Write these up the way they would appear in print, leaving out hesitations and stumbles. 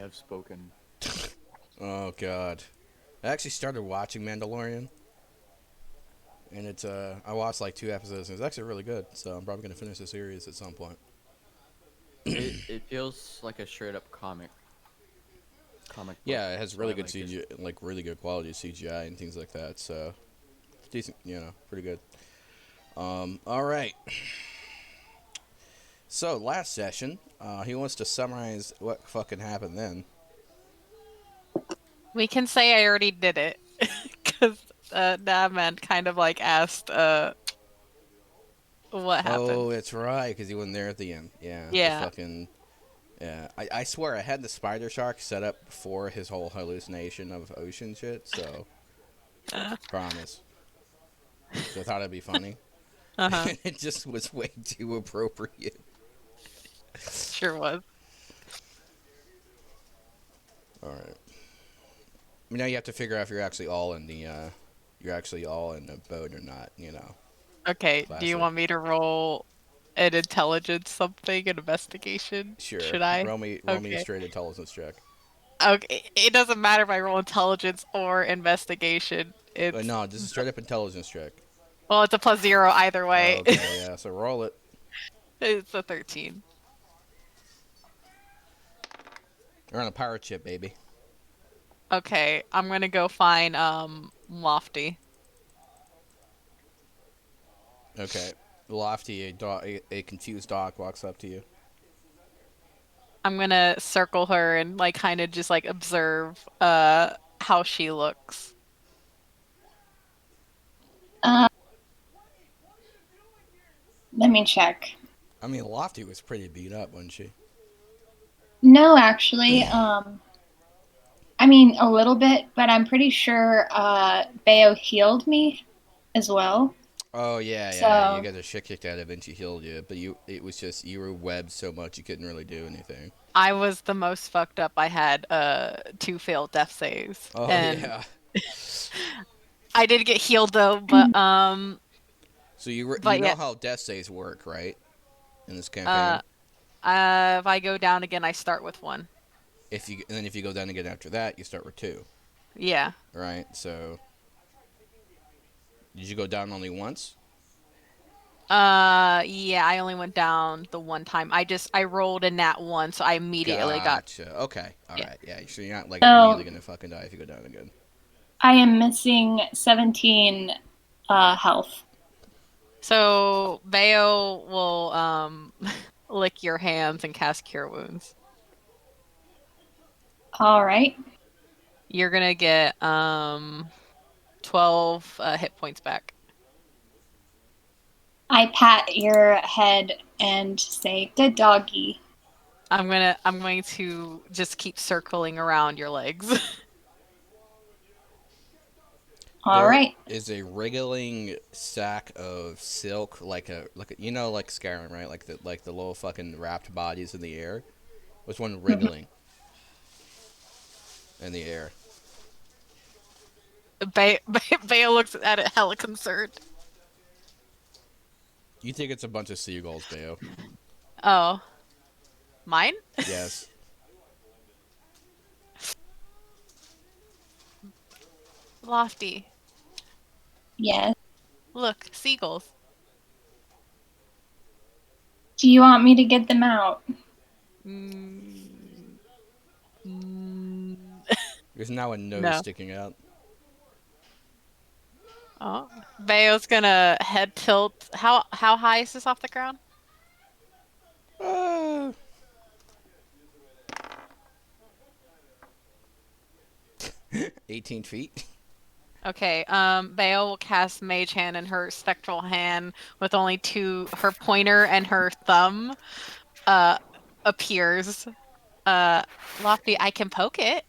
have spoken. Oh god. I actually started watching Mandalorian, and it's I watched like 2 episodes, and it's actually really good. So I'm probably gonna finish the series at some point. It feels like a straight up comic book. Yeah, it has That's why really I good like it. CG, like really good quality CGI and things like that. So it's decent, pretty good. All right. So last session, he wants to summarize what fucking happened then. We can say I already did it. Because Navman kind of like asked what happened. Oh, it's right, because he wasn't there at the end. Yeah, the Yeah. fucking. Yeah, I swear I had the spider shark set up before his whole hallucination of ocean shit. So promise. So I thought it'd be funny. Uh-huh. It just was way too appropriate. Sure was. All right. Now you have to figure out if you're actually all in the boat or not. Okay, do you Classic. want me to roll an intelligence something, an investigation? Sure. Should I? Roll me a Okay. straight intelligence check. Okay, it doesn't matter if I roll intelligence or investigation. It's No, just a straight up intelligence check. well, it's a +0 either Oh, way. okay, yeah. So roll it. It's a 13. You're on a pirate ship, baby. Okay, I'm gonna go find Lofty. Okay. Lofty, a confused dog walks up to you. I'm gonna circle her and like kind of just like observe how she looks. Uh, Let me check. I mean, Lofty was pretty beat up, wasn't she? No, actually, I mean a little bit, but I'm pretty sure Bayo healed me as well. Oh yeah, yeah. You So, got the shit kicked out of it, and she healed you, but it was just you were webbed so much you couldn't really do anything. I was the most fucked up. I had 2 failed death saves, Oh and yeah. I did get healed though. But So you but know yeah, how death saves work, right? In this uh, campaign, if I go down again, I start with 1. if you go down again after that, you start with 2, Yeah. right? So did you go down only once? Yeah, I only went down the one time. I rolled in that one, so I immediately got Gotcha. Okay. All yeah. right. Yeah. So you're not like so immediately gonna fucking die if you go down again. I am missing 17 health. So Bayo will lick your hands and cast Cure Wounds. All right. You're gonna get 12 hit points back. I pat your head and say, "Good doggy." I'm going to just keep circling around your legs. All There right. is a wriggling sack of silk, like a like Skyrim, right? Like the little fucking wrapped bodies in the air. There's one Mhm. wriggling in the air. Bayo looks at it hella concerned. You think it's a bunch of seagulls, Bayo? Oh, mine? Yes. Lofty. Yes. Look, seagulls. Do you want me to get them out? Mm, mm, There's now a nose no. sticking out. Oh, Bayo's gonna head tilt. How high is this off the ground? Uh, 18 feet. Okay, Bayo will cast Mage Hand, and her spectral hand with only her pointer and her thumb, uh, appears. Uh, Lofty, I can poke it.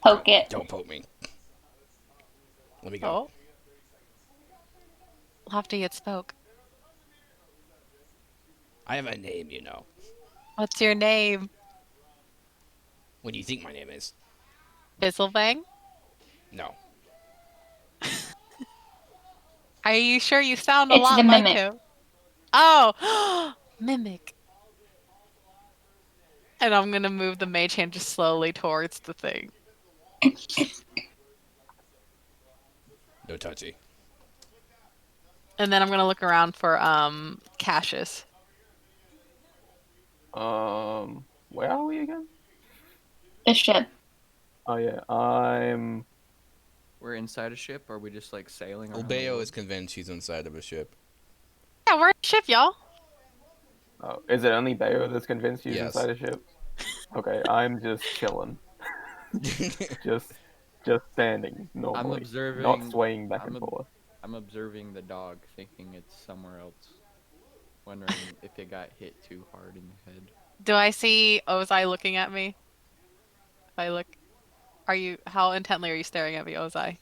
Poke it. Don't poke me. Let me go. Oh, Lofty, it spoke. I have a name. What's your name? What do you think my name is? Fizzlebang? No. Are you sure you sound a It's the lot like mimic. him? Oh, Mimic. And I'm gonna move the mage hand just slowly towards the thing. No touchy. And then I'm gonna look around for Cassius. Where are we again? The ship. Oh yeah, We're inside a ship, or are we just like sailing Well, around? the Bayo world? is convinced she's inside of a ship. Yeah, we're in a ship, y'all. Oh, is it only Bayo that's convinced she's Yes. inside a ship? Okay, I'm just chilling, just standing normally, observing- not swaying back I'm and ob- forth. I'm observing the dog, thinking it's somewhere else. Wondering if it got hit too hard in the head. Do I see Ozai looking at me? If I look, how intently are you staring at me, Ozai?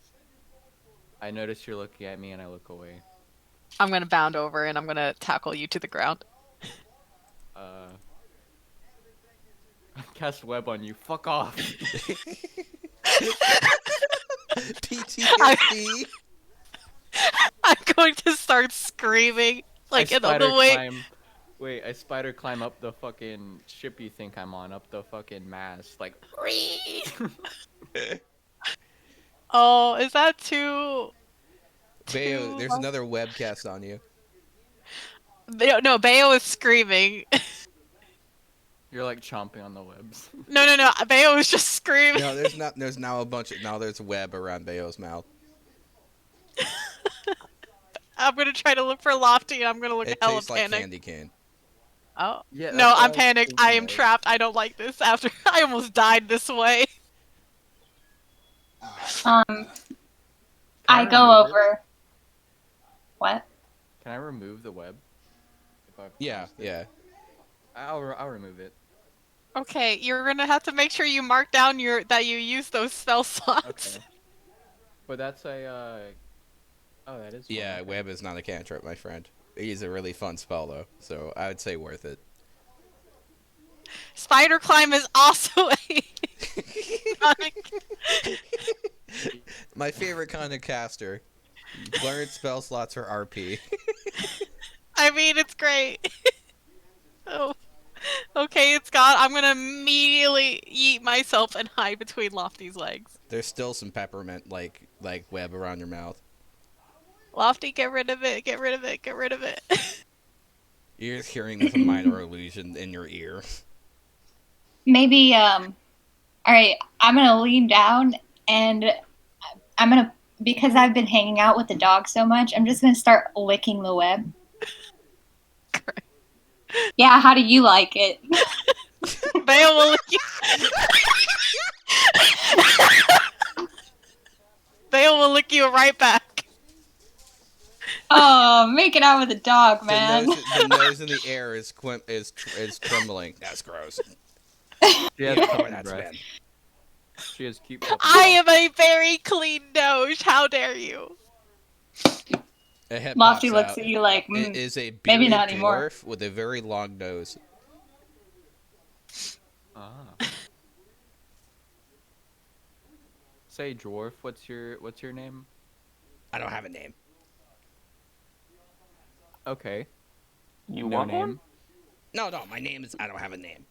I notice you're looking at me, and I look away. I'm gonna bound over and I'm gonna tackle you to the ground. Cast web on you. Fuck off. PTSD. I'm going to start screaming like in the way. Wait, I spider climb up the fucking ship you think I'm on, up the fucking mast, like. Oh, is that too? Bayo, there's another webcast on you. No, Bayo is screaming. You're like chomping on the webs. No. Bayo is just screaming. No, there's not. There's now a bunch of. Now there's web around Bayo's mouth. I'm gonna try to look for Lofty and I'm gonna look It hella tastes like panicked. candy cane. Oh. Yeah. No, I'm panicked. I am trapped. I don't like this. After I almost died this way. I go over. What? Can I remove the web? If I've Yeah, placed it? yeah. I'll remove it. Okay, you're gonna have to make sure you mark down that you use those spell slots. Okay. But that's a. Oh, that is. One. Yeah, Okay. web is not a cantrip, my friend. He's a really fun spell though, so I would say worth it. Spider climb is also a. My favorite kind of caster. Learn spell slots for RP. I mean, it's great. Oh. Okay, it's gone. I'm gonna immediately eat myself and hide between Lofty's legs. There's still some peppermint like web around your mouth. Lofty, get rid of it. Get rid of it. Get rid of it. You're just hearing with a minor illusion in your ear. Maybe, alright, I'm gonna lean down and I'm gonna, because I've been hanging out with the dog so much, I'm just gonna start licking the web. Yeah, how do you like it? Bale will lick you. Bale will lick you right back. Oh, make it out with the dog, man. The nose in the air is trembling. That's gross. She has Oh, clean that's breath. bad. She has cute. I am a very clean nose. How dare you? A head Lofty pops looks out. at you like, It is a maybe bearded not anymore. dwarf with a very long nose. Ah. Say dwarf. What's your name? I don't have a name. Okay. You No want name. one? No, my name is. I don't have a name.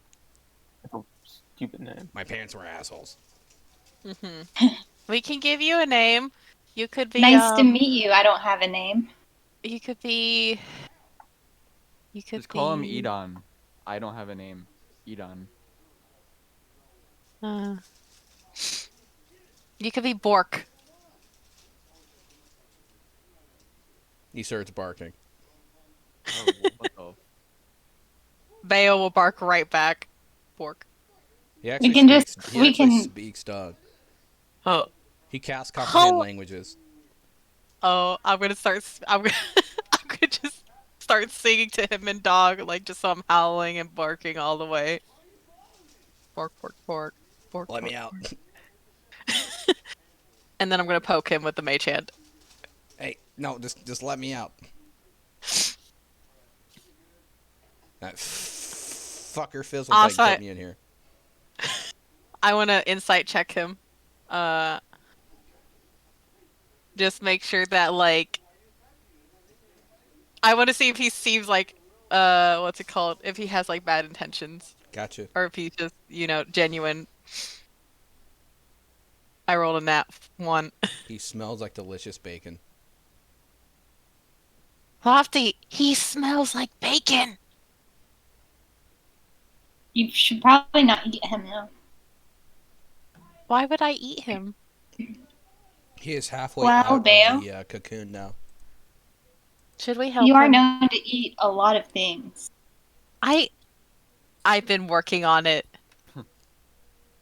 It's a stupid name. My parents were assholes. We can give you a name. You could be. nice to meet you. I don't have a name. You could be. You could Just call him be- Edon. I don't have a name. Edon. You could be Bork. He starts barking. Oh, what the? Bayo will bark right back. Bork. He actually can speaks, just- he we actually can- speaks dog. Oh. He casts comprehend How- languages. Oh, I'm gonna start. I'm gonna just start singing to him in dog, like just so I'm howling and barking all the way. Bork, bork, bork, bork. Let me bork. out. And then I'm gonna poke him with the mage hand. Hey, no, just let me out. That fucker feels like Also, put me in here. I want to insight check him. Just make sure that like. I want to see if he seems like what's it called? If he has like bad intentions. Gotcha. or if he's just, genuine. I rolled a nat 1. He smells like delicious bacon. Lofty, he smells like bacon. You should probably not eat him though. Why would I eat him? He is halfway Well, out Bale, of the cocoon now. Should we help you are him? known to eat a lot of things. I've been working on it.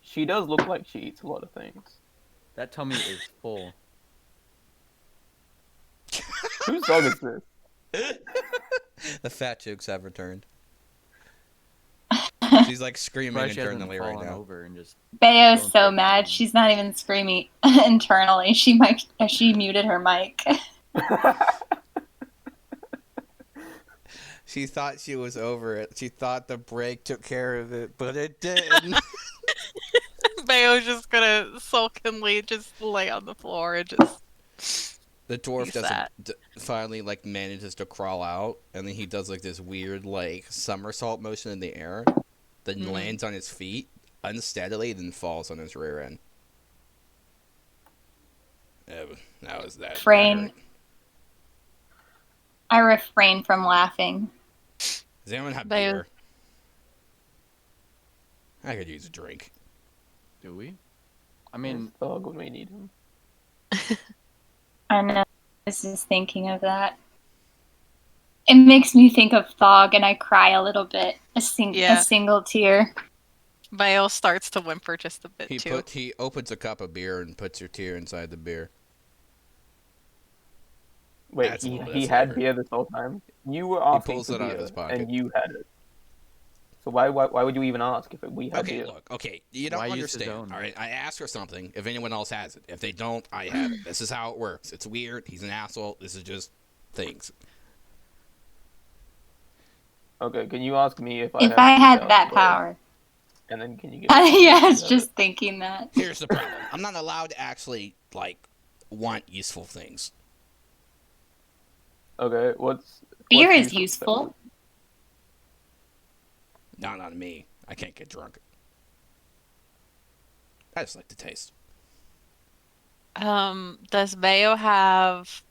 She does look like she eats a lot of things. That tummy is full. Whose dog is this? The fat jokes have returned. She's like screaming Surprised she hasn't internally right fallen now. over and just Bayo's Don't so take mad. time. She's not even screaming internally. She muted her mic. She thought she was over it. She thought the break took care of it, but it didn't. Bayo's just gonna sulkily just lay on the floor and just. The dwarf He's doesn't sad. finally like manages to crawl out, and then he does like this weird like somersault motion in the air, then lands on his feet unsteadily, then falls on his rear end. That was that. Refrain. That hurt. I refrain from laughing. Does anyone have Bayo. beer? I could use a drink. do we? I His mean, dog when we need him. I know. I was just thinking of that. It makes me think of Thog, and I cry a little bit. A Yeah. single tear. Bayo starts to whimper just a bit too. He opens a cup of beer and puts your tear inside the beer. Wait, Adds a little bit he of had flavor. beer this whole time? You were asking pulls for it out of beer, his pocket. and you had it. So why would you even ask if we had Okay, beer? look, okay, you don't Why use his understand. own? All right, I asked for something. If anyone else has it, if they don't, I have it. This is how it works. It's weird. He's an asshole. This is just things. Okay, can you ask me if I If had I had $2,000? that power. And then can you get Yeah, I was have just it? thinking that. Here's the problem. I'm not allowed to actually like want useful things. Okay, what's Beer what's is useful. useful? Not on me. I can't get drunk. I just like the taste. Does Bayo have?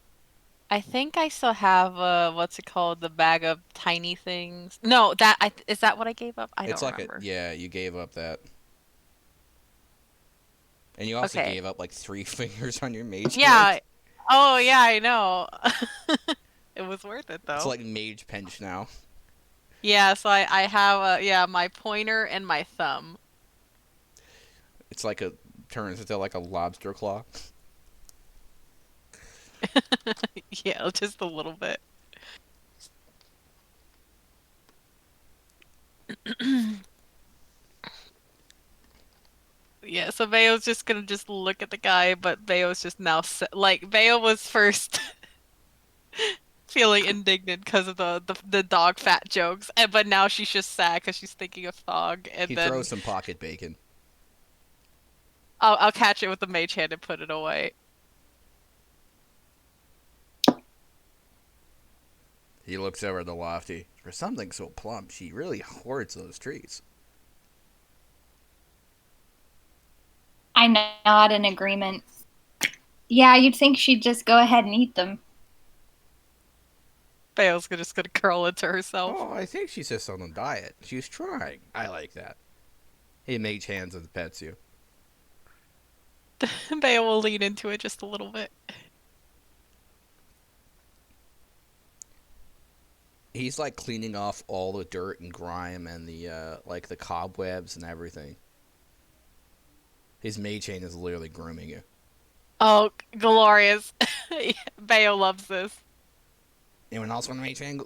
I think I still have what's it called? The bag of tiny things. No, is that what I gave up? I It's don't like remember. yeah, you gave up that. And you also Okay. gave up like 3 fingers on your mage. Yeah. knife. Oh yeah, I know. It was worth it though. It's like mage pinch now. Yeah, so I have my pointer and my thumb. It's like turns into like a lobster claw. Yeah, just a little bit. Yeah, so Bayo's just gonna just look at the guy, but Bayo's just now like Bayo was first feeling indignant because of the dog fat jokes, but now she's just sad because she's thinking of Thog, and He then throws some pocket bacon. I'll catch it with the mage hand and put it away. He looks over at the lofty. For something so plump, she really hoards those treats. I nod in agreement. Yeah, you'd think she'd just go ahead and eat them. Bayo's just gonna curl into herself. Oh, I think she's just on a diet. She's trying. I like that. He mage hands and pets you. Bayo will lean into it just a little bit. He's like cleaning off all the dirt and grime and the like the cobwebs and everything. His mage hand is literally grooming you. Oh, glorious. Bayo loves this. Anyone else want a mage hand?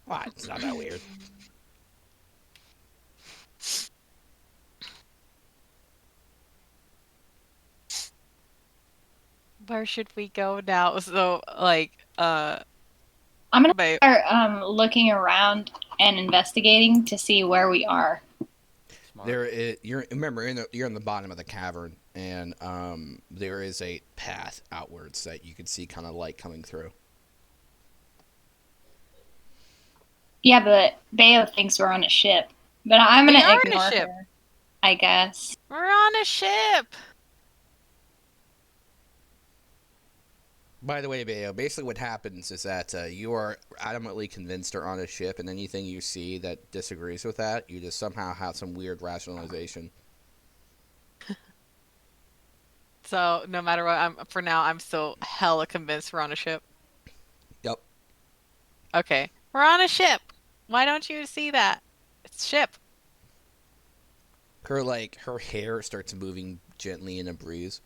What? It's not that weird. Where should we go now? So, like, I'm gonna Bayo. start looking around and investigating to see where we are. smart. You're in the bottom of the cavern, and there is a path outwards that you can see kind of light coming through. Yeah, but Bayo thinks we're on a ship. But I'm We gonna are on a ignore ship. her, I guess. We're on a ship. By the way, Bayo, basically what happens is that you are adamantly convinced they're on a ship, and anything you see that disagrees with that, you just somehow have some weird rationalization. So no matter what, for now I'm still hella convinced we're on a ship. Yep. Okay, we're on a ship. Why don't you see that? It's ship. Her hair starts moving gently in a breeze.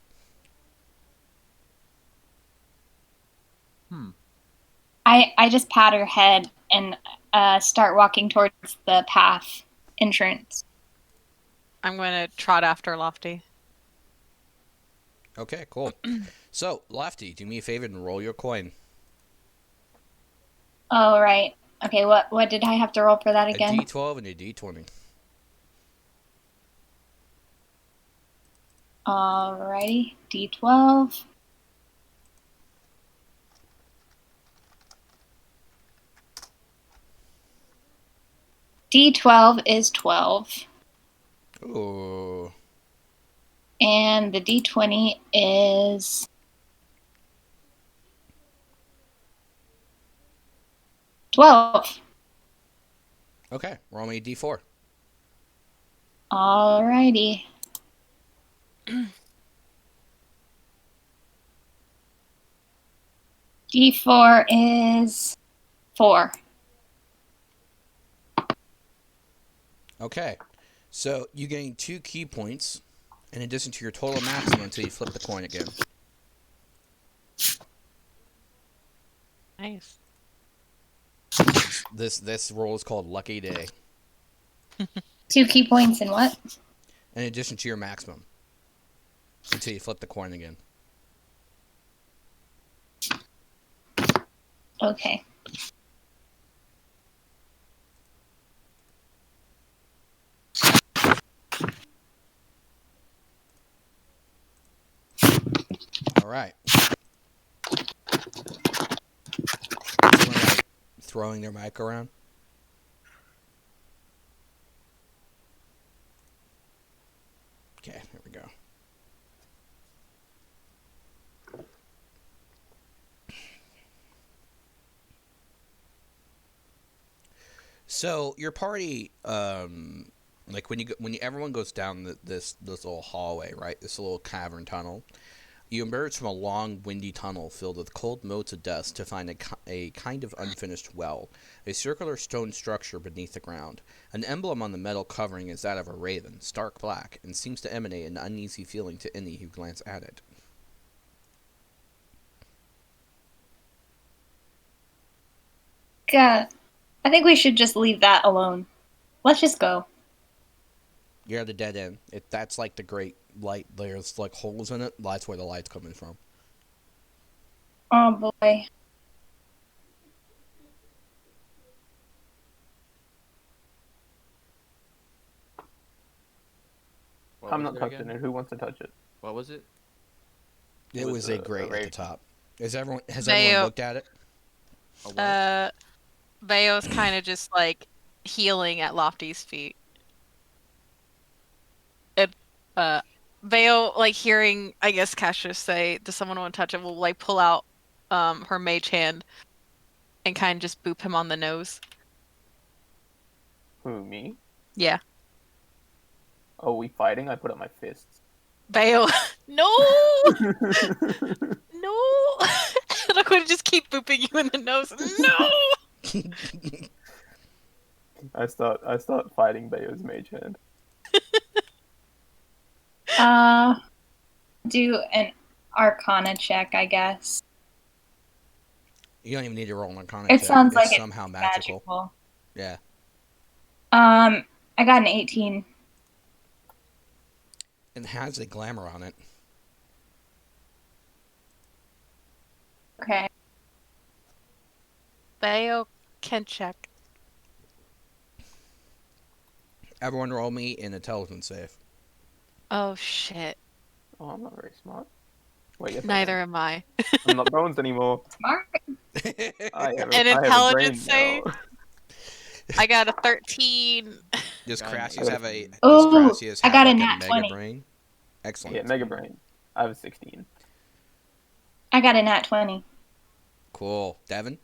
I just pat her head and start walking towards the path entrance. I'm gonna trot after Lofty. Okay, cool. So, Lofty, do me a favor and roll your coin. Oh, right. Okay, what did I have to roll for that again? A D12 and a D20. Alrighty, D12. D12 is 12. Ooh. And the D20 is 12. Okay, roll me a D4. Alrighty. D4 is 4. Okay, so you gain 2 key points in addition to your total maximum until you flip the coin again. Nice. This roll is called Lucky Day. 2 key points in what? In addition to your maximum until you flip the coin again. Okay. All right. Someone like throwing their mic around. Okay, here we go. So your party, like when everyone goes down this little hallway, right? This little cavern tunnel. You emerge from a long, windy tunnel filled with cold motes of dust to find a kind of unfinished well, a circular stone structure beneath the ground. An emblem on the metal covering is that of a raven, stark black, and seems to emanate an uneasy feeling to any who glance at it. God, I think we should just leave that alone. Let's just go. You're at a dead end. That's like the great light. There's like holes in it. That's where the light's coming from. Oh boy. What I'm was not it touching again? it. Who wants to touch it? What was it? It Was was a a grate at the raven. top. Has everyone Bayo. looked at it? A what? Bayo's kind of just like healing at Lofty's feet. Bayo, like hearing, I guess Cassius say, "Does someone want to touch it?" Will like pull out her mage hand and kind of just boop him on the nose. Who, me? Yeah, Oh, we fighting? I put up my fists. Bayo, no, no. And I'm going to just keep booping you in the nose. No. I start fighting Bayo's mage hand. Do an Arcana check, I guess. You don't even need to roll an Arcana It check. sounds It's like it's somehow magical. magical. Yeah. I got an 18. And has a glamour on it. Okay. Bayo can check. Everyone roll me an intelligence save. Oh shit. Oh, I'm not very smart. Wait, yes, Neither am I. I'm not bones anymore. Smart. I have An I have a brain intelligence save? now. I got a 13. Does Got an Crassius have a? eight. Does Ooh, Crassius I have got a like a nat mega 20. brain? Excellent. Yeah, Mega Brain. I have a 16. I got a nat 20. Cool. Devin?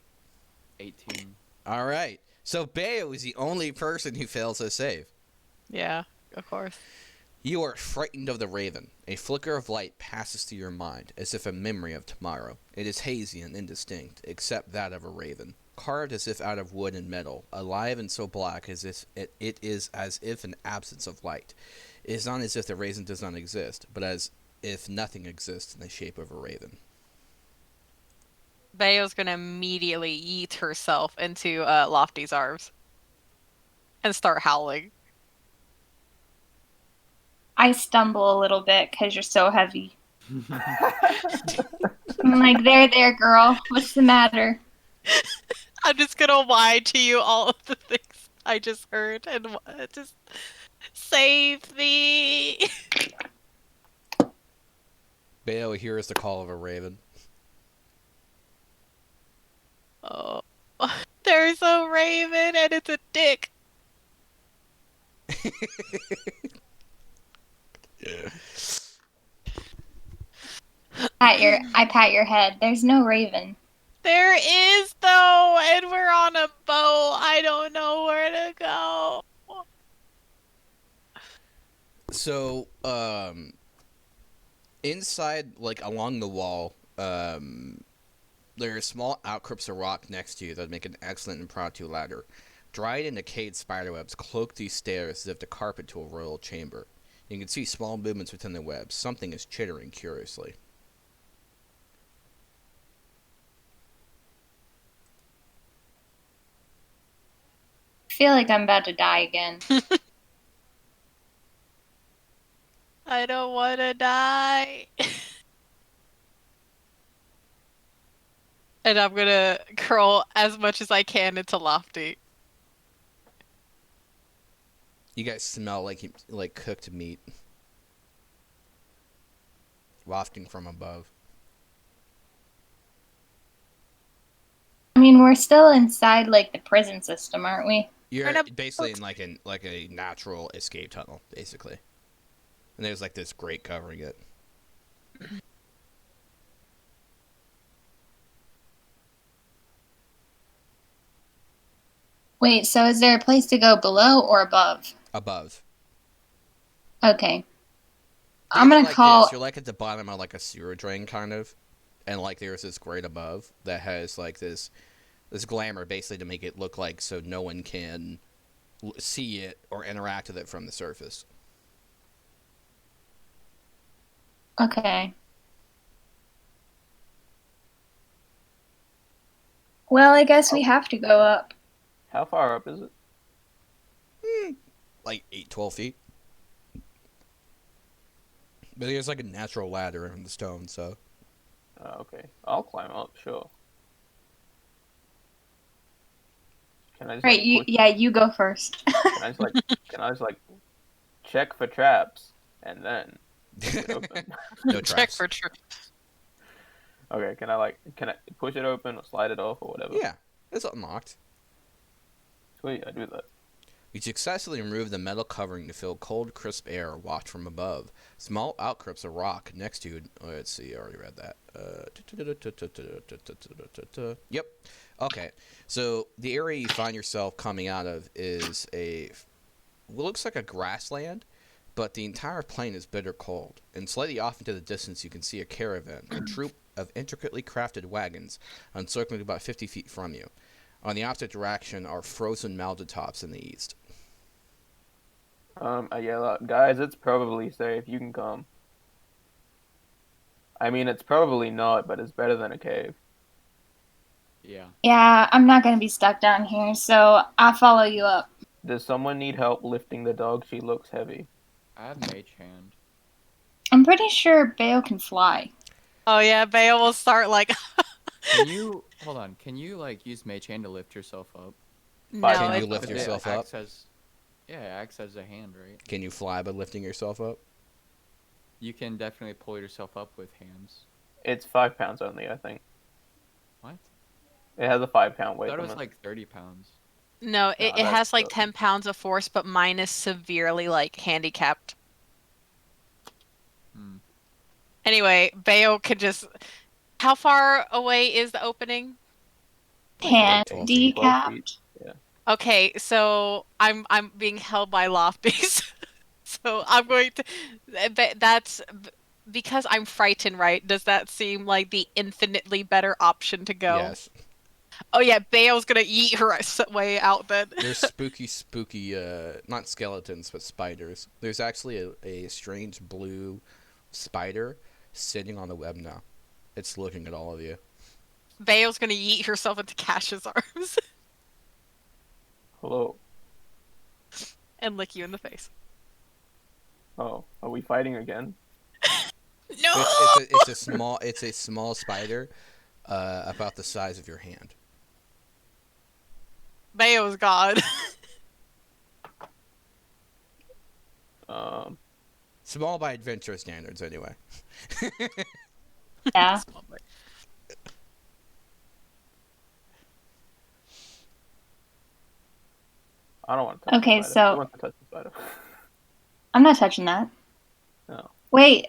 18. All right. So Bayo is the only person who fails a save. Yeah, of course. You are frightened of the raven. A flicker of light passes through your mind, as if a memory of tomorrow. It is hazy and indistinct, except that of a raven. Carved as if out of wood and metal, alive and so black as if it is as if an absence of light. It is not as if the raven does not exist, but as if nothing exists in the shape of a raven. Bayo's gonna immediately yeet herself into Lofty's arms and start howling. I stumble a little bit because you're so heavy. I'm like, there, girl. What's the matter? I'm just gonna whine to you all of the things I just heard and just save me. Bayo hears the call of a raven. Oh, there's a raven and it's a dick. I pat your head. There's no raven. There is though, and we're on a boat. I don't know where to go. So, inside, like along the wall, there are small outcrops of rock next to you that make an excellent impromptu ladder. Dried and decayed spiderwebs cloak these stairs as if to carpet to a royal chamber. You can see small movements within the webs. Something is chittering curiously. I feel like I'm about to die again. I don't want to die. And I'm gonna curl as much as I can into Lofty. You guys smell like cooked meat wafting from above. I mean, we're still inside like the prison system, aren't we? You're Right up- basically in like a natural escape tunnel, basically. And there's like this grate covering it. Wait, so is there a place to go below or above? Above. Okay. I'm Think gonna of it like call. this. You're like at the bottom of like a sewer drain, kind of, and like there's this grate above that has like this glamour, basically to make it look like so no one can see it or interact with it from the surface. Okay. Well, I guess we have to go up. How far up is it? Like 12 feet. But there's like a natural ladder in the stone, so. Okay, I'll climb up. Sure. Can I just Right, like, push- you go first. can I just like can I just like check for traps and then push it open? No Check traps. for true. Okay, can I push it open or slide it off or whatever? Yeah, it's unlocked. Sweet, I do that. You successfully remove the metal covering to feel cold, crisp air waft from above. Small outcrops of rock next to you. Let's see, I already read that. Yep. Okay. So the area you find yourself coming out of is what looks like a grassland, but the entire plain is bitter cold. And slightly off into the distance, you can see a caravan, a troop of intricately crafted wagons, encircling about 50 feet from you. On the opposite direction are frozen mountaintops in the east. I yell out, guys, it's probably safe. You can come. I mean, it's probably not, but it's better than a cave. Yeah. Yeah, I'm not gonna be stuck down here, so I'll follow you up. Does someone need help lifting the dog? She looks heavy. I have mage hand. I'm pretty sure Bayo can fly. Oh yeah, Bayo will start like. Can you hold on? Can you like use mage hand to lift yourself up? No, Can you it- lift But it yourself up? Yeah, it acts as a hand, right? Can you fly by lifting yourself up? You can definitely pull yourself up with hands. It's 5 pounds only, I think. What? It has a 5-pound I weight thought it limit. was like 30 pounds. No, it, No, it that's has like silly. 10 pounds of force, but mine is severely like handicapped. Hmm. Anyway, Bayo could just. How far away is the opening? Like 12 feet. 12 feet. Handicapped. Yeah. Okay, so I'm being held by Lofties. So I'm going to. That's because I'm frightened, right? Does that seem like the infinitely better option to go? Yes. Oh yeah, Bayo's gonna eat her way out then. There's spooky, not skeletons, but spiders. There's actually a strange blue spider sitting on the web now. It's looking at all of you. Bayo's gonna eat herself into Cash's arms Hello. and lick you in the face. Oh, are we fighting again? No. It's a small spider, about the size of your hand. Bayo's God. Um, Small by adventure standards, anyway. Yeah. I don't want to touch Okay, the spider. so- Who wants to touch the spider? I'm not touching that. No. Wait.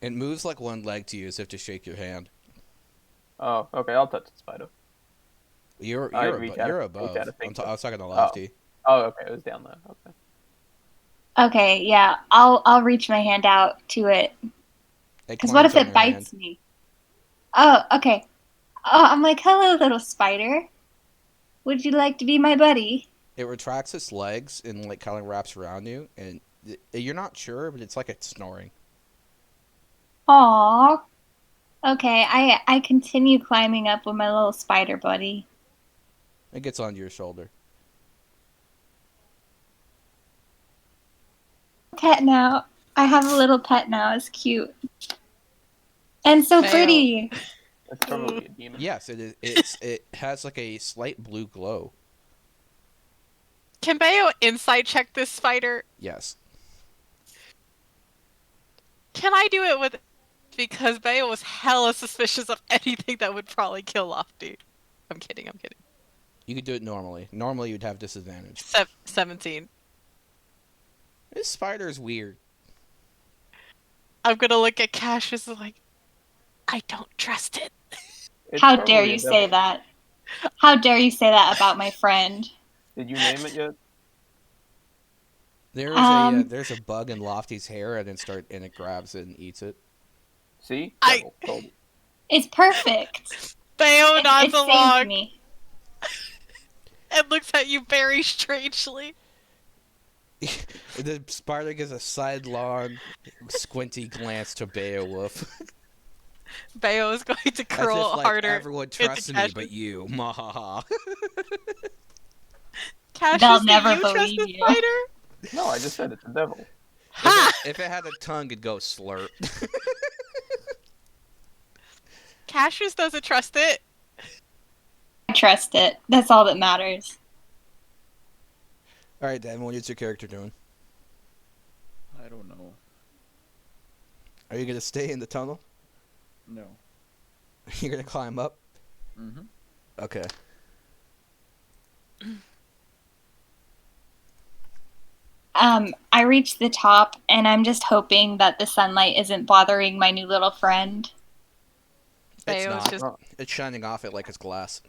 It moves like one leg to you as if to shake your hand. Oh, okay, I'll touch the spider. You're reach out you're of- reach above. out of things. I was talking to Lofty. Oh, okay, it was down there. Okay. Okay, yeah. I'll reach my hand out to it. Because what if it bites me? Oh, okay. Oh, I'm like, hello, little spider. Would you like to be my buddy? It retracts its legs and like kind of wraps around you, and you're not sure, but it's like it's snoring. Aw. Okay, I continue climbing up with my little spider buddy. It gets onto your shoulder. Pet now. I have a little pet now. It's cute. And so Fail. pretty. It's probably a demon. Yes, it is. It has like a slight blue glow. Can Bayo insight check this spider? Yes. Can I do it with? Because Bayo was hella suspicious of anything that would probably kill Lofty. I'm kidding. You could do it normally. Normally, you'd have disadvantage. 17. This spider is weird. I'm gonna look at Cassius like, I don't trust it. It's How probably dare a you devil. say that? How dare you say that about my friend? Did you name it yet? There's a bug in Lofty's hair, and it grabs it and eats it. See? I- Devil. Told you. It's perfect. Bayo It nods saved along me. and looks at you very strangely. The spider gives a sidelong, squinty glance to Beowulf. Bayo is going to As curl if, like, harder. everyone trusts me, Cassius. but you. Mahaha. Cassius, They'll do never you trust believe this you. spider? No, I just said it's a devil. Ha! If it had a tongue, it'd go slurp. Cassius doesn't trust it. I trust it. That's all that matters. All right, Dan, what is your character doing? I don't know. Are you gonna stay in the tunnel? No. You're gonna climb up? Mm-hmm. Okay. I reach the top, and I'm just hoping that the sunlight isn't bothering my new little friend. It's Bayo's not. just It's shining off it like it's glass.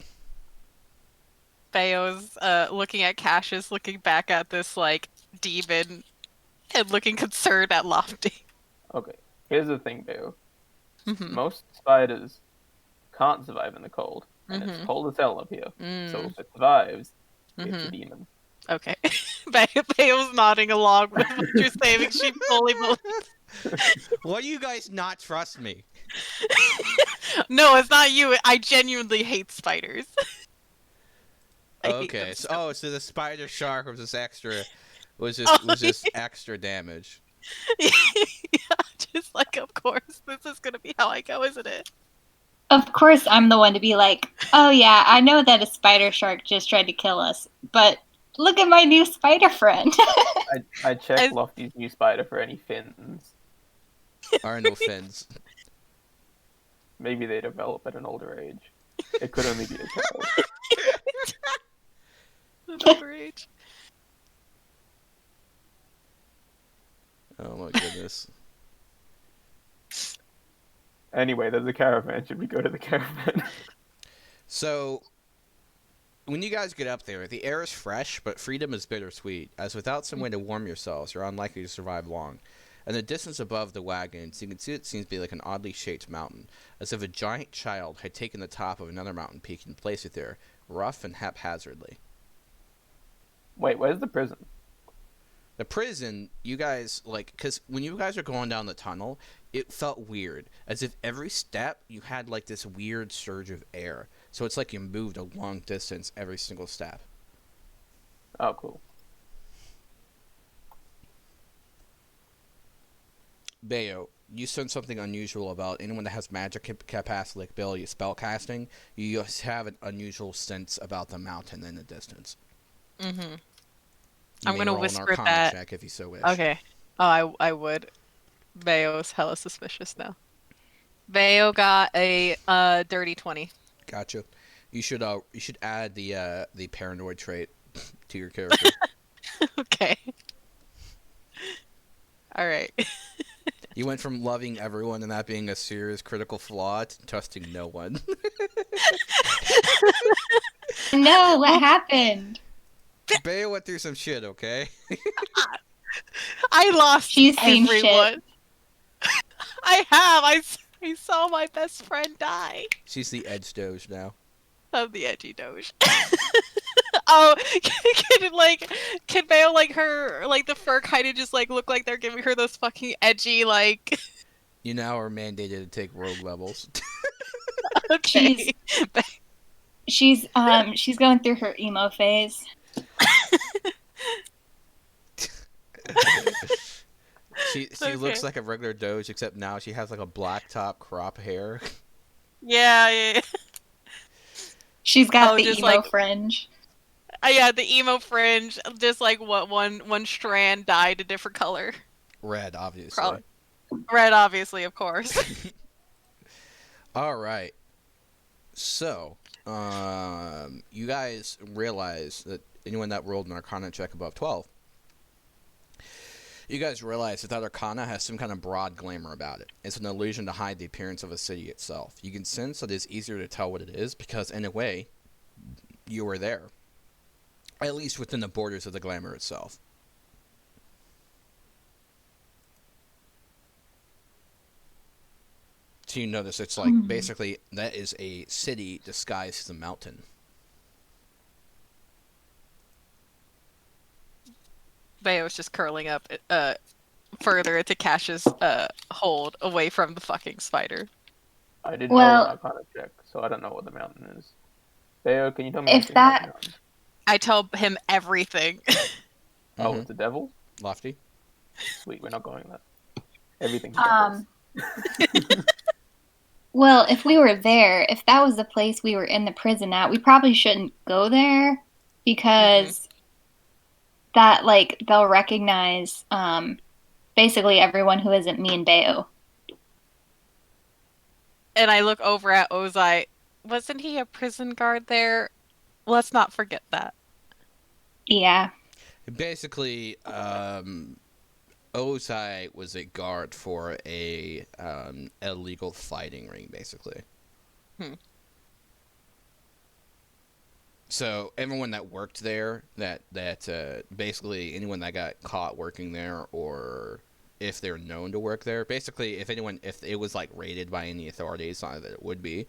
Bayo's looking at Cassius, looking back at this like demon, and looking concerned at Lofty. Okay, here's the thing, Beo. Mhm. Most spiders can't survive in the cold, and it's Mhm. cold as hell up here. So Mm, if it survives, it's a mhm. demon. Okay. Bayo's nodding along with what you're saying. She fully believes. Why do you guys not trust me? No, it's not you. I genuinely hate spiders. I hate Okay. them So the spider shark was just extra. Was Oh, just extra damage. Yeah, just like, of course, this is gonna be how I go, isn't it? Of course, I'm the one to be like, oh yeah, I know that a spider shark just tried to kill us, but look at my new spider friend. I checked As- Lofty's new spider for any fins. Are no fins. Maybe they develop at an older age. It could only be a child. Underage. Oh my goodness. Anyway, there's a caravan. Should we go to the caravan? So, when you guys get up there, the air is fresh, but freedom is bittersweet, as without some way to warm yourselves, you're unlikely to survive long. In the distance above the wagons, you can see it seems to be like an oddly shaped mountain, as if a giant child had taken the top of another mountain peak and placed it there, rough and haphazardly. Wait, where's the prison? The prison, you guys, like, because when you guys are going down the tunnel, it felt weird, as if every step you had, like, this weird surge of air. So it's like you moved a long distance every single step. Oh, cool. Bayo, you said something unusual about anyone that has magic capacity, like ability, spell casting. You just have an unusual sense about the mountain in the distance. Mm-hmm. You I'm may gonna roll an whisper Arcana that. check if you so wish. Okay. Oh, I would. Bayo's hella suspicious now. Bayo got a dirty 20. Gotcha. You should add the paranoid trait to your character. Okay. All right. You went from loving everyone and that being a serious critical flaw to trusting no one. No, what happened? Bayo went through some shit, okay? I lost She's seen everyone. I have. I saw my best friend die. She's the edge doge now. I'm the edgy doge. Oh, can Bayo like her like the fur kind of just like look like they're giving her those fucking edgy like. You now are mandated to take rogue levels. Okay. She's going through her emo phase. She looks like a regular doge, except now she has like a black top crop hair. Yeah. She's got the just emo like fringe. Yeah, the emo fringe, just like what one strand dyed a different color. Red, obviously. Probably. Red, obviously, of course. All right. So, you guys realize that anyone that rolled an Arcana check above 12, you guys realize that Arcana has some kind of broad glamour about it. It's an illusion to hide the appearance of a city itself. You can sense that it's easier to tell what it is because, in a way, you were there. At least within the borders of the glamour itself. So you notice it's like, basically, that is a city disguised as a mountain. Bayo's just curling up further into Cash's hold away from the fucking spider. I didn't know an Arcana check, so I don't know what the mountain is. Bayo, can you tell me if that? I tell him everything. Oh, it's a devil? Lofty? Sweet, we're not going that. Everything's Well, if we were there, if that was the place we were in the prison at, we probably shouldn't go there because that, like, they'll recognize basically everyone who isn't me and Bayo. And I look over at Ozai. Wasn't he a prison guard there? Let's not forget that. Yeah. Basically, Ozai was a guard for a illegal fighting ring, basically. So everyone that worked there, that basically anyone that got caught working there, or if they're known to work there, basically if it was like raided by any authorities, not that it would be,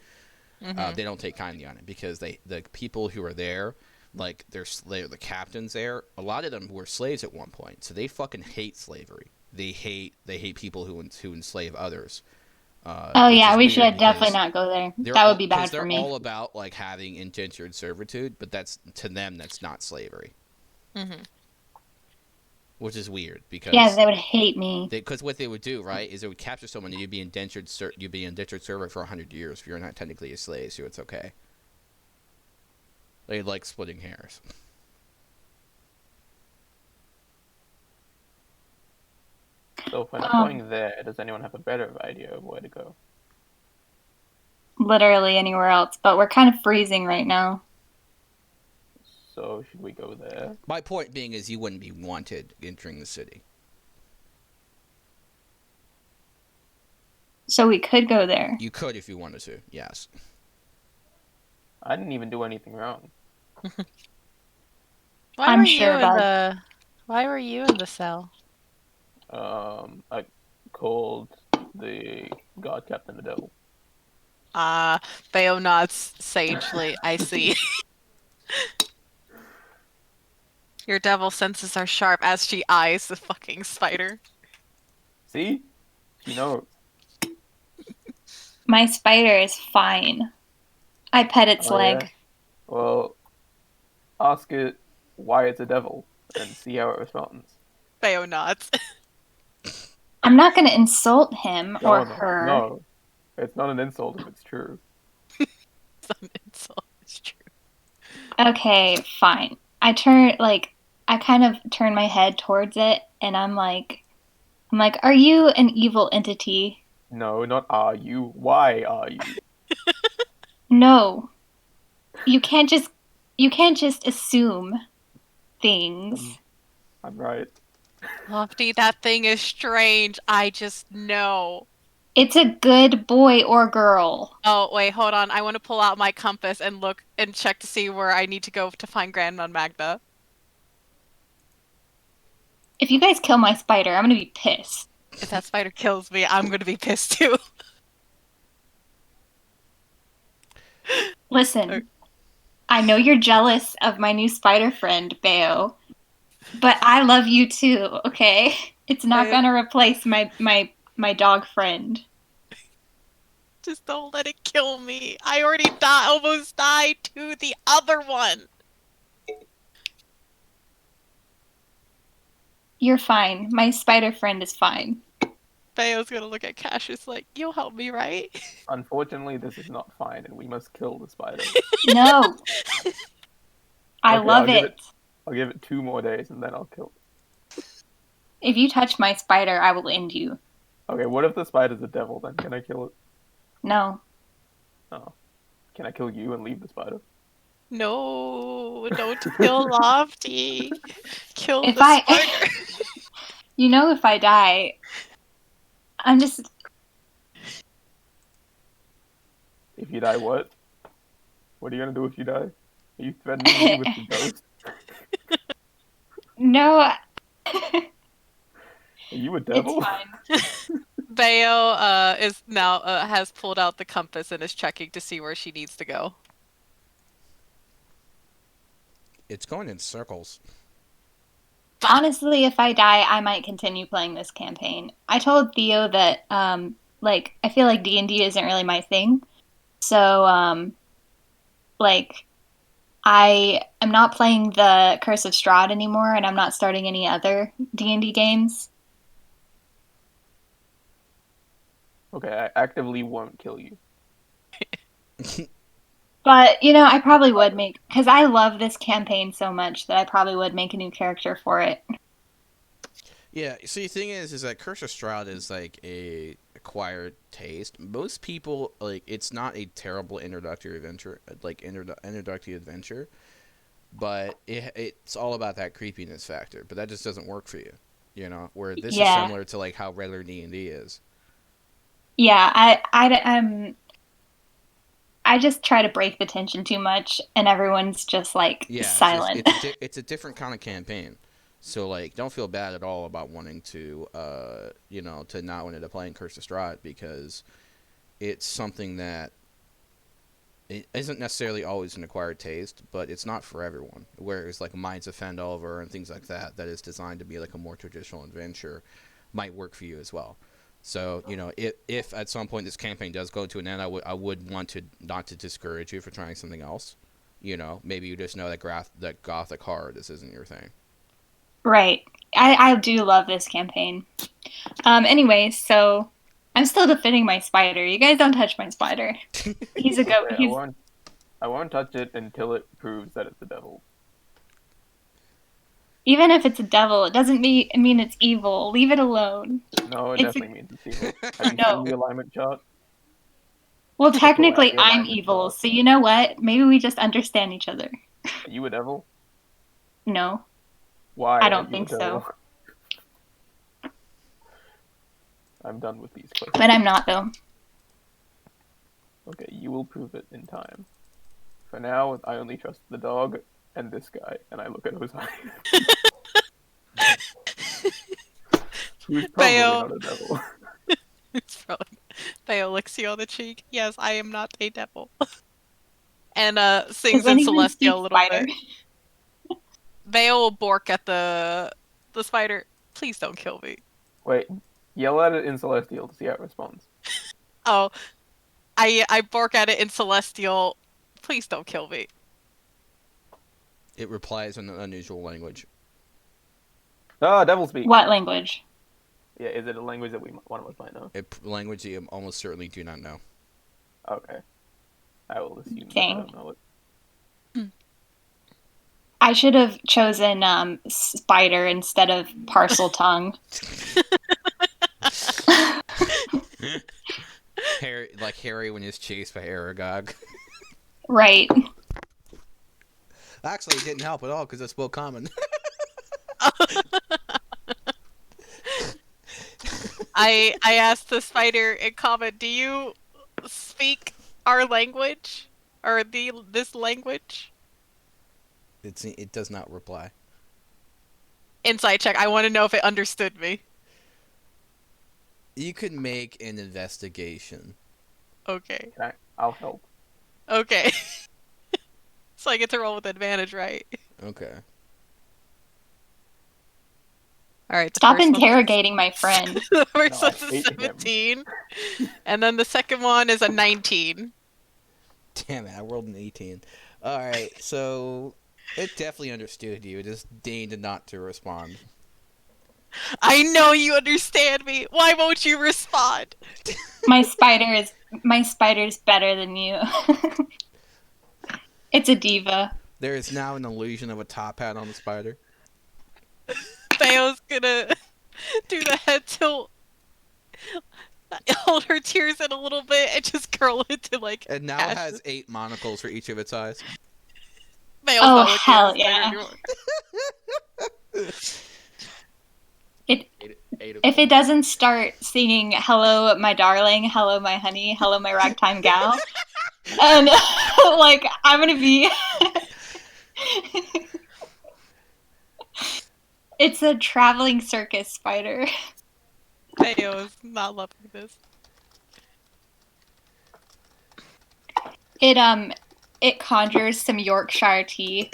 they don't take kindly on it because the people who are there, like they're the captains there, a lot of them were slaves at one point, so they fucking hate slavery. They hate people who enslave others. We should definitely not go there. That would be bad for me. They're all about like having indentured servitude, but to them that's not slavery. Which is weird because they would hate me. Because what they would do, right, is they would capture someone and you'd be indentured servant for 100 years if you're not technically a slave, so it's okay. They like splitting hairs. So if we're not going there, does anyone have a better idea of where to go? literally anywhere else, but we're kind of freezing right now. So should we go there? My point being is you wouldn't be wanted entering the city. So we could go there. You could if you wanted to, yes. I didn't even do anything wrong. Why were you in the cell? I called the guard captain the devil. Theo nods sagely. I see. Your devil senses are sharp as she eyes the fucking spider. See? She knows. My spider is fine. I pet its leg. Yeah? Well, ask it why it's a devil and see how it responds. Theo nods. I'm not going to insult him or her. No, it's not an insult if it's true. It's not an insult. It's true. Okay, fine. I kind of turn my head towards it, and I'm like, are you an evil entity? No, not are you. Why are you? No. You can't just assume things. I'm right. Lofty, that thing is strange. I just know. It's a good boy or girl. Oh, wait, hold on. I want to pull out my compass and look and check to see where I need to go to find Grandma Magda. If you guys kill my spider, I'm gonna be pissed. If that spider kills me, I'm gonna be pissed too. Listen, I know you're jealous of my new spider friend, Bayo, but I love you too, okay? It's not gonna replace my dog friend. Just don't let it kill me. I already almost died to the other one. You're fine. My spider friend is fine. Bayo's gonna look at Cassius like, you'll help me, right? Unfortunately, this is not fine, and we must kill the spider. No. I love it. I'll give it 2 more days, and then I'll kill it. If you touch my spider, I will end you. Okay, what if the spider's a devil, then? Can I kill it? No. Oh. Can I kill you and leave the spider? No, don't kill Lofty. Kill If the spider. You know, if I die, I'm just... If you die, what? What are you gonna do if you die? Are you threatening me with the ghost? No. Are you a devil? It's fine. Bayo is now has pulled out the compass and is checking to see where she needs to go. It's going in circles. Honestly, if I die, I might continue playing this campaign. I told Theo that, I feel like D&D isn't really my thing. So, I am not playing the Curse of Strahd anymore, and I'm not starting any other D&D games. Okay, I actively won't kill you. But, I probably would because I love this campaign so much that I probably would make a new character for it. Yeah, see, the thing is that Curse of Strahd is like a acquired taste. Most people, it's not a terrible introductory adventure, but it's all about that creepiness factor. But that just doesn't work for you, where this is similar to, how regular D&D is. Yeah, I just try to break the tension too much, and everyone's just silent. It's a different kind of campaign, so don't feel bad at all about wanting to, to not want to play in Curse of Strahd, because it's something that it isn't necessarily always an acquired taste, but it's not for everyone. Whereas Minds of Phandelver and things like that is designed to be a more traditional adventure, might work for you as well. So, if at some point this campaign does go to an end, I would want to not to discourage you for trying something else. Maybe you just know that gothic horror, this isn't your thing. Right. I do love this campaign. Anyway, so I'm still defending my spider. You guys don't touch my spider. He's a goat. I won't touch it until it proves that it's a devil. Even if it's a devil, it doesn't mean it's evil. Leave it alone. No, it definitely means it's evil. Have you seen the alignment chart? Well, technically, Yeah, I'm evil, so you know what? Maybe we just understand each other. Are you a devil? No, Why? I are don't you think a devil? so. I'm done with these questions. But I'm not, though. Okay, you will prove it in time. For now, I only trust the dog and this guy, and I look at his eyes. Who's probably Bayo. not a devil. It's probably Bayo licks you on the cheek. Yes, I am not a devil. And sings in Celestial a little spider? bit. Bayo will bork at the spider. Please don't kill me. Wait, yell at it in Celestial to see how it responds. Oh, I bark at it in Celestial. Please don't kill me. It replies in an unusual language. Ah, devil speak. What language? Yeah, is it a language that one of us might know? A language you almost certainly do not know. Okay. I will assume that I Dang. don't know it. I should have chosen spider instead of parcel tongue. Harry, like Harry when he's chased by Aragog. Right. Actually, it didn't help at all because it spoke common. I asked the spider in comment, do you speak our language? Or this language? It does not reply. Insight check. I want to know if it understood me. You could make an investigation. Okay. I'll help. Okay. So I get to roll with advantage, right? Okay. Alright. Stop interrogating my friend. The first No, I one's a hate him. 17. And then the second one is a 19. Damn it, I rolled an 18. Alright, so it definitely understood you. It just deigned not to respond. I know you understand me. Why won't you respond? My spider's better than you. It's a diva. There is now an illusion of a top hat on the spider. Bayo's gonna do the head tilt, hold her tears in a little bit, and just curl it to like. It now ashes. has 8 monocles for each of its eyes. Bayo's Oh, not looking hell at the spider yeah. anymore. If it doesn't start singing "Hello, my darling," "Hello, my honey," "Hello, my ragtime gal," and like I'm gonna be. It's a traveling circus spider. Bayo's not loving this. It conjures some Yorkshire tea.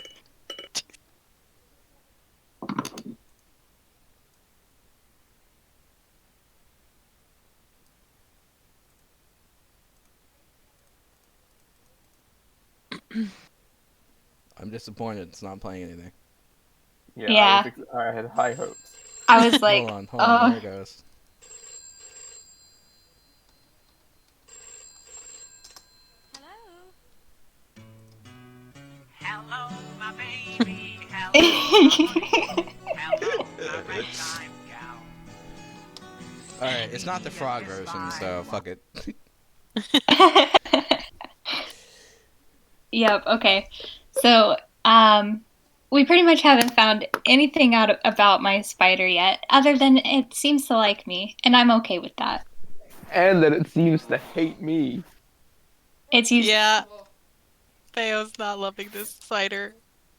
I'm disappointed it's not playing anything. Yeah. I had high hopes. I was like, hold on, there it goes. Hello, my baby. Hello, my ragtime gal. Alright, it's not the frog version, so fuck it. Yep, okay. So, we pretty much haven't found anything out about my spider yet, other than it seems to like me, and I'm okay with that. And that it seems to hate me. It's usually Yeah. Bayo's not loving this spider.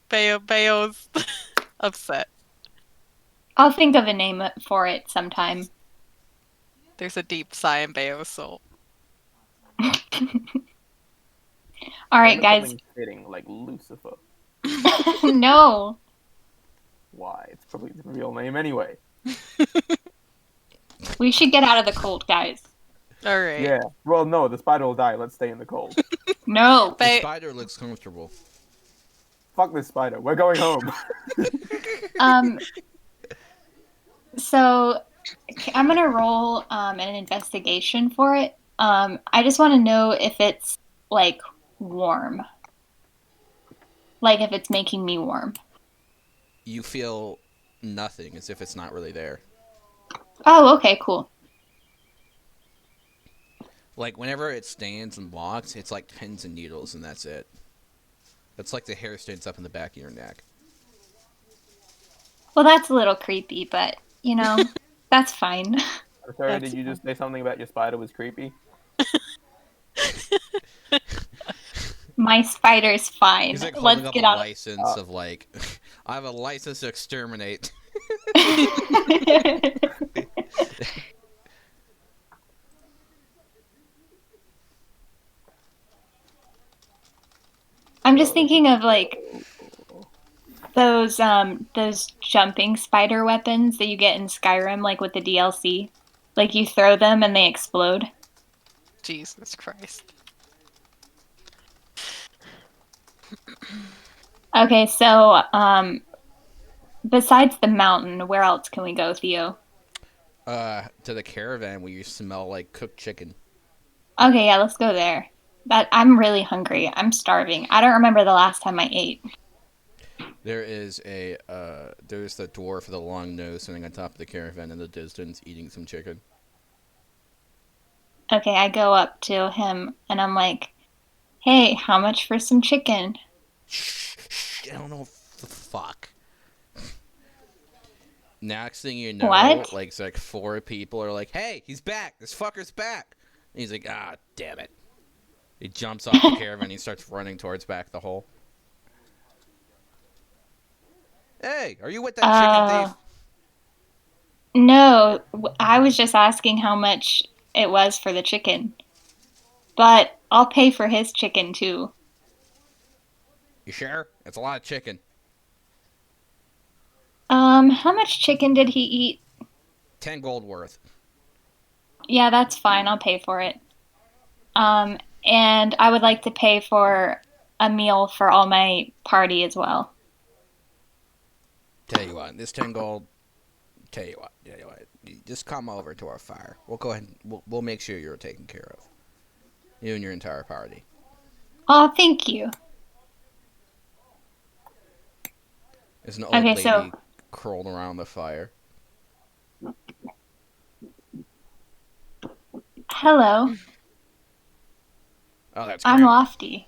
Bayo's upset. I'll think of a name for it sometime. There's a deep sigh in Bayo's soul. All right, guys. Something fitting like Lucifer. No. Why? It's probably the real name anyway. We should get out of the cold, guys. All right. Yeah. Well, no, the spider will die. Let's stay in the cold. No. The spider looks comfortable. Fuck this spider. We're going home. So I'm gonna roll an investigation for it. I just want to know if it's like warm, like if it's making me warm. You feel nothing, as if it's not really there. Oh, okay, cool. Like whenever it stands and walks, it's like pins and needles, and that's it. It's like the hair stands up in the back of your neck. Well, that's a little creepy, but that's fine. I'm sorry, That's did you just say something about your spider was creepy? My spider's fine. He's like holding Let's up get a on. license of like, I have a license to exterminate. I'm just thinking of like those jumping spider weapons that you get in Skyrim, like with the DLC. Like you throw them and they explode. Jesus Christ. Okay, so besides the mountain, where else can we go, Theo? To the caravan where you smell like cooked chicken. Okay, yeah, let's go there. I'm really hungry. I'm starving. I don't remember the last time I ate. There is there's the dwarf with the long nose sitting on top of the caravan in the distance eating some chicken. Okay, I go up to him and I'm like, "Hey, how much for some chicken?" I don't know the fuck. Next thing you know, What? like it's like 4 people are like, "Hey, he's back! This fucker's back!" And he's like, "Ah, damn it!" He jumps off the caravan and he starts running towards back the hole. Hey, are you with that chicken thief? No, I was just asking how much it was for the chicken. But I'll pay for his chicken too. You sure? It's a lot of chicken. How much chicken did he eat? 10 gold worth. Yeah, that's fine. I'll pay for it. And I would like to pay for a meal for all my party as well. Tell you what, this 10 gold. Tell you what. You just come over to our fire. We'll go ahead. We'll make sure you're taken care of. You and your entire party. Oh, thank you. There's an old Okay, lady so curled around the fire. hello. Oh, that's I'm Grandma. Lofty.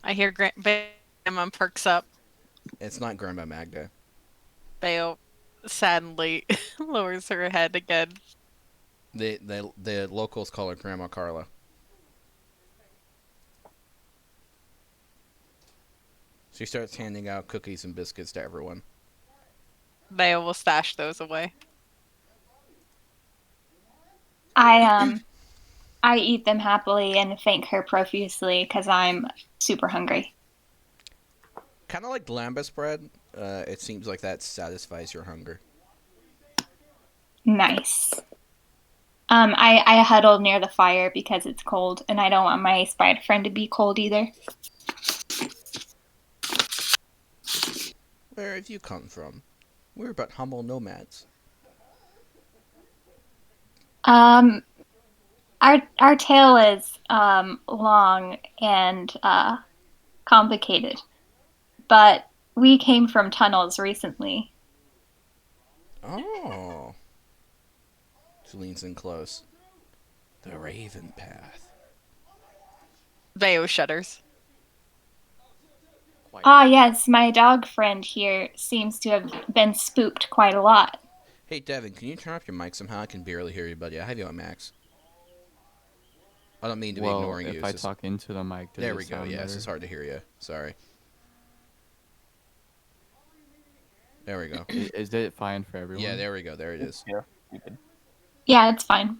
I hear Grandma perks up. It's not Grandma Magda. Bayo sadly lowers her head again. The locals call her Grandma Carla. She starts handing out cookies and biscuits to everyone. Bayo will stash those away. I eat them happily and thank her profusely because I'm super hungry. Kind of like lambus bread. It seems like that satisfies your hunger. Nice. I huddle near the fire because it's cold, and I don't want my spider friend to be cold either. Where have you come from? We're but humble nomads. Our tale is long and complicated, but we came from tunnels recently. Oh. She leans in close. The Raven Path. Bayo shudders. Ah, yes, my dog friend here seems to have been spooked quite a lot. Hey, Devin, can you turn up your mic somehow? I can barely hear you, buddy. I have you on max. I don't mean to be ignoring you. If I talk into the mic, does there it we go. sound Yes, better? it's hard to hear you. Sorry. There we go. Is it fine for everyone? Yeah, there we go. There it is. Yeah, you can. Yeah, it's fine.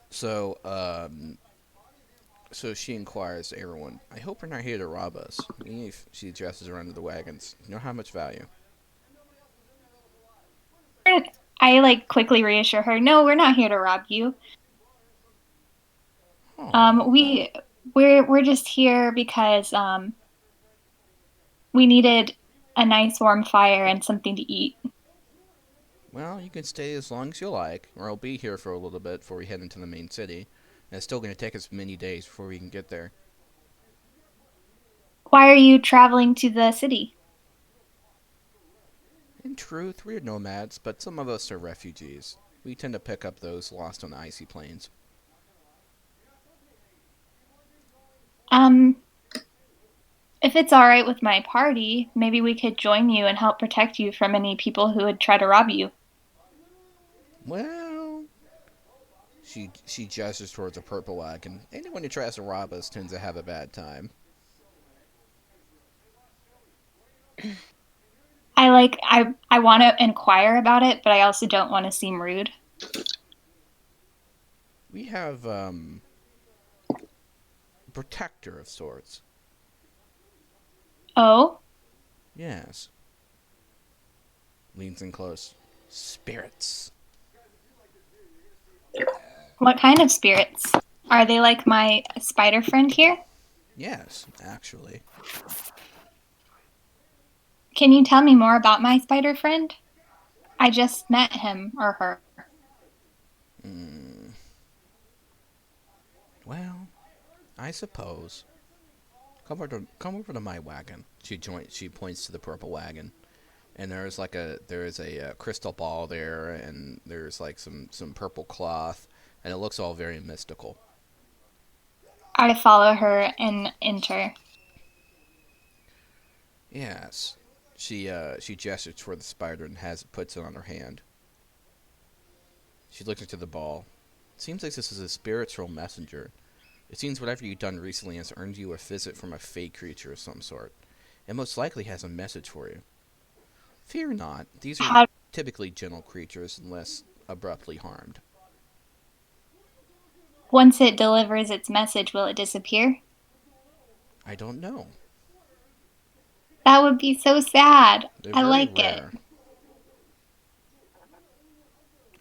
So, so she inquires to everyone, I hope you're not here to rob us. Even if she addresses her under the wagons. You know how much value? I quickly reassure her, no, we're not here to rob you. Oh. We're just here because we needed a nice warm fire and something to eat. Well, you can stay as long as you like, or I'll be here for a little bit before we head into the main city. And it's still going to take us many days before we can get there. Why are you traveling to the city? In truth, we're nomads, but some of us are refugees. We tend to pick up those lost on the icy plains. If it's all right with my party, maybe we could join you and help protect you from any people who would try to rob you. Well, she gestures towards a purple wagon. Anyone who tries to rob us tends to have a bad time. I want to inquire about it, but I also don't want to seem rude. We have a protector of sorts. Oh? Yes. Leans in close. Spirits. What kind of spirits? Are they like my spider friend here? Yes, actually. Can you tell me more about my spider friend? I just met him or her. Well, I suppose. Come over to my wagon. She points to the purple wagon, and there is a crystal ball there, and there's like some purple cloth, and it looks all very mystical. I follow her and enter. Yes. She gestures toward the spider and puts it on her hand. She looks into the ball. It seems like this is a spiritual messenger. It seems whatever you've done recently has earned you a visit from a fey creature of some sort. It most likely has a message for you. Fear not. These are typically gentle creatures unless abruptly harmed. Once it delivers its message, will it disappear? I don't know. That would be so sad. They're I very like rare. it.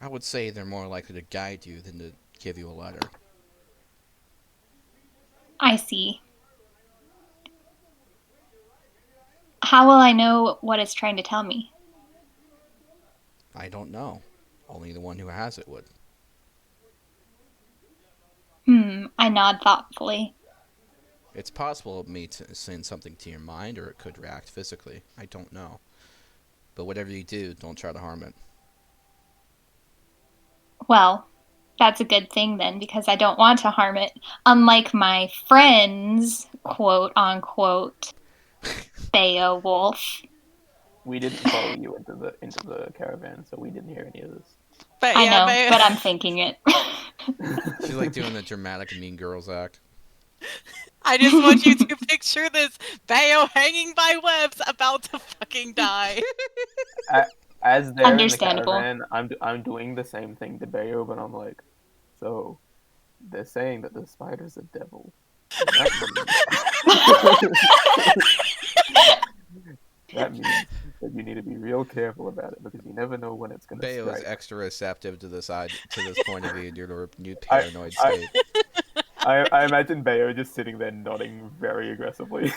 I would say they're more likely to guide you than to give you a letter. I see. How will I know what it's trying to tell me? I don't know. Only the one who has it would. I nod thoughtfully. It's possible it may send something to your mind, or it could react physically. I don't know. But whatever you do, don't try to harm it. Well, that's a good thing then, because I don't want to harm it. Unlike my friends, quote unquote, Beowulf. We didn't follow you into the caravan, so we didn't hear any of this. But I yeah, know, but I'm thinking it. She's like doing the dramatic Mean Girls act. I just want you to picture this Bayo hanging by webs, about to fucking die. As they're Understandable. in the caravan, I'm doing the same thing to Bayo, but I'm like, so they're saying that the spider's a devil. That means that you need to be real careful about it because you never know when it's going to Bayo strike. is extra receptive to this point of view due to her new paranoid state. I imagine Bayo just sitting there nodding very aggressively.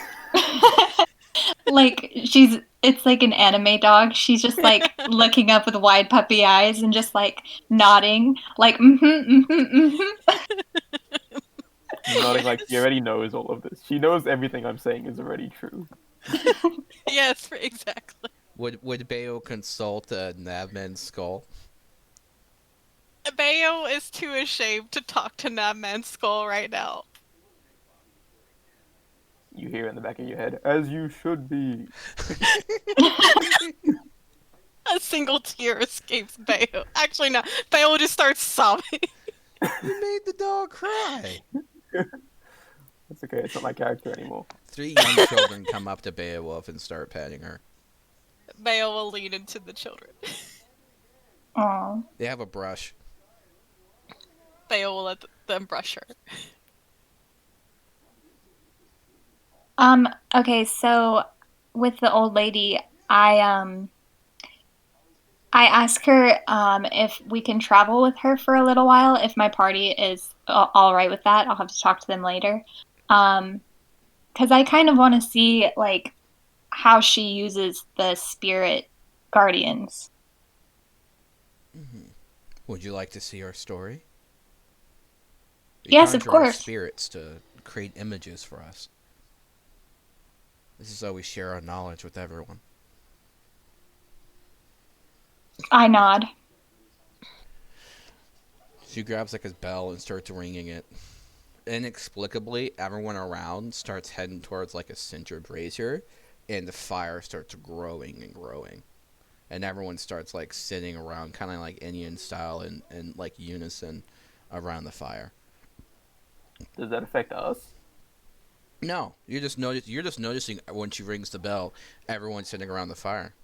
Like it's like an anime dog. She's just like looking up with wide puppy eyes and just like nodding, like Nodding like she already knows all of this. She knows everything I'm saying is already true. Yes, exactly. Would Bayo consult Navman's skull? Bayo is too ashamed to talk to Nabman's skull right now. You hear in the back of your head, as you should be. A single tear escapes Bayo. Actually, no. Bayo just starts sobbing. You made the dog cry. It's okay, it's not my character anymore. 3 young children come up to Beowulf and start patting her. Bayo will lean into the children. oh. They have a brush. Bayo will let them brush her. Okay, so with the old lady, I ask her if we can travel with her for a little while. If my party is all right with that, I'll have to talk to them later. Because I kind of want to see like how she uses the spirit guardians. Mm-hmm. Would you like to see our story? Yes, of conjure our course. spirits to create images for us. This is how we share our knowledge with everyone. I nod. She grabs like his bell and starts ringing it. Inexplicably, everyone around starts heading towards like a center brazier, and the fire starts growing and growing. And everyone starts like sitting around, kind of like Indian style, and like unison around the fire. Does that affect us? No, you're just noticing when she rings the bell, everyone's sitting around the fire.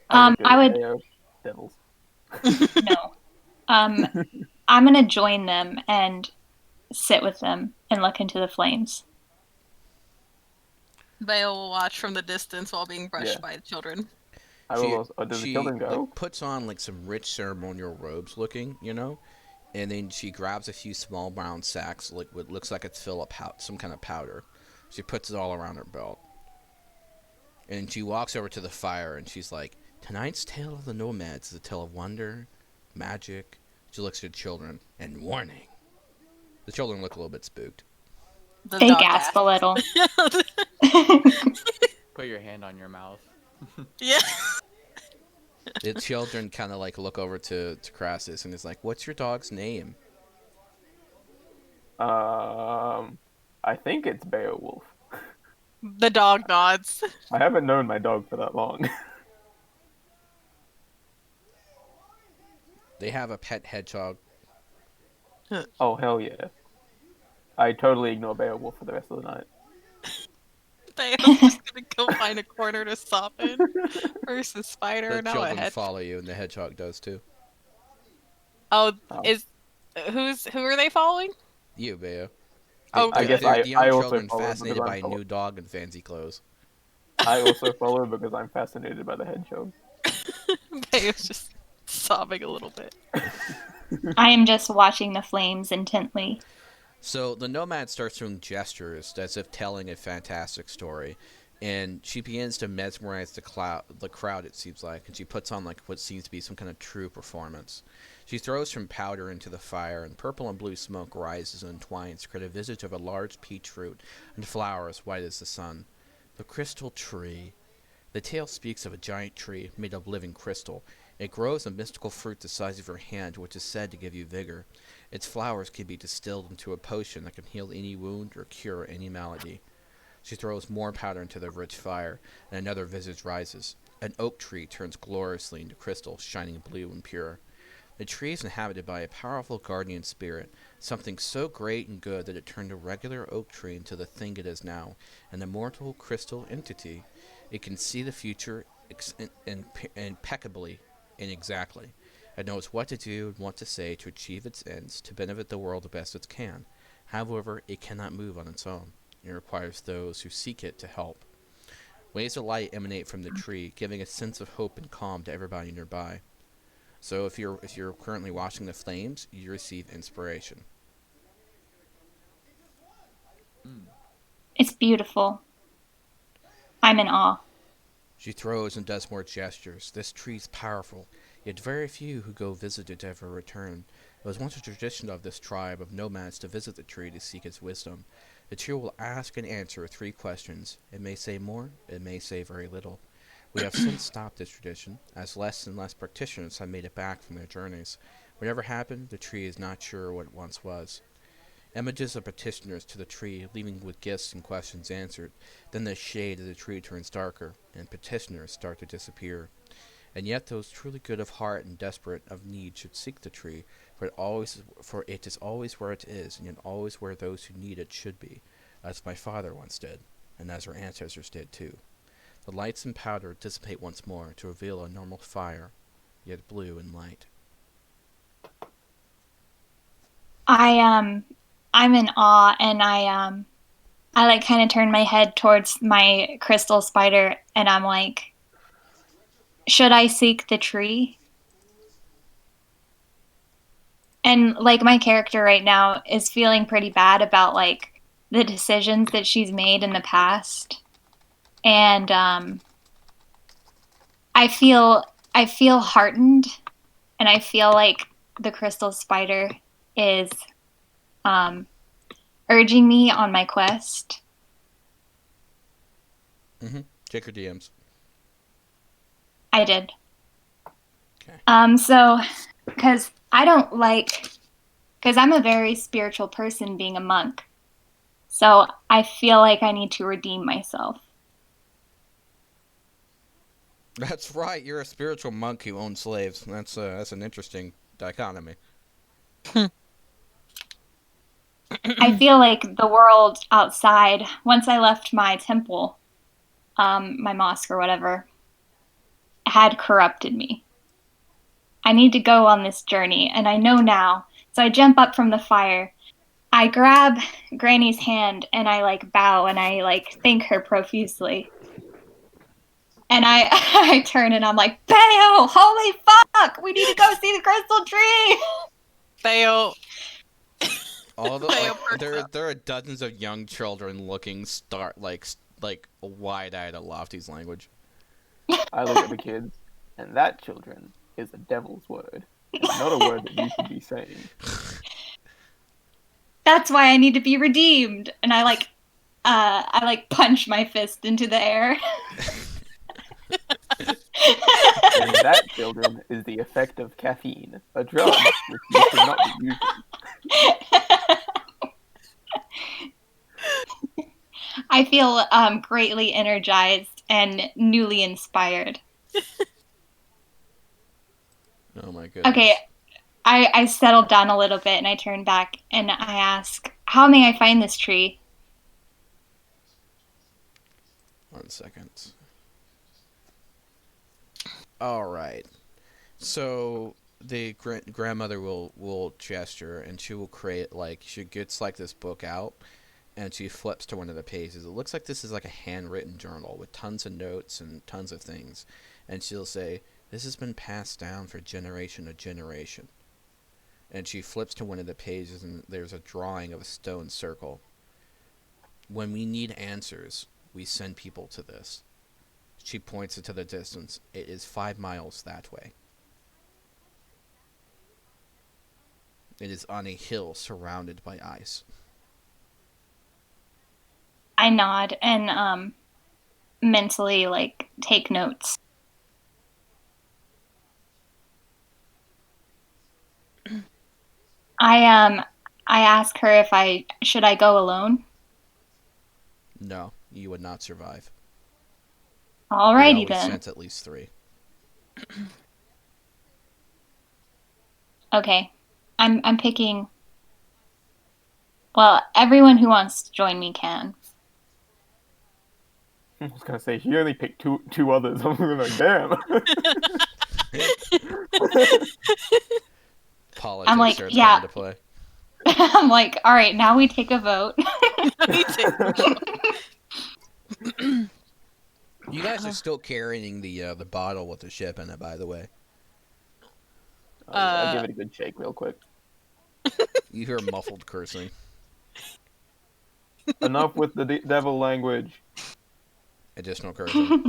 I would Devils. no. I'm gonna join them and sit with them and look into the flames. Bale will watch from the distance while being brushed Yeah. by the children. I will also, does the children go? Like, puts on like some rich ceremonial robes looking, and then she grabs a few small brown sacks, like what looks like it's full of some kind of powder. She puts it all around her belt. And she walks over to the fire and she's like, "Tonight's tale of the nomads is a tale of wonder, magic." She looks at the children and warning. The children look a little bit spooked. They gasp a little. Put your hand on your mouth. Yeah. The children kind of like look over to Crassus and is like, "What's your dog's name?" I think it's Beowulf. The dog nods. I haven't known my dog for that long. They have a pet hedgehog. Oh, hell yeah. I totally ignore Beowulf for the rest of the night. Bale's just gonna go find a corner to stop in versus Spider. The Now children ahead. follow you, and the hedgehog does too. Oh, Oh. who are they following? You, Beo. Oh, I guess the young I also children follow fascinated because by I'm a new dog in fancy clothes. I also follow because I'm fascinated by the hedgehog. Bale's just sobbing a little bit. I am just watching the flames intently. So the nomad starts doing gestures as if telling a fantastic story, and she begins to mesmerize the crowd, it seems like, and she puts on like what seems to be some kind of true performance. She throws some powder into the fire, and purple and blue smoke rises and entwines to create a visage of a large peach fruit and flowers white as the sun. The crystal tree. The tale speaks of a giant tree made of living crystal. It grows a mystical fruit the size of your hand, which is said to give you vigor. Its flowers can be distilled into a potion that can heal any wound or cure any malady. She throws more powder into the rich fire, and another visage rises. An oak tree turns gloriously into crystal, shining blue and pure. The tree is inhabited by a powerful guardian spirit, something so great and good that it turned a regular oak tree into the thing it is now, an immortal crystal entity. It can see the future impeccably and exactly. It knows what to do and what to say to achieve its ends, to benefit the world the best it can. However, it cannot move on its own. It requires those who seek it to help. Waves of light emanate from the tree, giving a sense of hope and calm to everybody nearby. So if you're currently watching the flames, you receive inspiration. It's beautiful. I'm in awe. She throws and does more gestures. This tree's powerful, yet very few who go visit it ever return. It was once a tradition of this tribe of nomads to visit the tree to seek its wisdom. The tree will ask and answer 3 questions. It may say more, it may say very little. We have since stopped this tradition, as less and less practitioners have made it back from their journeys. Whatever happened, the tree is not sure what it once was. Images of petitioners to the tree, leaving with gifts and questions answered. Then the shade of the tree turns darker, and petitioners start to disappear. And yet those truly good of heart and desperate of need should seek the tree, for it is always where it is, and yet always where those who need it should be, as my father once did, and as our ancestors did too. The lights and powder dissipate once more to reveal a normal fire, yet blue and light. I'm in awe, and I like kind of turn my head towards my crystal spider, and I'm like, should I seek the tree? And like my character right now is feeling pretty bad about like the decisions that she's made in the past. And I feel heartened, and I feel like the crystal spider is urging me on my quest. Check your DMs. I did. Okay. So because I don't like, because I'm a very spiritual person being a monk. So I feel like I need to redeem myself. That's right. You're a spiritual monk who owns slaves. That's an interesting dichotomy. I feel like the world outside, once I left my temple, my mosque or whatever, had corrupted me. I need to go on this journey, and I know now. So I jump up from the fire. I grab Granny's hand and I like bow and I like thank her profusely. And I I turn and I'm like, Bayo, holy fuck, we need to go see the crystal tree. Theo. All the Theo like, perks up. there are dozens of young children looking like wide-eyed at Lofty's language. I look at the kids, and that, children, is a devil's word. It's not a word that you should be saying. That's why I need to be redeemed. And I like punch my fist into the air. And that, children, is the effect of caffeine, a drug which you should not be using. I feel greatly energized and newly inspired. Oh my goodness. Okay, I settled down a little bit and I turn back and I ask, how may I find this tree? 1 second. All right. So the grandmother will gesture and she will create she gets this book out and she flips to one of the pages. It looks like this is like a handwritten journal with tons of notes and tons of things. And she'll say, "This has been passed down for generation to generation." And she flips to one of the pages and there's a drawing of a stone circle. When we need answers, we send people to this. She points it to the distance. It is 5 miles that way. It is on a hill surrounded by ice. I nod and mentally take notes. I ask her if I should go alone. No, you would not survive. Alrighty We always then. sent at least 3. Okay. I'm picking. Well, everyone who wants to join me can. I was gonna say, she only picked two others. I was like, damn. Politics I'm like, starts yeah. coming to play. I'm like, all right, now we take a vote. You guys are still carrying the bottle with the ship in it, by the way. I'll give it a good shake real quick. You hear muffled cursing. Enough with the devil language. Additional cursing.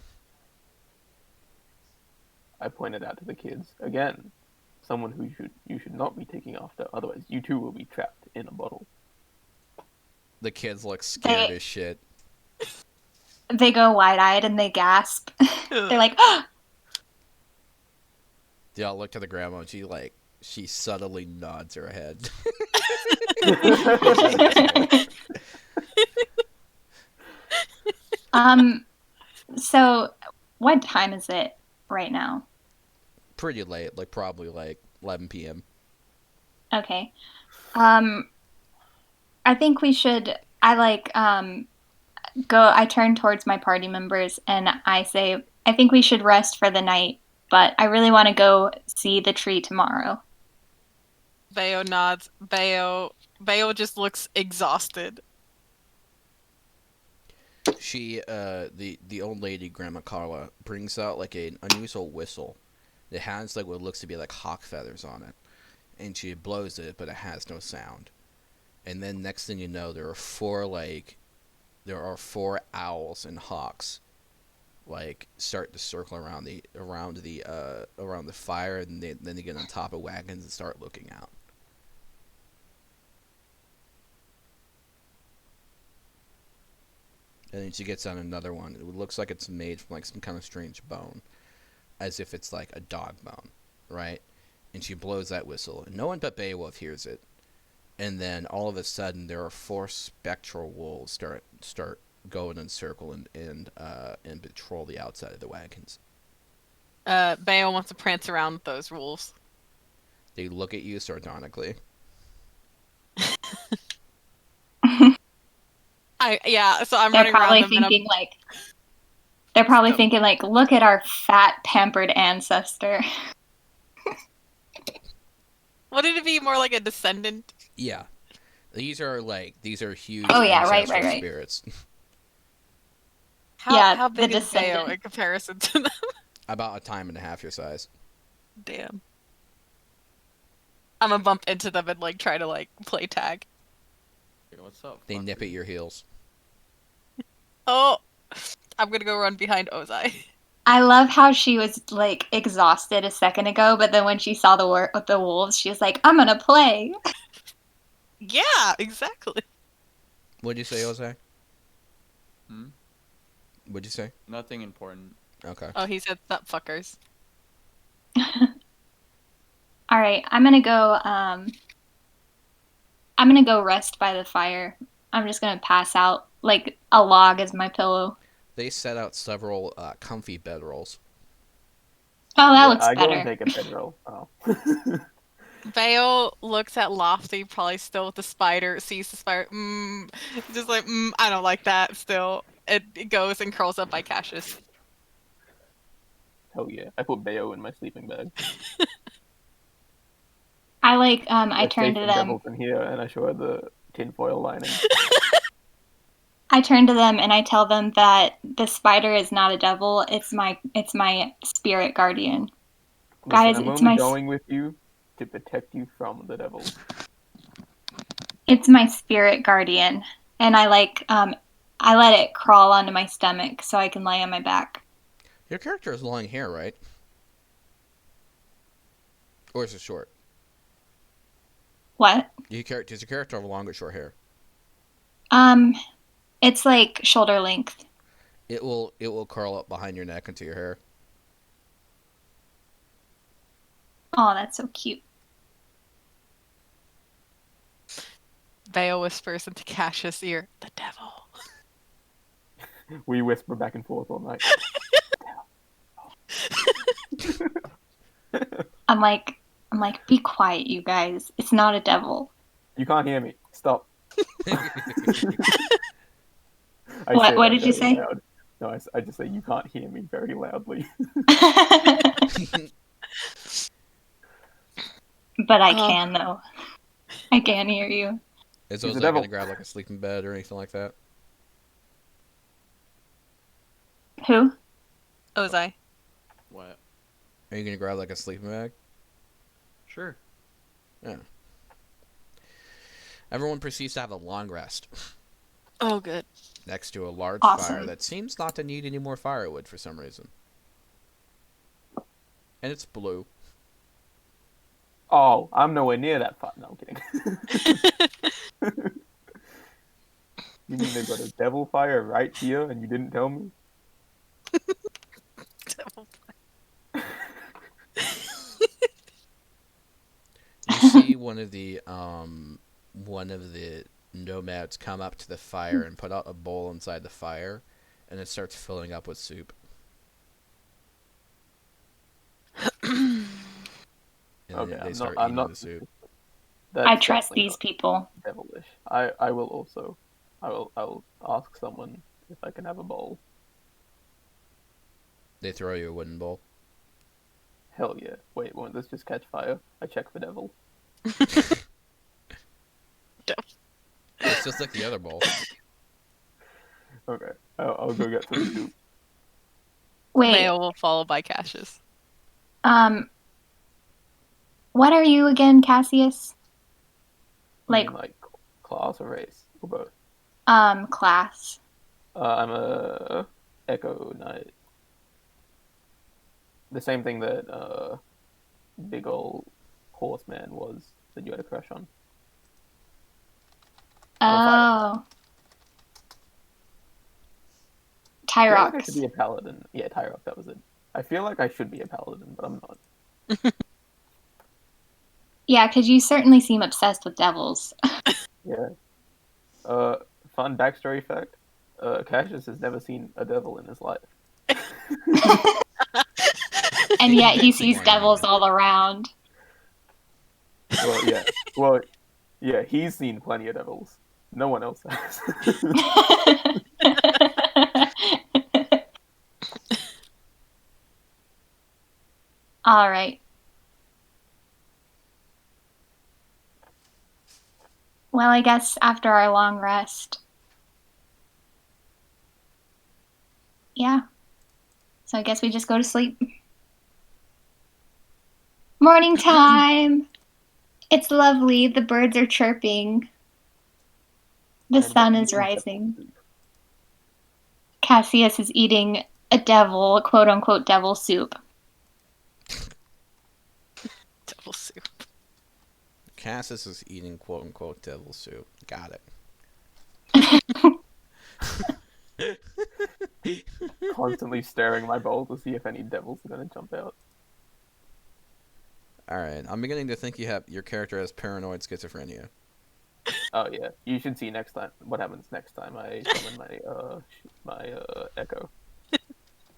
I pointed out to the kids again. Someone who you should not be taking after, otherwise you too will be trapped in a bottle. The kids look scared as shit. They go wide-eyed and they gasp. They're like, oh! They all look to the grandma and she subtly nods her head. So what time is it right now? Pretty late, probably 11 p.m. Okay. I think we should. I turn towards my party members and I say, I think we should rest for the night, but I really want to go see the tree tomorrow. Bayo nods. Bayo just looks exhausted. She, the old lady, Grandma Carla, brings out an unusual whistle. It has what looks to be hawk feathers on it, and she blows it, but it has no sound. And then next thing you know, there are four owls and hawks, start to circle around the fire, and then they get on top of wagons and start looking out. And then she gets on another one. It looks like it's made from some kind of strange bone, as if it's a dog bone, right? and she blows that whistle, and no one but Beowulf hears it. And then all of a sudden, there are 4 spectral wolves start going in circle and patrol the outside of the wagons. Bayo wants to prance around with those wolves. They look at you sardonically. So I'm They're running probably around them thinking they're probably thinking like, look at our fat, pampered ancestor. Wouldn't it be more like a descendant? Yeah. These are huge Oh, yeah, right, ancestral right. spirits. How the big is Bayo descendant. in comparison to them? About a time and a half your size. Damn. I'm gonna bump into them and like try to like play tag. Hey, what's up? They fucker? nip at your heels. Oh, I'm gonna go run behind Ozai. I love how she was like exhausted a second ago, but then when she saw the wolves, she was like, "I'm gonna play." Yeah, exactly. What'd you say, Jose? Hmm? What'd you say? Nothing important. Okay. Oh, he said stop fuckers. All right, I'm gonna go. I'm gonna go rest by the fire. I'm just gonna pass out like a log as my pillow. They set out several comfy bedrolls. Oh, that Yeah, looks I go and better. take a bedroll. Oh. Bayo looks at Lofty, probably still with the spider, sees the spider, just like, I don't like that still. It goes and curls up by Cassius. Hell yeah. I put Bayo in my sleeping bag. I There's turn to safe them. devils in here, and I show her the tinfoil lining. I turn to them and I tell them that the spider is not a devil. It's my spirit guardian. Listen, Guys, I'm it's only my going with you to protect you from the devils. it's my spirit guardian, and I let it crawl onto my stomach so I can lay on my back. Your character has long hair, right? Or is it short? What? Does your character have long or short hair? It's like shoulder length. It will curl up behind your neck into your hair. Oh, that's so cute. Bayo whispers into Cassius' ear, the devil. We whisper back and forth all night. I'm like, be quiet, you guys. It's not a devil. You can't hear me. Stop. What did you say? Loud. No, I just say you can't hear me very loudly. But I can though. I can hear you. Is He's those a like devil. gonna grab like a sleeping bed or anything like that? Who? Ozai. What? Are you gonna grab like a sleeping bag? Sure. Everyone proceeds to have a long rest Oh, good. next to a large Awesome. fire that seems not to need any more firewood for some reason. And it's blue. Oh, I'm nowhere near that far. No, I'm kidding. You mean they've got a devil fire right here and you didn't tell me? You see one of the nomads come up to the fire and put out a bowl inside the fire, and it starts filling up with soup. And Okay, they I'm start not. I'm eating not. the soup. That's I trust definitely these not people. devilish. I will also. I will ask someone if I can have a bowl. They throw you a wooden bowl. Hell yeah. Wait, won't this just catch fire? I check for devil. It's just like the other bowl. Okay, I'll go get some soup. Wait, Bayo will follow by Cassius. what are you again, Cassius? You Like, mean, like class or race or both? class. I'm a Echo Knight. The same thing that big ol' horseman was that you had a crush on. Oh. I feel like I Tyrox. should be a paladin. Yeah, Tyrox, that was it. I feel like I should be a paladin, but I'm not. Yeah, because you certainly seem obsessed with devils. Yeah. Fun backstory fact. Cassius has never seen a devil in his life. And yet he Convincing sees one devils more. all around. Well, yeah. Well, yeah. He's seen plenty of devils. No one else has. All right. Well, I guess after our long rest. Yeah. So I guess we just go to sleep. Morning time. It's lovely. The birds are chirping. The And sun is eating rising. devil soup. Cassius is eating a devil, quote unquote, devil soup. Devil soup. Cassius is eating quote unquote devil soup. Got it. Constantly staring at my bowl to see if any devils are gonna jump out. Alright, I'm beginning to think your character has paranoid schizophrenia. Oh yeah, you should see next time what happens next time I summon my echo.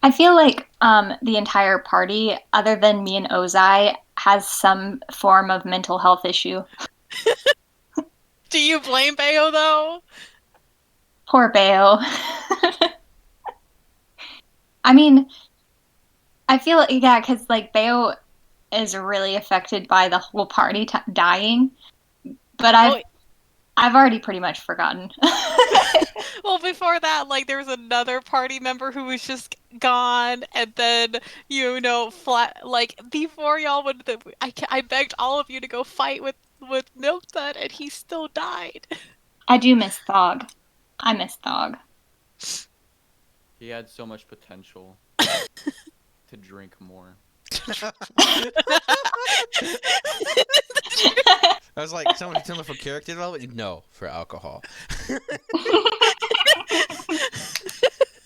I feel like the entire party, other than me and Ozai, has some form of mental health issue. Do you blame Bayo though? Poor Bayo. I mean, I feel like, yeah, because like Bayo is really affected by the whole party dying, but I've already pretty much forgotten. Well, before that, like there was another party member who was just gone, and then flat like before y'all would, I begged all of you to go fight with Milkdud, and he still died. I do miss Thog. I miss Thog. He had so much potential to drink more. I was like, someone tell me for character development? No, for alcohol.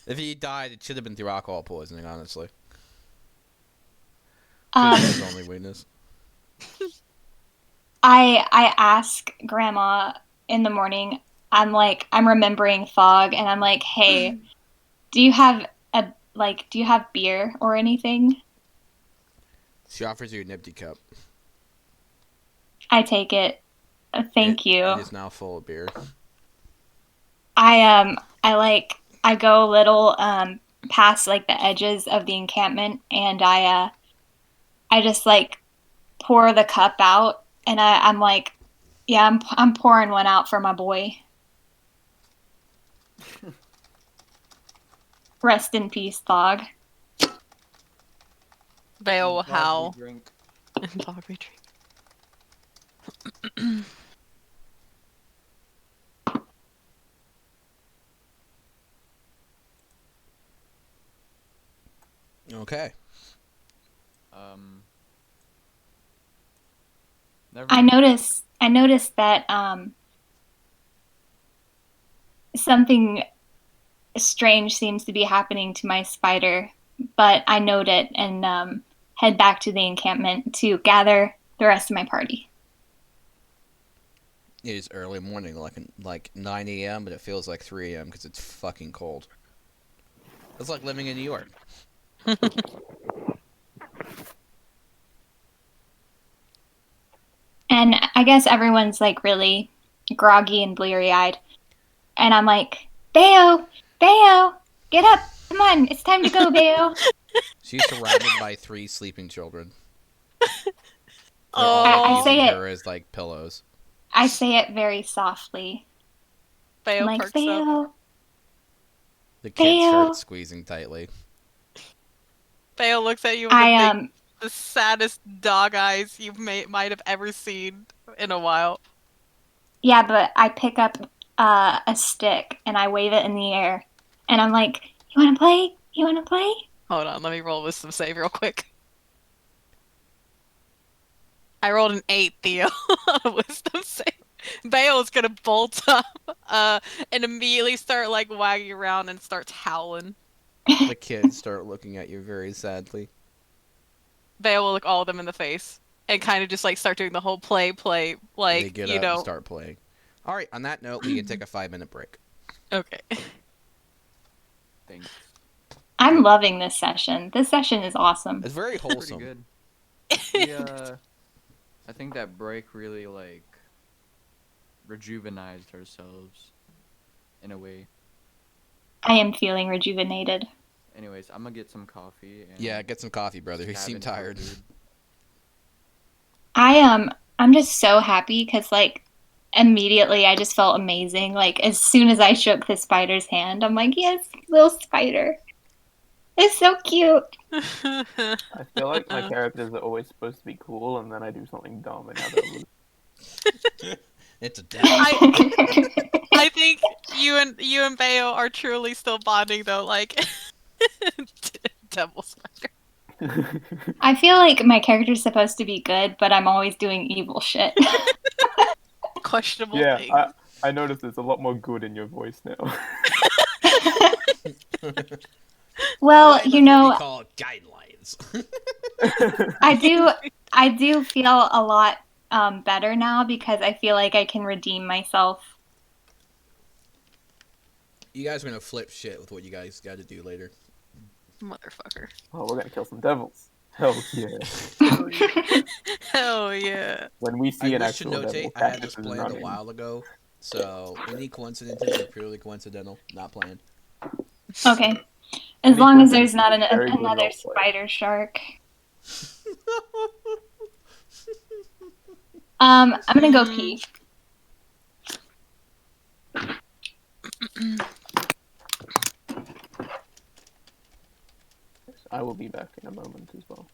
If he died, it should have been through alcohol poisoning, honestly. His only weakness. I ask Grandma in the morning. I'm remembering Thog, and I'm like, hey, do you have beer or anything? She offers you a nifty cup. I take it. Thank you. It is now full of beer. I go a little past like the edges of the encampment, and I just like pour the cup out, and I'm like, yeah, I'm pouring one out for my boy. Rest in peace, Thog. Bayo will Dog we howl. drink. Dog we drink. Okay. Never I mind. noticed that something strange seems to be happening to my spider, but I note it and head back to the encampment to gather the rest of my party. It is early morning, like 9 a.m., but it feels like 3 a.m. because it's fucking cold. It's like living in New York. And I guess everyone's like really groggy and bleary-eyed. And I'm like, Bayo, get up. Come on, it's time to go, Bayo. She's surrounded by 3 sleeping children. They're Oh. all I say using it. her as like pillows. I say it very softly. Bayo I'm like, perks up. Bayo. The kids Bayo. start squeezing tightly. Bayo looks at you with I the saddest dog eyes you might have ever seen in a while. Yeah, but I pick up a stick and I wave it in the air. And I'm like, you want to play? You want to play? Hold on, let me roll wisdom save real quick. I rolled an 8, Theo, on a wisdom save. Bayo's gonna bolt up and immediately start like wagging around and starts howling. The kids start looking at you very sadly. Bayo will look all of them in the face and kind of just like start doing the whole play, They like get you up and know. start playing. All right. On that note, we can take a 5-minute break. Okay. Thanks. I'm loving this session. This session is awesome. It's very Pretty wholesome. good. We, I think that break really like rejuvenized ourselves in a way. I am feeling rejuvenated. Anyways, I'm gonna get some coffee. And Yeah, get some coffee, brother. You stab seem into it, tired. dude. I'm just so happy because like immediately I just felt amazing. Like as soon as I shook the spider's hand, I'm like, yes, little spider. It's so cute. I feel like my characters are always supposed to be cool, and then I do something dumb, and now they're loose. It's a devil. I think you and Bayo are truly still bonding though, like devil spider. I feel like my character's supposed to be good, but I'm always doing evil shit. Questionable Yeah, thing. I noticed there's a lot more good in your voice now. Well, We you know, call it guidelines. I do feel a lot better now because I feel like I can redeem myself. You guys are gonna flip shit with what you guys got to do later. Motherfucker. Oh, we're gonna kill some devils. Hell yeah. Hell yeah. When we I see an wish to actual devil, notate I had this Cactus is planned a running. while ago, so any coincidences are purely coincidental, not planned. Okay. As Any long as there's coincidence not is very good another roleplay. spider shark. I'm gonna go pee. I will be back in a moment as well.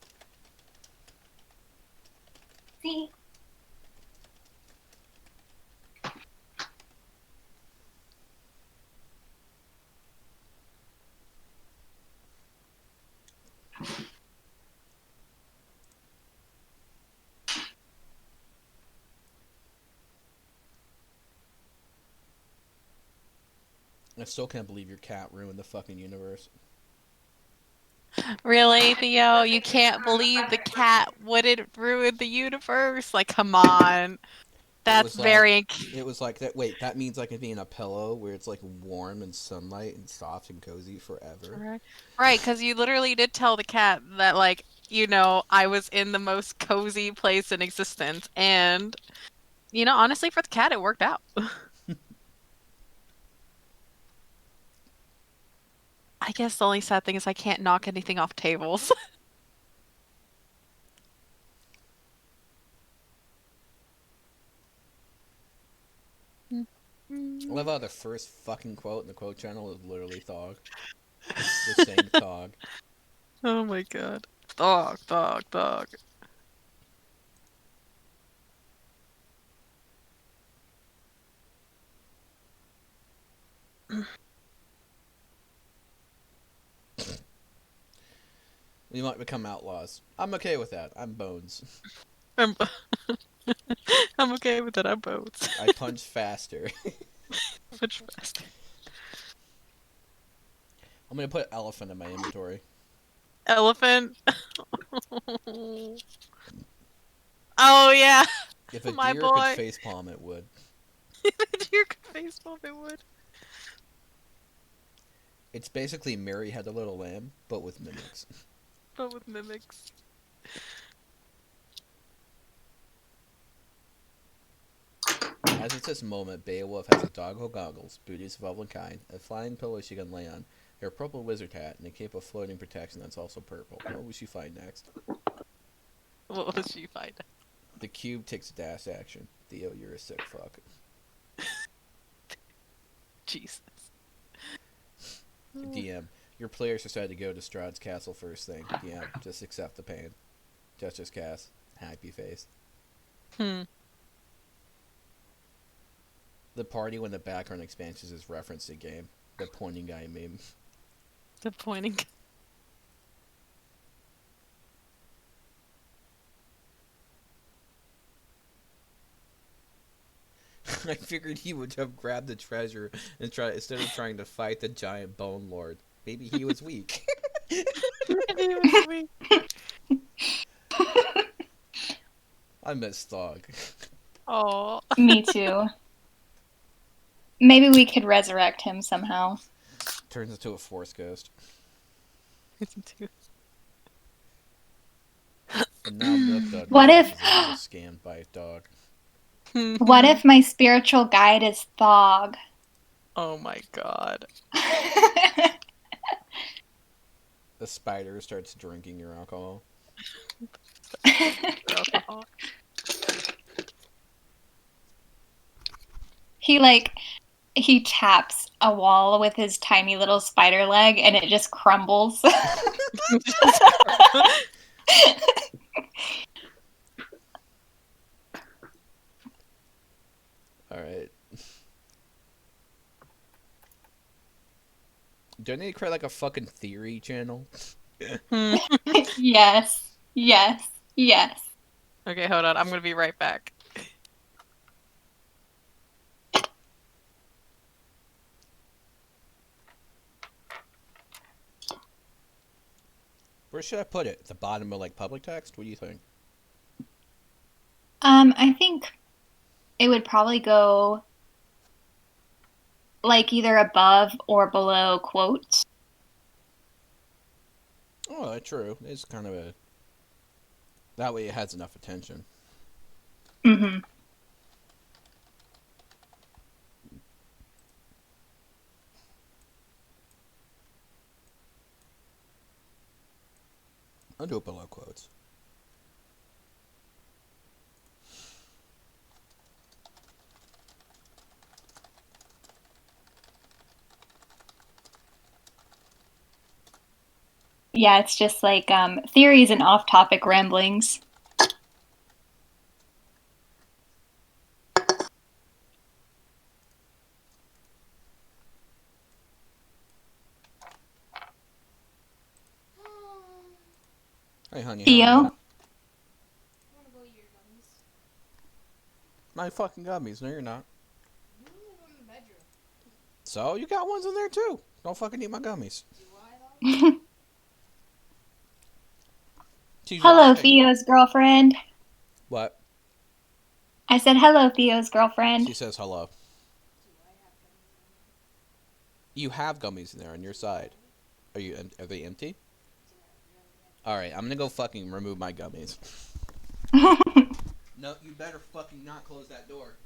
See? I still can't believe your cat ruined the fucking universe. Really, Theo? You can't believe the cat wouldn't ruin the universe? Like, come on. That's was like- very. It was like that. Wait, that means I can be in a pillow where it's like warm and sunlight and soft and cozy forever. Right, because you literally did tell the cat that, like, you know, I was in the most cozy place in existence. And, you know, honestly, for the cat, it worked out. I guess the only sad thing is I can't knock anything off tables. I love how the first fucking quote in the quote channel is literally Thog. Just saying Thog. Oh my god. Dog, dog, dog. We might become outlaws. I'm okay with that. I'm Bones. I'm, I'm okay with that. I'm both. I punch faster. Much faster. I'm gonna put elephant in my inventory. Elephant. Oh yeah. If a My deer boy. could facepalm, it would. Deer could facepalm, it would. It's basically Mary Had a Little Lamb, but with mimics. But with mimics. As it's this moment, Beowulf has a doggo goggles, booties of all kind, a flying pillow she can lay on, her purple wizard hat, and a cape of floating protection that's also purple. What will she find next? What will she find? The cube takes a dash action. Theo, you're a sick fuck. Jesus. DM, your players decided to go to Strahd's castle first thing. DM, just accept the pain. Just Cass, happy face. Hmm. The party when the background expansions is referenced to game. The pointing guy meme. The pointing. I figured he would have grabbed the treasure and instead of trying to fight the giant bone lord. Maybe he was weak. I miss Thog. Oh. Me too. Maybe we could resurrect him somehow. Turns into a force ghost. And now Milka What if- is being scammed by a dog. What if my spiritual guide is Thog? Oh my god. The spider starts drinking your alcohol. Alcohol. He taps a wall with his tiny little spider leg and it just crumbles. Alright. Do I need to create like a fucking theory channel? Yes. Yes. Yes. Okay, hold on. I'm gonna be right back. Where should I put it? At the bottom of like public text? What do you think? I think it would probably go like either above or below quotes. Oh, that's true. It's kind of a... That way it has enough attention. Mm-hmm. I'll do it below quotes. Yeah, it's just like theories and off-topic ramblings. Hey, honey. Theo? How are you? My fucking gummies. No, you're not. So, you got ones in there too. Don't fucking eat my gummies. She's Hello, lying. Theo's girlfriend. What? I said hello, Theo's girlfriend. She says hello. You have gummies in there on your side. Are they empty? Alright, I'm gonna go fucking remove my gummies. No, you better fucking not close that door.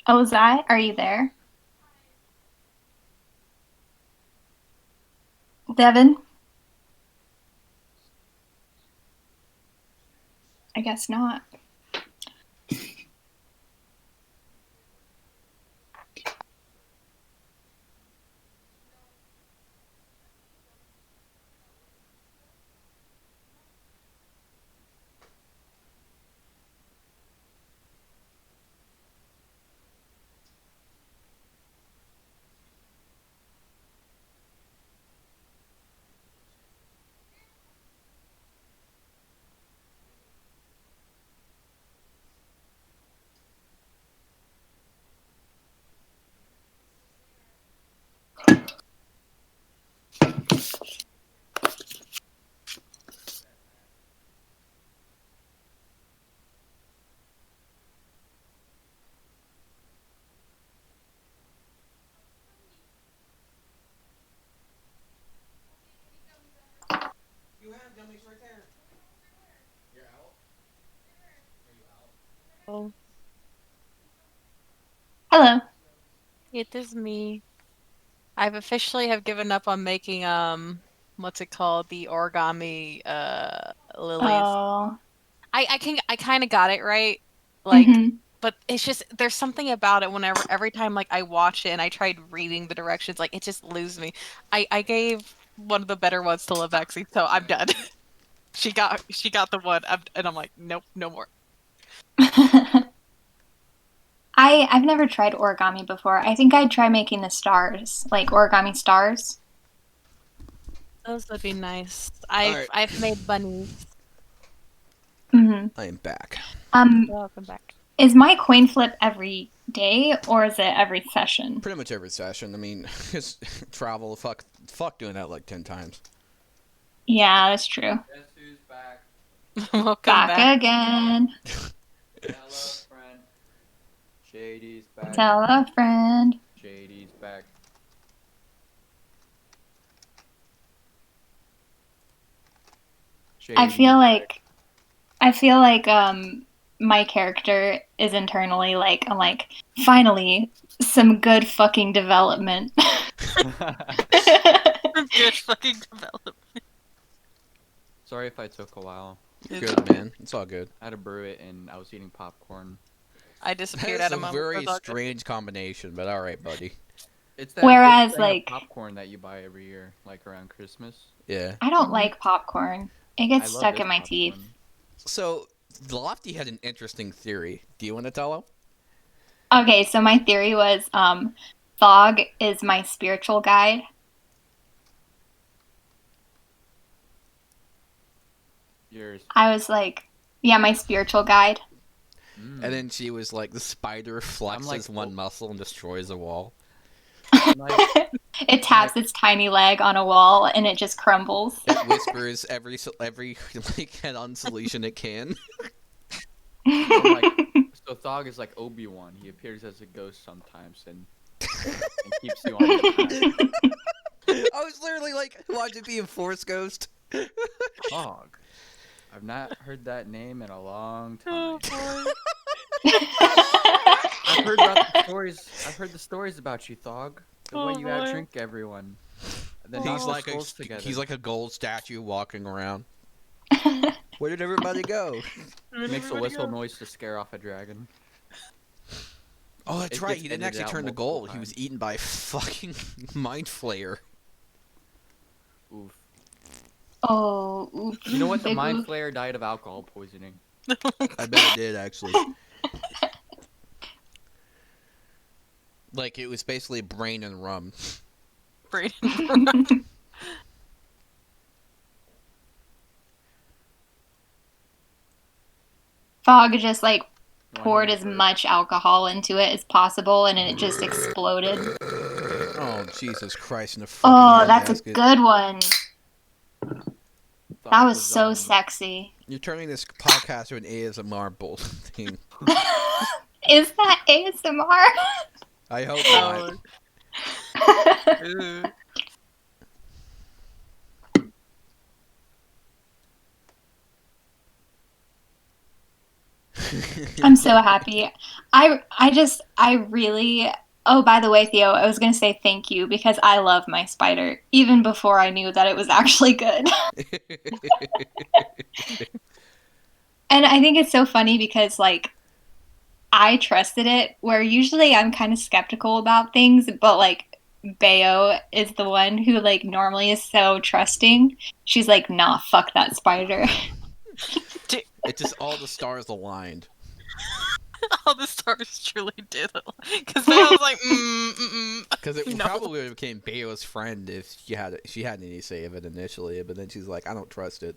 Ozai, are you there? Devin? I guess not. You have gummies right there. You're out? Are you out? Oh, Hello. it is me. I've officially have given up on making what's it called? The origami lilies. Oh. I kind of got it right. Like Mhm. but it's just there's something about it whenever every time like I watch it and I tried reading the directions, like it just loses me. I gave one of the better ones to Levexi, so I'm done. she got the one, and I'm like, nope, no more. I've never tried origami before. I think I'd try making the stars, like origami stars. Those would be nice. Alright. I've made bunnies. Hmm. I am back. Welcome back. Is my coin flip every day, or is it every session? Pretty much every session. I mean, just travel. Fuck doing that like 10 times. Yeah, that's true. Guess who's back? Welcome Back back. again. Hello, friend. Shady's back. Tell a friend. Shady's back. I Shady's feel like my character is internally like, I'm like, finally some good fucking development. back. Good fucking development. Sorry if I took a while. Good, man. It's all good. I had to brew it and I was eating popcorn. I disappeared That's at a a moment. very for vodka. strange combination, but all right, buddy. It's that Whereas, big thing of like- popcorn that you buy every year, like around Christmas. Yeah. I don't like popcorn. It gets I love stuck this in my popcorn. teeth. So, Lofty had an interesting theory. Do you want to tell him? Okay, so my theory was Thog is my spiritual guide. Yours. I was like, yeah, my spiritual guide. Mm. And then she was like, the spider flexes one muscle and destroys a wall. I'm like, It taps its tiny leg on a wall and it just crumbles. It whispers every like head-on solution it can. I'm like, so Thog is like Obi-Wan. He appears as a ghost sometimes and keeps you on your path. I was literally like, watch it be a Force Ghost. Thog. I've not heard that name in a long Oh, time. boy. I've heard about the stories. I've heard the stories about you, Thog. The way Oh, you boy. out-drink everyone. And then He's knock like the skulls together. he's like a gold statue walking around. Where did everybody go? He makes a whistle noise to scare off a dragon. Oh, that's It right. gets He didn't edited actually out turn to multiple gold. He was times. eaten by a fucking mind flayer. Oof. Oh, oof. You know what? The Big Mind oof. Flayer died of alcohol poisoning. I bet it did actually. Like it was basically brain and rum. Brayden. Fog just like One poured year as for- much alcohol into it as possible and it just exploded. Oh Jesus Christ! In the fucking Oh, head that's a basket. good one. Thog That was so sexy. You're turning this podcast to an ASMR bull thing. Is that ASMR? I hope not. Ooh. I'm so happy. I really. Oh, by the way, Theo, I was gonna say thank you because I love my spider even before I knew that it was actually good. And I think it's so funny because like I trusted it, where usually I'm kind of skeptical about things, but like Bayo is the one who like normally is so trusting. She's like, nah, fuck that spider. It just all the stars aligned. All the stars truly did. Because I was like, Because it No. probably would have became Bayo's friend if she had any say of it initially, but then she's like, I don't trust it.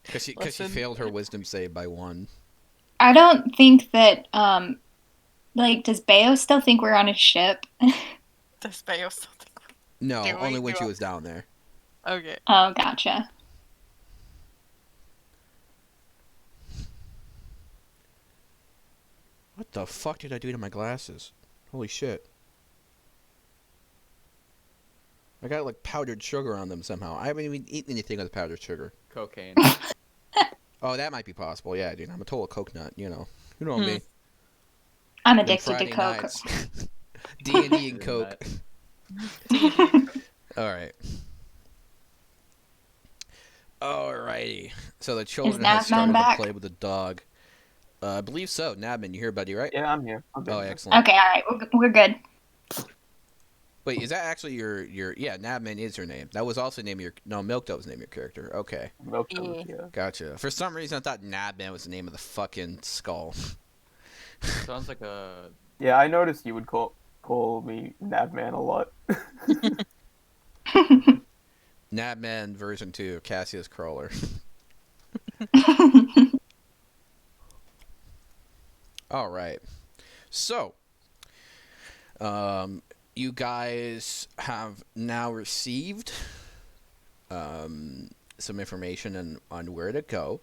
Because she Listen. failed her wisdom save by 1. I don't think that like does Bayo still think we're on a ship? Does Bayo still think No, Doing only when she well. was down there. Okay. Oh, gotcha. What the fuck did I do to my glasses? Holy shit. I got like powdered sugar on them somehow. I haven't even eaten anything with powdered sugar. Cocaine. Oh, that might be possible. Yeah, dude. I'm a total coconut, you know. You know Hmm. me. I'm Them addicted to Friday Coke. nights. D&D and Coke. Alright. Alrighty. So the children have Nabman started back? to play with the dog. I believe so. Nabman, you here, buddy, right? Yeah, I'm here. Oh, excellent. Okay, all right, we're good. Wait, is that actually your yeah, Nabman is your name. That was also the name of your no, Milkdove was the name of your character. Okay. Milktoast, yeah. Gotcha. For some reason I thought Nabman was the name of the fucking skull. Sounds like a. Yeah, I noticed you would call me Nabman a lot. Nabman version 2 of Cassius Crawler. Alright. So, you guys have now received some information on where to go.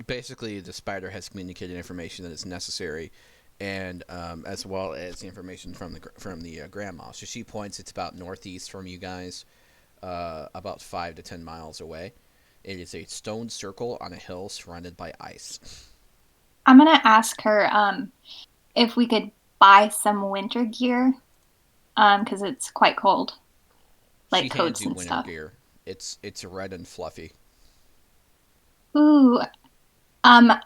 Basically, the spider has communicated information that is necessary, and as well as the information from the grandma. So she points. It's about northeast from you guys, about 5 to 10 miles away. It is a stone circle on a hill surrounded by ice. I'm gonna ask her if we could buy some winter gear, because it's quite cold, like She coats hands you and winter stuff. gear. It's red and fluffy. Ooh, I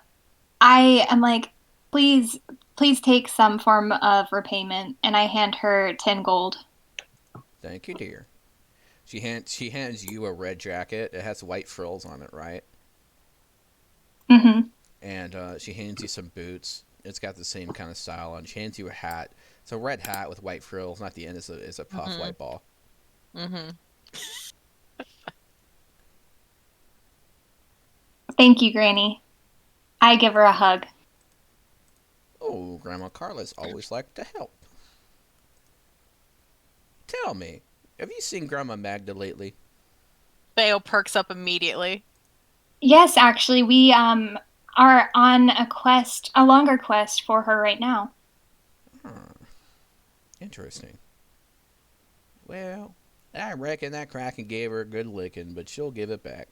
am like, please, please take some form of repayment, and I hand her 10 gold. Thank you, dear. She hands you a red jacket. It has white frills on it, right? Mm-hmm. And she hands you some boots. It's got the same kind of style on. She hands you a hat. It's a red hat with white frills, and at the end is a puff white ball. Mm-hmm. Thank you, Granny. I give her a hug. Oh, Grandma Carla's always liked to help. Tell me, have you seen Grandma Magda lately? Theo perks up immediately. Yes, actually, we are on a longer quest for her right now. Interesting. Well, I reckon that Kraken gave her a good licking, but she'll give it back.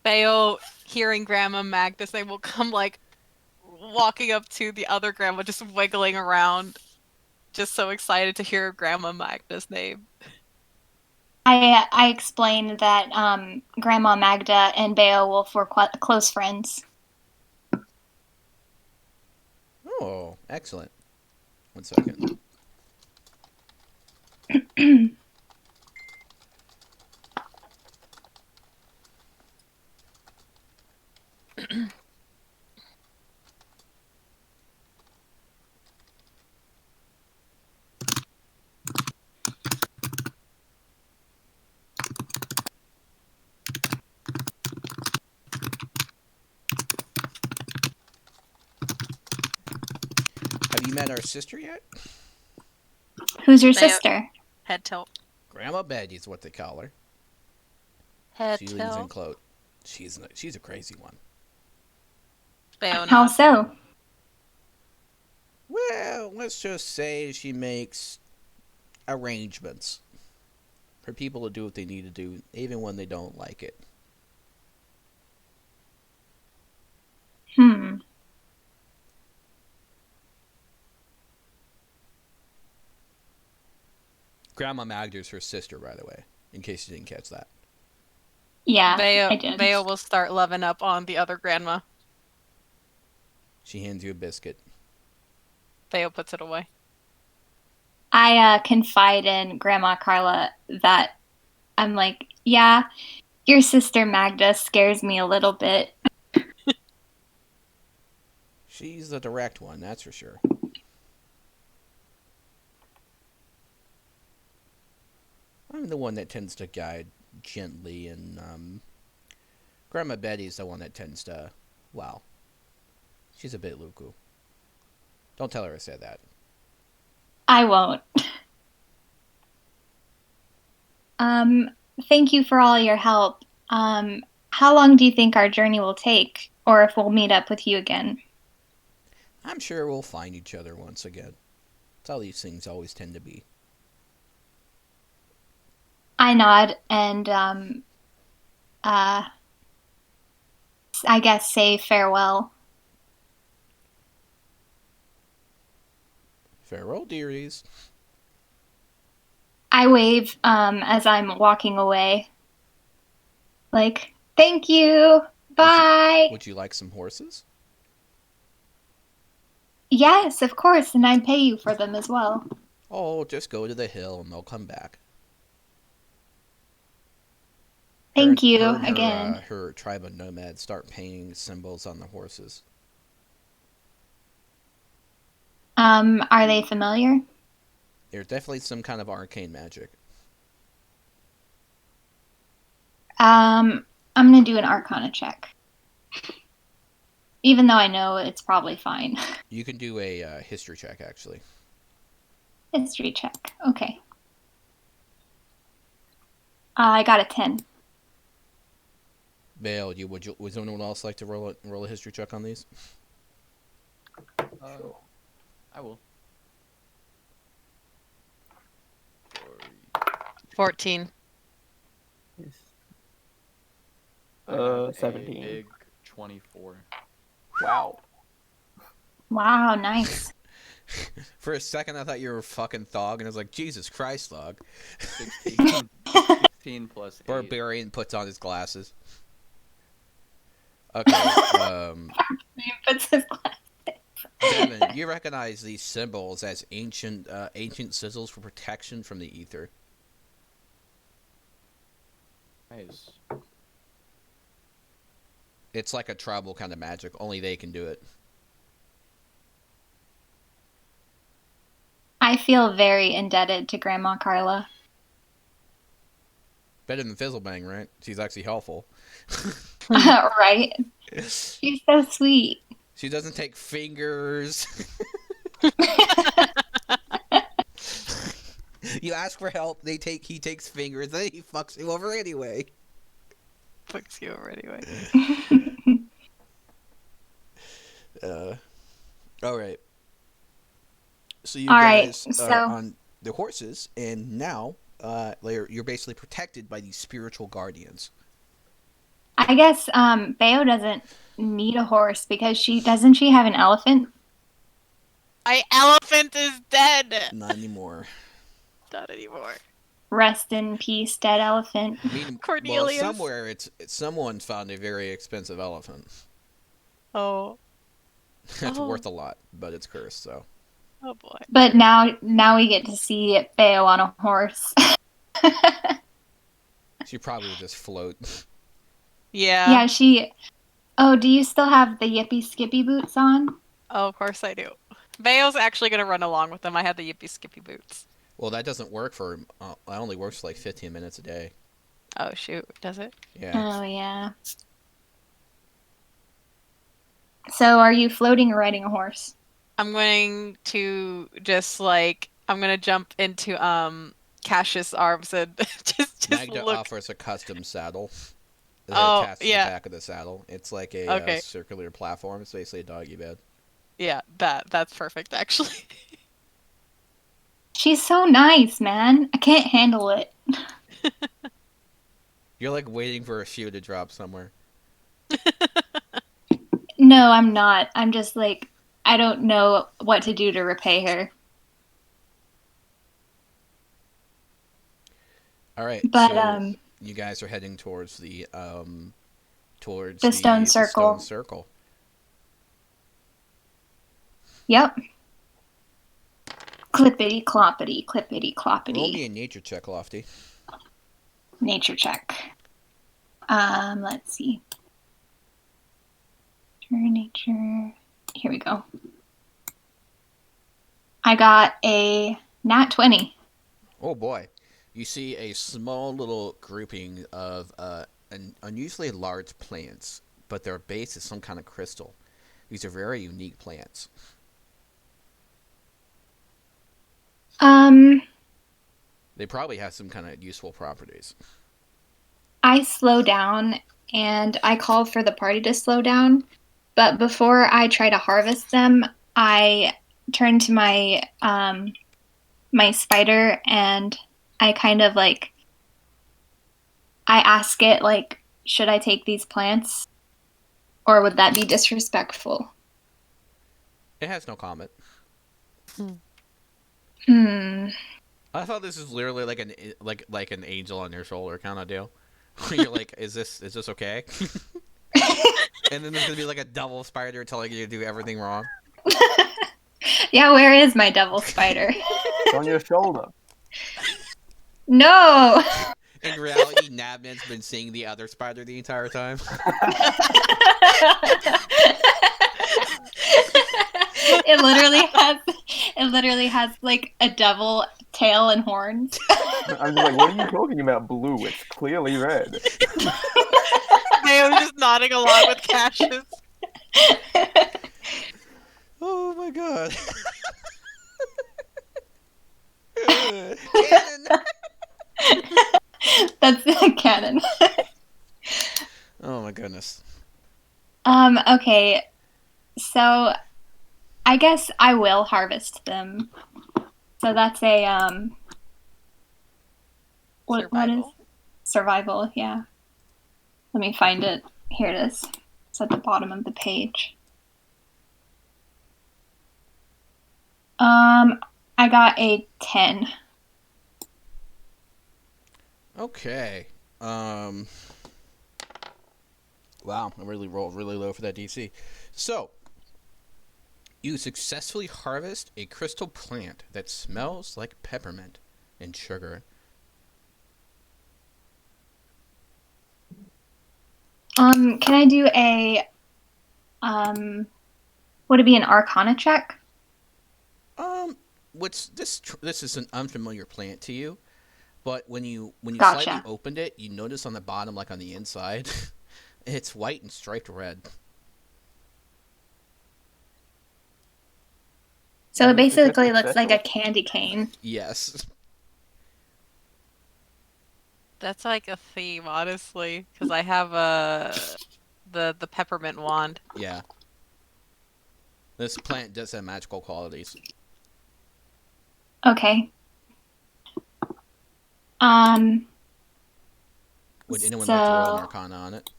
Theo, hearing Grandma Magda's name, will come like walking up to the other grandma, just wiggling around, just so excited to hear Grandma Magda's name. I explained that Grandma Magda and Beowulf were close friends. Oh, excellent. 1 second. Have you met our sister yet? Who's your Theo. sister? Head tilt. Grandma Betty is what they call her. Head She leans in tilt. close. She's a crazy one. Theo How nods. so? Well, let's just say she makes arrangements for people to do what they need to do, even when they don't like it. Hmm. Grandma Magda's her sister, by the way, in case you didn't catch that. Yeah, Theo, I did. Theo will start loving up on the other grandma. She hands you a biscuit. Theo puts it away. I confide in Grandma Carla that I'm like, yeah, your sister Magda scares me a little bit. She's the direct one, that's for sure. I'm the one that tends to guide gently, and Grandma Betty's the one that tends to, well, she's a bit luku. Don't tell her I said that. I won't. Thank you for all your help. How long do you think our journey will take, or if we'll meet up with you again? I'm sure we'll find each other once again. That's how these things always tend to be. I nod and I guess say farewell. Farewell, dearies. I wave as I'm walking away. Like, thank you. Bye. Would you like some horses? Yes, of course, and I'd pay you for them as well. Oh, just go to the hill and they'll come back. Thank you her and again. her tribe of nomads start painting symbols on the horses. Are they familiar? There's definitely some kind of arcane magic. I'm gonna do an Arcana check. Even though I know it's probably fine. You can do a history check, actually. History check. Okay. I got a 10. Vale, would anyone else like to roll a history check on these? I will. 14. I have a 17. Big 24. Wow. Wow, nice. For a second, I thought you were a fucking Thog, and I was like, Jesus Christ, Thog. 16. 16 plus 8. Barbarian puts on his glasses. Okay. He puts his glass. Devin, you recognize these symbols as ancient sigils for protection from the ether. Nice. It's like a tribal kind of magic. Only they can do it. I feel very indebted to Grandma Carla. Better than Fizzlebang, right? She's actually helpful. Right? She's so sweet. She doesn't take fingers. You ask for help, he takes fingers, then he fucks you over anyway. Fucks you over anyway. All right. So you All guys right, are on the horses, and now you're basically protected by these spiritual guardians. I guess Bayo doesn't need a horse because she have an elephant? My elephant is dead. Not anymore. Not anymore. Rest in peace, dead elephant. Cornelius. Well, somewhere someone found a very expensive elephant. Oh. It's Oh. worth a lot, but it's cursed, so. Oh boy. But now we get to see Bayo on a horse. She probably would just float. Yeah. Yeah, she. Oh, do you still have the Yippee Skippy boots on? Oh, of course I do. Bayo's actually gonna run along with them. I have the Yippee Skippy boots. Well, that doesn't work for. That only works for like 15 minutes a day. Oh shoot, does it? Yeah. Oh, yeah. So, are you floating or riding a horse? I'm going to I'm gonna jump into Cassius' arms and just Magda look. offers a custom saddle. That Oh, attaches to yeah. the back of the saddle. It's like a Okay. circular platform. It's basically a doggy bed. Yeah, that's perfect actually. She's so nice, man. I can't handle it. You're like waiting for a shoe to drop somewhere. No, I'm not. I'm just like, I don't know what to do to repay her. All right. But so you guys are heading towards the stone circle. Stone circle. Yep. Clippity cloppity, clippity Roll cloppity. me a nature check, Lofty. Nature check. Let's see. Nature. Here we go. I got a nat 20. Oh boy. You see a small little grouping of unusually large plants, but their base is some kind of crystal. These are very unique plants. They probably have some kind of useful properties. I slow down and I call for the party to slow down. But before I try to harvest them, I turn to my my spider and I kind of like I ask it like, should I take these plants? Or would that be disrespectful? It has no comment. I thought this was literally like an angel on your shoulder kind of deal. You're like, is this okay? And then there's gonna be like a double spider telling you to do everything wrong. Yeah, where is my devil spider? It's on your shoulder. No! In reality, Nabnet's been seeing the other spider the entire time. It literally has like a devil tail and horns. I'm just like, what are you talking about, blue? It's clearly red. Bayo's just nodding along with Cassius. Oh my god. Cannon! That's the canon. Oh my goodness. Okay. So I guess I will harvest them. So that's a what is Survival. survival, yeah. Let me find it. Here it is. It's at the bottom of the page. I got a 10. Okay. Wow, I really rolled really low for that DC. So, you successfully harvest a crystal plant that smells like peppermint and sugar. Can I do a would it be an Arcana check? This is an unfamiliar plant to you, but when you Gotcha. slightly opened it, you notice on the bottom, like on the inside, it's white and striped red. So it Is it basically looks like a special? candy cane. Yes. That's like a theme, honestly, because I have the peppermint wand. Yeah. This plant does have magical qualities. Okay. Would anyone like to roll an So- Arcana on it?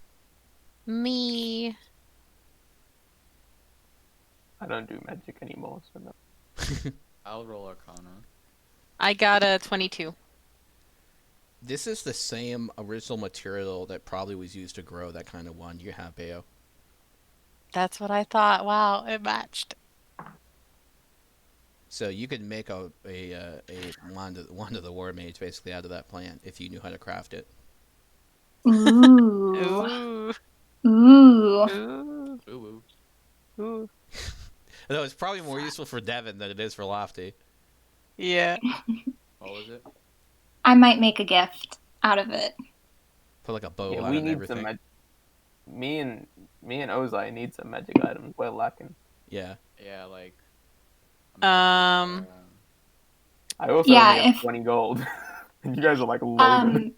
Me. I don't do magic anymore, so no. I'll roll Arcana. I got a 22. This is the same original material that probably was used to grow that kind of one you have, Bayo. That's what I thought. Wow, it matched. So you could make a wand of the war mage basically out of that plant if you knew how to craft it. Ooh. Ooh. Ooh. Ooh. Ooh, Ooh. Though it's probably more useful for Devin than it is for Lofty. Yeah. what was it? I might make a gift out of it. Put like a bow Yeah, on we it and need everything. some me and Ozai need some magic items. We're lacking. Yeah. Yeah, like. I also Yeah, only have if- 20 gold. And you guys are like loaded.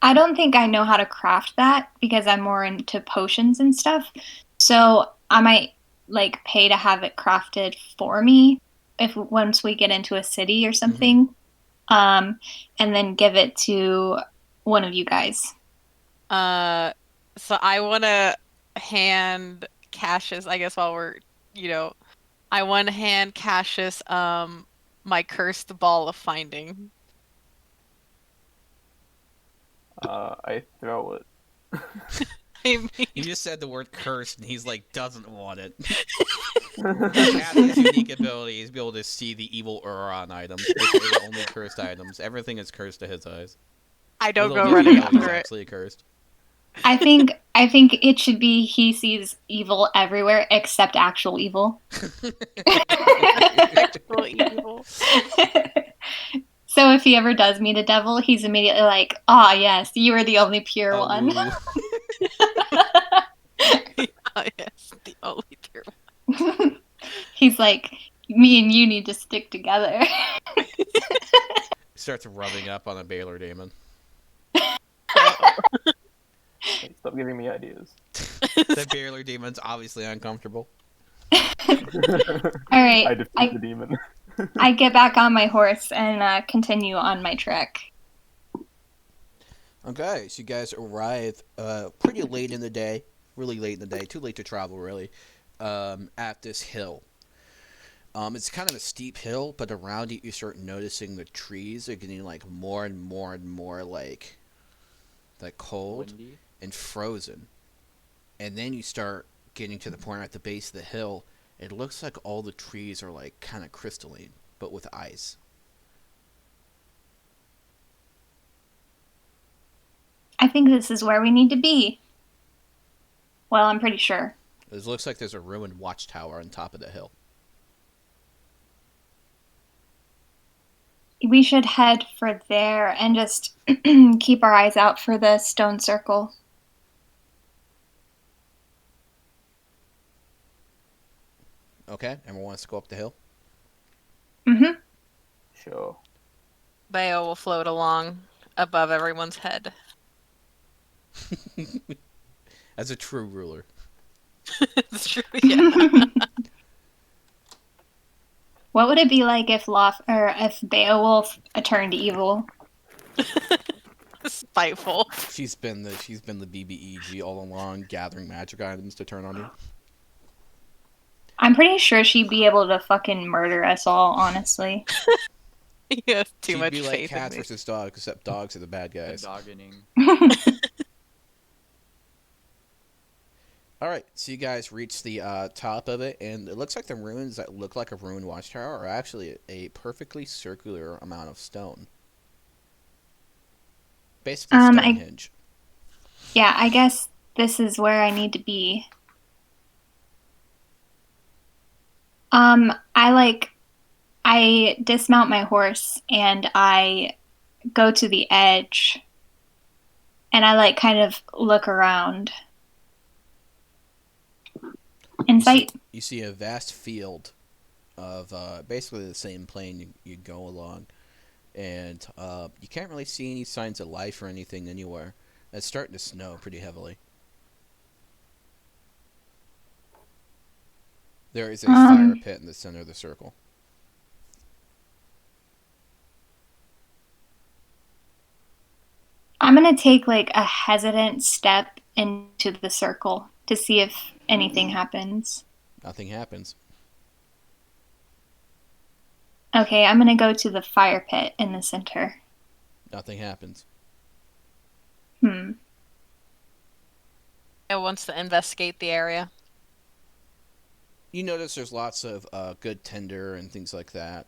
I don't think I know how to craft that because I'm more into potions and stuff. So I might like pay to have it crafted for me if once we get into a city or something. And then give it to one of you guys. So I want to hand Cassius, I guess while we're, I want to hand Cassius my cursed ball of finding. I throw it. I mean, You just said the word cursed and he's like, doesn't want it. Catherine's unique ability is to be able to see the evil aura on items. Basically, only cursed items. Everything is cursed to his eyes. I don't Little go does he running know he's after it. actually cursed. I think it should be he sees evil everywhere except actual evil. Actual evil. So if he ever does meet a devil, he's immediately like, "Ah, yes, you are the only pure one." Ooh. Oh, yes, the only pure one. He's like, "Me and you need to stick together." Starts rubbing up on a Baylor Damon. Hey, stop giving me ideas. The Baylor Demon's obviously uncomfortable. All right, I defeat the demon. I get back on my horse and continue on my trek. Okay, so you guys arrive pretty late in the day. Really late in the day. Too late to travel, really. At this hill. It's kind of a steep hill, but around it you start noticing the trees are getting like more and more and more like cold Windy. and frozen. And then you start getting to the point at the base of the hill. It looks like all the trees are like kind of crystalline, but with ice. I think this is where we need to be. Well, I'm pretty sure. It looks like there's a ruined watchtower on top of the hill. We should head for there and just keep our eyes out for the stone circle. Okay, everyone wants to go up the hill? Mm-hmm. Sure. Bayo will float along above everyone's head. As a true ruler. It's true, yeah. What would it be like if if Beowulf turned evil? Spiteful. She's been the BBEG all along, gathering magic items to turn on you. I'm pretty sure she'd be able to fucking murder us all, honestly. You have too She'd much be like faith in cats me. versus dogs, except dogs are the bad The guys. doggening. All right, so you guys reach the top of it, and it looks like the ruins that look like a ruined watchtower are actually a perfectly circular amount of stone. Basically, Stonehenge. Yeah, I guess this is where I need to be. I dismount my horse and I go to the edge and I kind of look around. Insight? You see a vast field of basically the same plane you go along, and you can't really see any signs of life or anything anywhere. It's starting to snow pretty heavily. There is a fire pit in the center of the circle. I'm gonna take a hesitant step into the circle to see if anything happens. Nothing happens. Okay, I'm gonna go to the fire pit in the center. Nothing happens. It wants to investigate the area. You notice there's lots of good tinder and things like that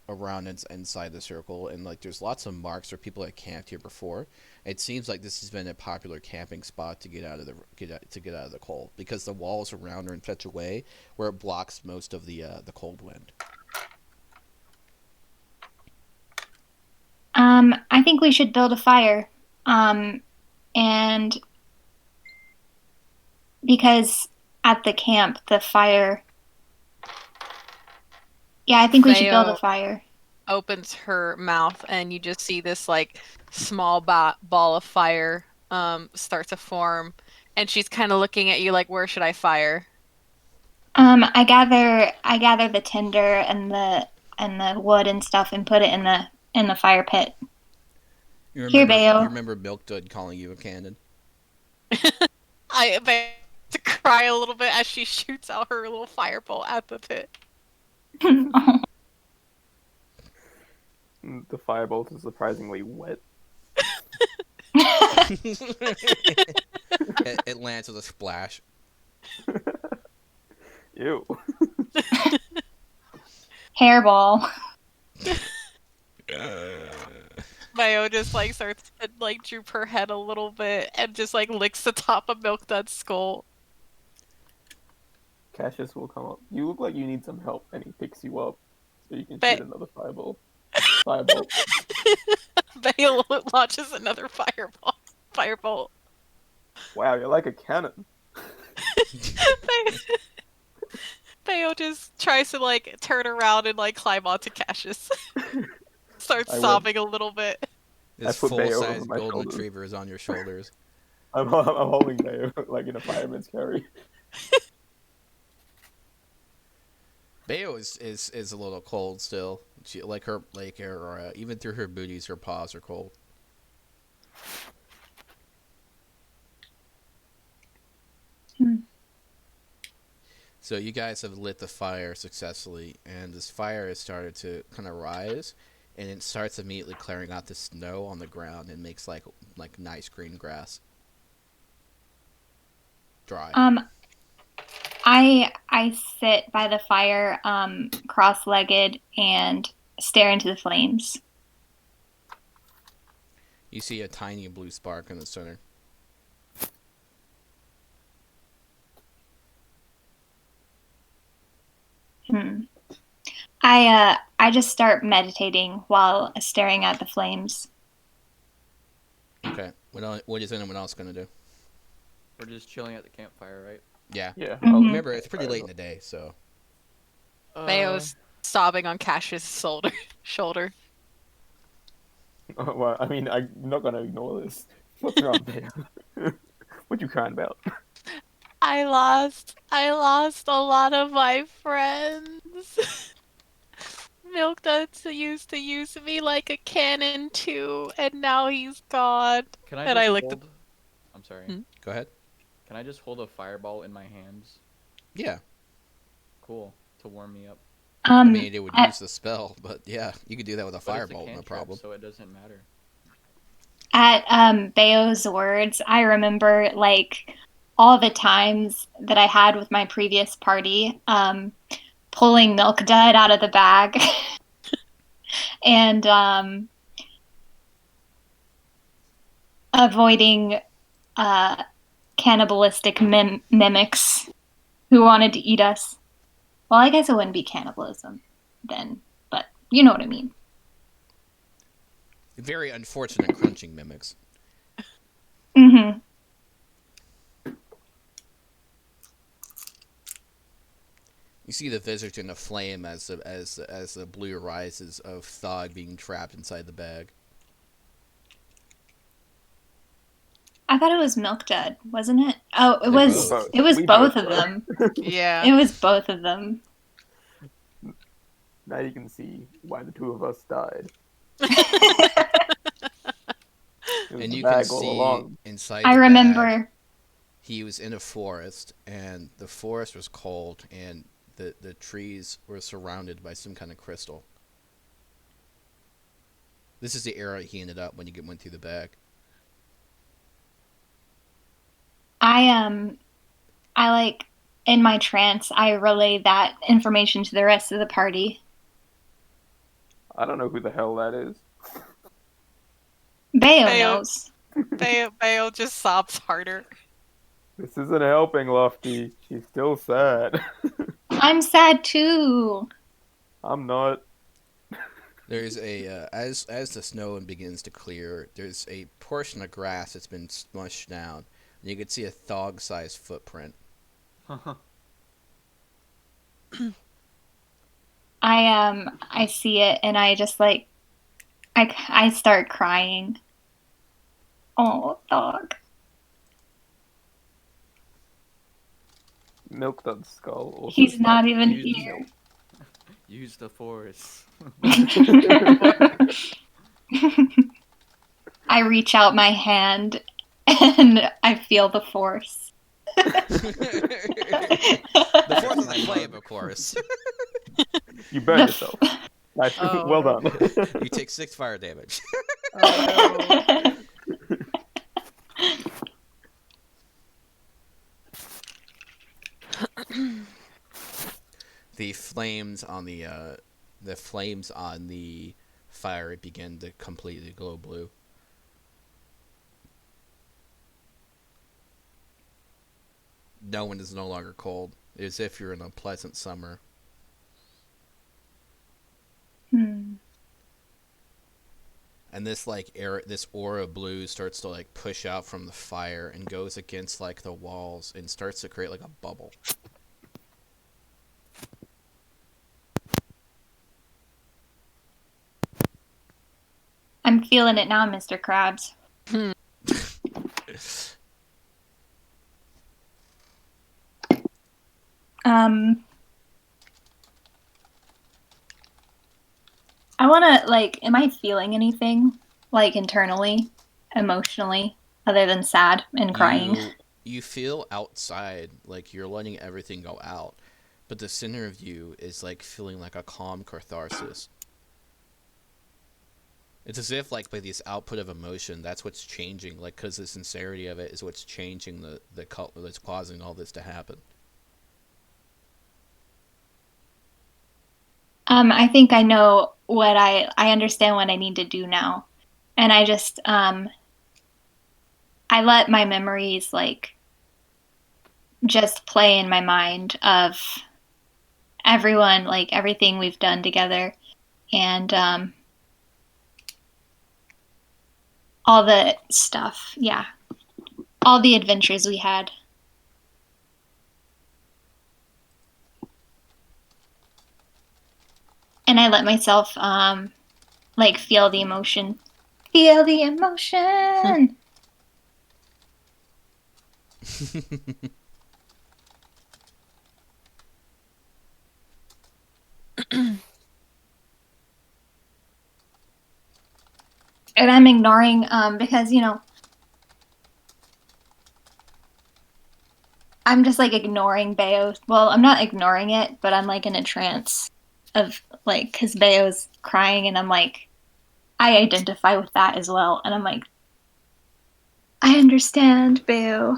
around inside the circle, and there's lots of marks where people had camped here before. It seems like this has been a popular camping spot to get out of the cold, because the walls around are in such a way where it blocks most of the cold wind. I think we should build a fire. And because at the camp, the fire... Yeah, I think we should build a fire. Opens her mouth, and you just see this small ball of fire start to form, and she's kind of looking at you like, where should I fire? I gather the tinder and the wood and stuff and put it in the fire pit. You Bayo. remember Milkdud calling you a cannon? I to cry a little bit as she shoots out her little firebolt at the pit. The firebolt is surprisingly wet. It lands with a splash. Ew. Hairball. Bayo just starts to droop her head a little bit and just licks the top of Milkdud's skull. Cassius will come up. You look like you need some help, and he picks you up so you can shoot another firebolt. Bayo launches another firebolt. Wow, you're like a cannon. Bayo just tries to turn around and climb onto Cassius. Starts sobbing a little bit. This full-size golden retriever is on your shoulders. I'm holding Bayo in a fireman's carry. Bayo is a little cold still. She her even through her booties, her paws are cold. So you guys have lit the fire successfully, and this fire has started to kind of rise, and it starts immediately clearing out the snow on the ground and makes like nice green grass. Dry. I sit by the fire, cross-legged, and stare into the flames. You see a tiny blue spark in the center. I just start meditating while staring at the flames. Okay. What is anyone else gonna do? We're just chilling at the campfire, right? Yeah. Yeah. Mhm. Remember, it's pretty late in the day, so. Bayo's sobbing on Cash's shoulder. Well, I mean, I'm not gonna ignore this. What's wrong, Bea? What you crying about? I lost a lot of my friends. Milk Duds used to use me like a cannon too, and now he's gone. Can I And just I licked hold? I'm sorry. Hmm? Go ahead. Can I just hold a fireball in my hands? Yeah. Cool. To warm me up. I mean, it would at, use the spell, but yeah, you could do that with a But it's a fireball, no cantrip, problem. so it doesn't matter. at Bayo's words, I remember like all the times that I had with my previous party, pulling Milk Dud out of the bag, and avoiding cannibalistic mimics who wanted to eat us. Well, I guess it wouldn't be cannibalism then, but you know what I mean. Very unfortunate crunching mimics. Mm-hmm. You see the visage in a flame as the blue rises of Thog being trapped inside the bag. I thought it was Milk Dud, wasn't it? Oh, it They're was. both. It was We both both of were. them. Yeah. It was both of them. Now you can see why the two of us died. It was And the you can bag all see along. inside I the remember. bag, he was in a forest, and the forest was cold, and the trees were surrounded by some kind of crystal. This is the area he ended up when you went through the bag. I like in my trance, I relay that information to the rest of the party. I don't know who the hell that is. Bayo Bayo. knows. Bayo just sobs harder. This isn't helping, Lofty. She's still sad. I'm sad too. I'm not. There's a as the snow begins to clear, there's a portion of grass that's been smushed down, and you can see a Thog-sized footprint. I see it and I just like I start crying. Oh, dog. Milk Dud's skull. Also He's not starts even bleeding. here. Use the force. I reach out my hand and I feel the force. The force of the flame, of course. You burned yourself. Nice. Oh. Well done. You take 6 fire damage. Oh, The flames on the fire begin to completely glow blue. No one is no longer cold, as if you're in a pleasant summer. And this this aura of blue starts to like push out from the fire and goes against like the walls and starts to create like a bubble. I'm feeling it now, Mr. Krabs. I want to, like, am I feeling anything, like, internally, emotionally, other than sad and crying? You feel outside, like you're letting everything go out, but the center of you is like feeling like a calm catharsis. It's as if like by this output of emotion, that's what's changing, like because the sincerity of it is what's changing the color that's causing all this to happen. I think I know what I understand what I need to do now. And I just, I let my memories, like, just play in my mind of everyone, like, everything we've done together. And, all the stuff, yeah. All the adventures we had. and I let myself like feel the emotion. Feel the emotion. And I'm ignoring because I'm just like ignoring Bayo. Well, I'm not ignoring it, but I'm like in a trance of like because Bayo's crying, and I'm like, I identify with that as well, and I'm like, I understand, Bayo.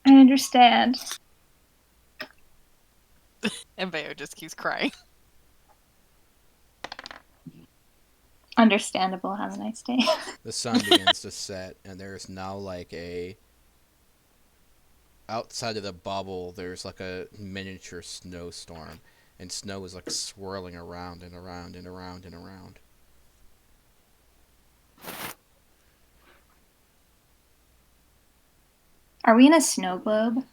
I understand. And Bayo just keeps crying. Understandable. Have a nice day. The sun begins to set, and there's now like outside of the bubble, there's like a miniature snowstorm, and snow is like swirling around and around and around and around. Are we in a snow globe?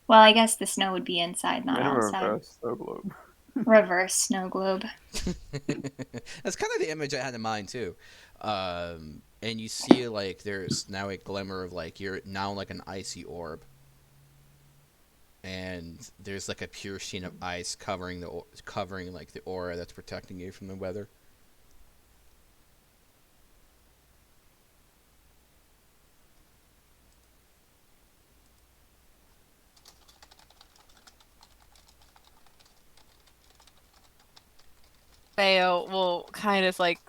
Well, I guess the snow would be inside, not In a outside. reverse snow globe. Reverse snow globe. That's kind of the image I had in mind too. And you see like there's now a glimmer of like you're now like an icy orb, and there's like a pure sheen of ice covering like the aura that's protecting you from the weather. Bayo will kind of like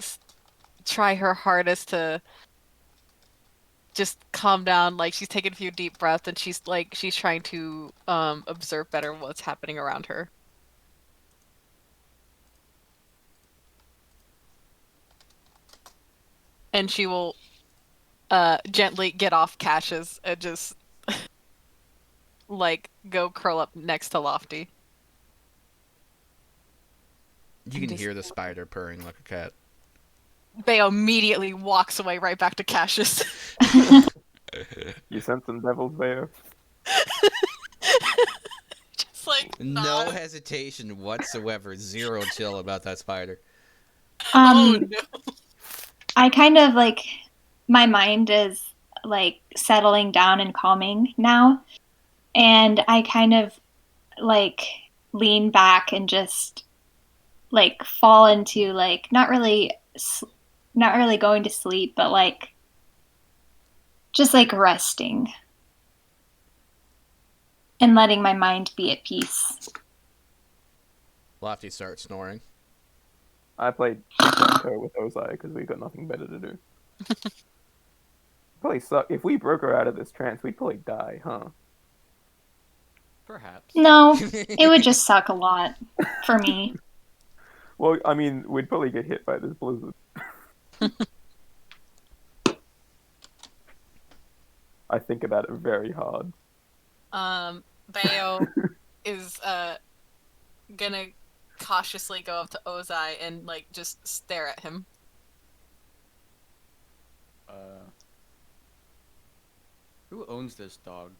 try her hardest to just calm down. Like she's taking a few deep breaths, and she's trying to observe better what's happening around her. And she will gently get off Cassius and just like go curl up next to Lofty. You can hear the spider purring like a cat. Bayo immediately walks away right back to Cassius. You sent some devils there. Just like No hesitation whatsoever. Zero chill about that spider. Oh no. I kind of like my mind is like settling down and calming now, and I kind of like lean back and just like fall into like not really going to sleep, but like just like resting and letting my mind be at peace. Lofty starts snoring. I played tic-tac-toe with Ozai because we got nothing better to do. Probably suck. If we broke her out of this trance, we'd probably die, huh? Perhaps. No, it would just suck a lot for me. Well, I mean, we'd probably get hit by this blizzard. I think about it very hard. Bayo is gonna cautiously go up to Ozai and like just stare at him. Who owns this dog?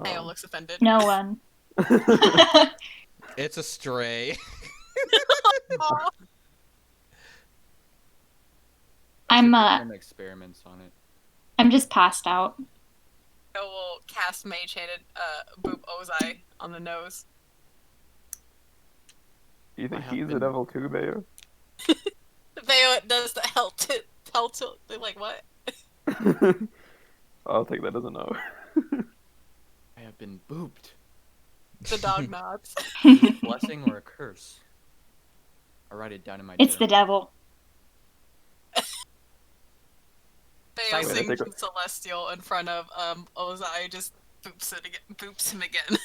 Bayo looks offended. No one. It's a stray. I'm Perform experiments on it. I'm just passed out. Bayo will cast Mage Hand and boop Ozai on the nose. Do you think he's a devil too, Bayo? Bayo does the hell tilt, like what? I'll take that as a no. I have been booped. The dog nods. Is it a blessing or a curse? I'll write it down in my It's the journal. devil. Bayo Silent. sings Celestial in front of Ozai, just boops him again.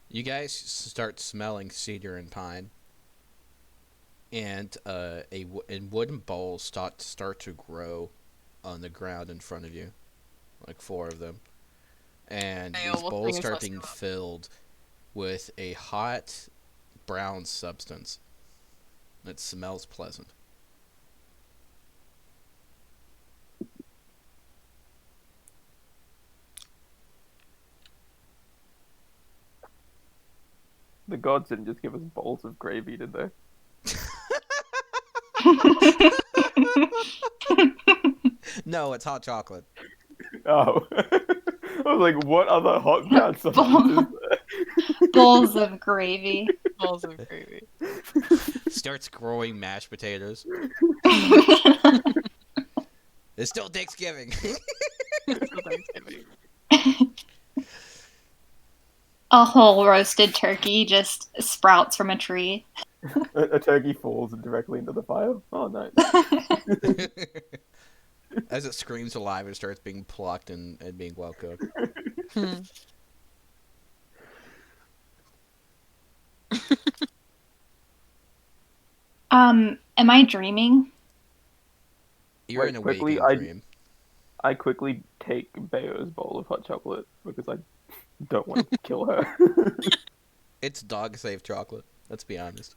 You guys start smelling cedar and pine, and wooden bowls start to grow on the ground in front of you, like 4 of them, and Bayo these will bowls bring his start Celestial being up. filled with a hot brown substance that smells pleasant. The gods didn't just give us bowls of gravy, did they? No, it's hot chocolate. Oh. I was like, what other hot brown substance is there? Bowls of gravy. Balls of gravy. Starts growing mashed potatoes. It's still Thanksgiving. A whole roasted turkey just sprouts from a tree. A turkey falls directly into the fire. Oh, nice. As it screams alive, it starts being plucked and being well cooked. Am I dreaming? You're Wait, in a quickly, waking dream. I quickly take Bayo's bowl of hot chocolate because I don't want to kill her. It's dog-safe chocolate. Let's be honest.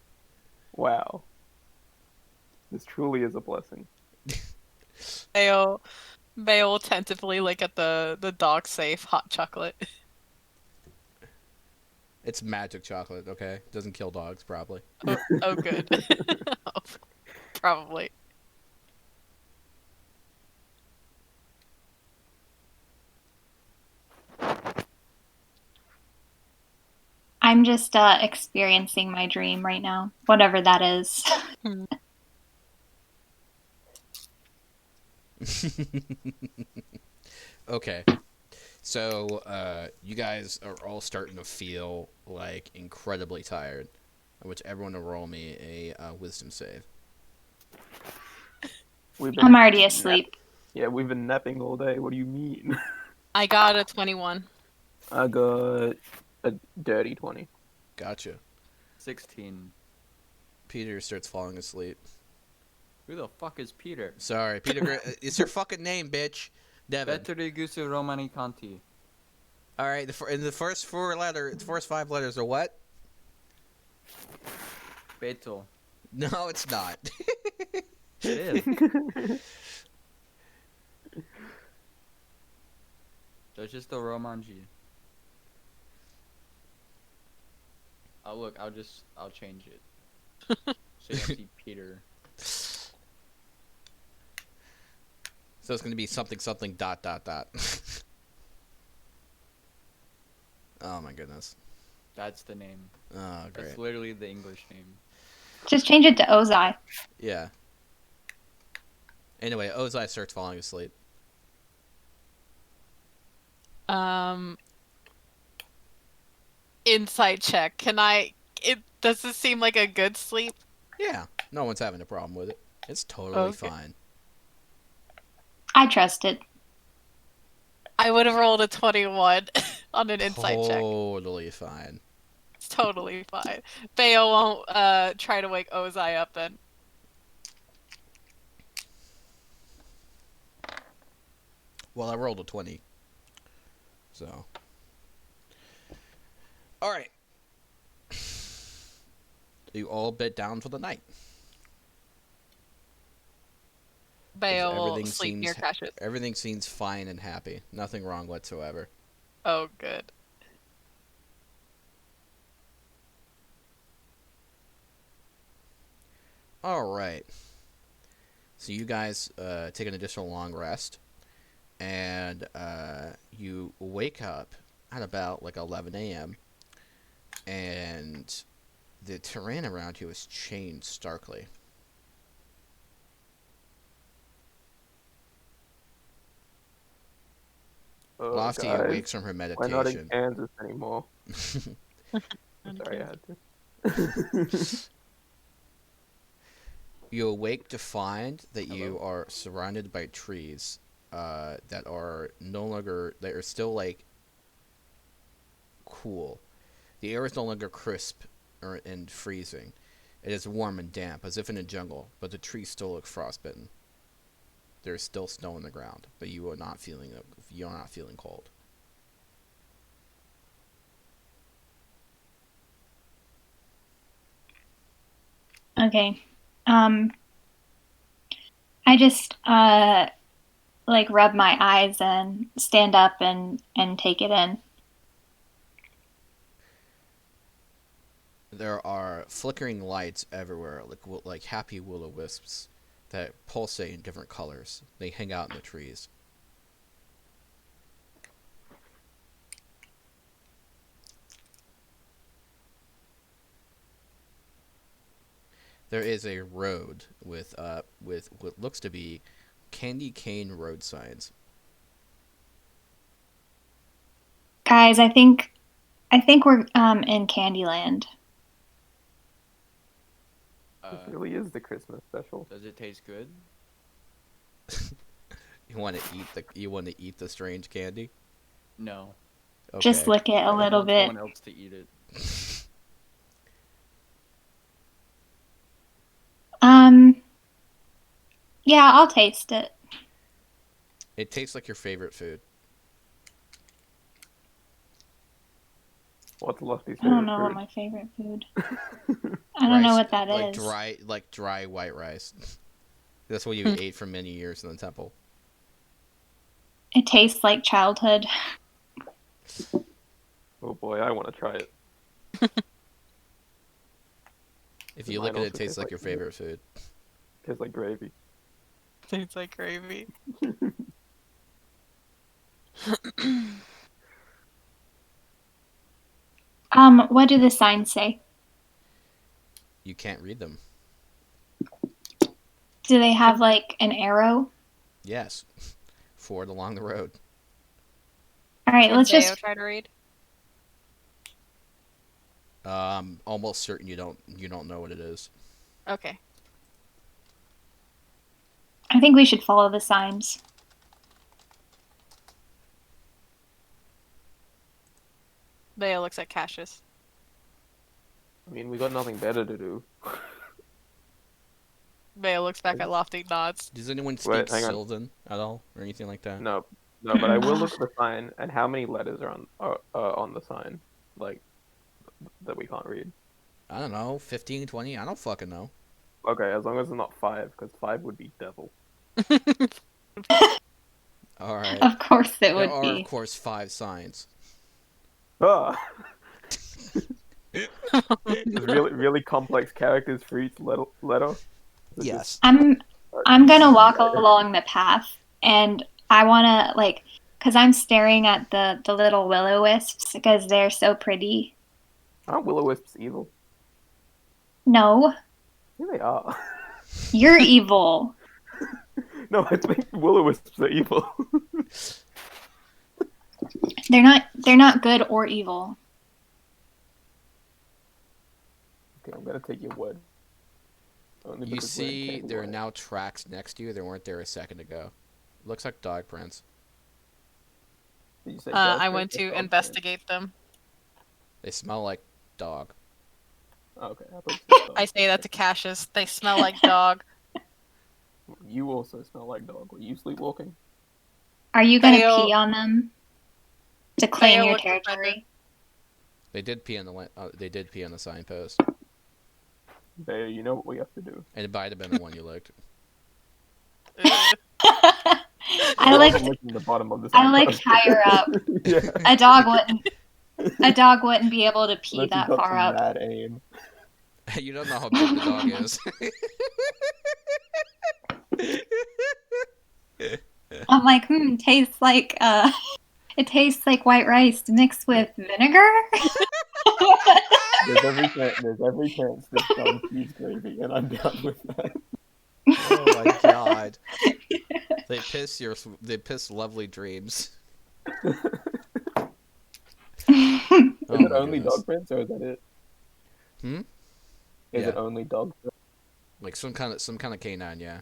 Wow. This truly is a blessing. Bayo will tentatively lick at the dog safe hot chocolate. It's magic chocolate, okay? Doesn't kill dogs, probably. Oh good. Probably. I'm just experiencing my dream right now, whatever that is. Okay. So, you guys are all starting to feel, like, incredibly tired. Which everyone will roll me a wisdom save. I'm already asleep. Yeah, we've been napping all day. What do you mean? I got a 21. I got a dirty 20. Gotcha. 16. Peter starts falling asleep. Who the fuck is Peter? Sorry, Peter. It's your fucking name, bitch. Devin. Veterigusu Romani Conti. All right. In the first first 5 letters are what? Beto. No, it's not. It is. There's just the Romanji. Oh look, I'll change it. So you don't see Peter. So it's gonna be something dot. Oh my goodness. That's the name. Oh great. That's literally the English name. Just change it to Ozai. Yeah. Anyway, Ozai starts falling asleep. Insight check. Does this seem like a good sleep? Yeah. No one's having a problem with it. It's totally Okay. fine. I trust it. I would have rolled a 21 on an insight check. Totally fine. It's totally fine. Bayo won't try to wake Ozai up then. Well, I rolled a 20. So. Alright. You all bed down for the night. Bayo will Everything sleep near seems- Cassius. Everything seems fine and happy. Nothing wrong whatsoever. Oh, good. Alright. So you guys take an additional long rest. And you wake up at about like 11 a.m. And the terrain around you has changed starkly. Oh, Lofty guys, awakes from her we're not in meditation. Kansas anymore. Sorry, I had to. You awake to find that you are surrounded by trees that are no longer, that are still like cool. The air is no longer crisp and freezing. It is warm and damp, as if in a jungle, but the trees still look frostbitten. There is still snow on the ground, but you are not feeling cold. Okay. I just like rub my eyes and stand up and take it in. there are flickering lights everywhere, like happy will-o-wisps that pulsate in different colors. They hang out in the trees. There is a road with what looks to be candy cane road signs. Guys, I think we're in Candyland. This really is the Christmas special. Does it taste good? You want to eat the strange candy? No. Okay. Just lick it a I little want bit. someone else to eat it. Yeah, I'll taste it. It tastes like your favorite food. What's Lusty's I favorite don't know what food? my favorite food. I don't know what that is. Like dry white rice. That's what you ate for many years in the temple. It tastes like childhood. Oh boy, I want to try it. If you Mine look at it, also it tastes tastes like like your favorite food. Tastes like gravy. Tastes like gravy. What do the signs say? You can't read them. Do they have like an arrow? Yes. Forward along the road. All right, Can let's Bayo just. try to read? Almost certain you don't know what it is. Okay. I think we should follow the signs. Bayo looks at Cassius. I mean, we got nothing better to do. Bayo looks back at Lofty, nods. Does anyone speak Wait, hang on. Sylvan at all or anything like that? No, but I will look at the sign and how many letters are on the sign, like that we can't read. I don't know, 15, 20? I don't fucking know. Okay, as long as it's not 5, because 5 would be devil. All right. Of course it There would are, be. of course, 5 signs. Ah! There's really complex characters for each letter. Is it Yes. I'm gonna walk along the path, and I wanna cause I'm staring at the little will-o-wisps because they're so pretty. Aren't will-o-wisps evil? No, Yeah, they are. you're evil. No, I think will-o-wisps are evil. They're not good or evil. Okay, I'm gonna take your word. Only You because we're in see, there are Candyland. now tracks next to you. They weren't there a second ago. Looks like dog prints. Did you say dog I print went or to dog print? investigate them. They smell like dog. Oh, okay, I thought you said dog. I say that to Cassius. They smell like dog. You also smell like dog. Were you sleepwalking? Are you gonna Bayo- pee on them to claim Bayo your looks offended. territory? They did pee on the signpost. Bayo, you know what we have to do. And it might have been the one you licked. Ugh. I wasn't licked licking the bottom of the I licked signpost. higher up. Yeah. A dog wouldn't be able to pee Unless that you've got far some up. mad aim. You don't know how big the dog is. I'm like, tastes like it tastes like white rice mixed with vinegar. There's every chance this dog cheese gravy, and I'm down with that. Oh my god. They piss lovely dreams. Is Oh it my only goodness. dog prints, or is that it? Hmm? Is Yeah. it only dog prints? Like some kind of canine, yeah.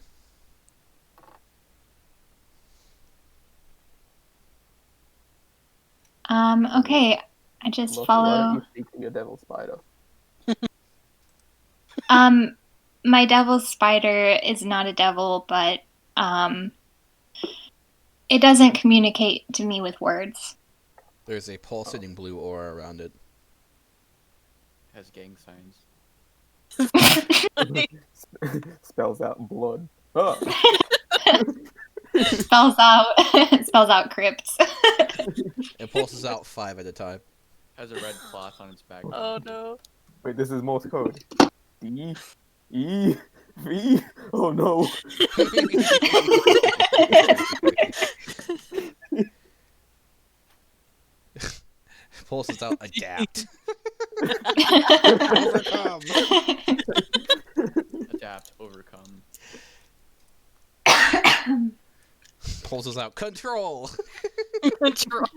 Okay. I just Lucky, why don't follow. you speak to your devil spider? My devil spider is not a devil, but it doesn't communicate to me with words. There's a pulsating blue aura around it. Has gang signs. Spells out blood. Oh, spells out crypts. It pulses out 5 at a time. Has a red cloth on its back. Oh no. Wait, this is Morse code. D, E, V. Oh no. Pulses out. Adapt. Overcome. Adapt, overcome. Pulses out. Control. Control.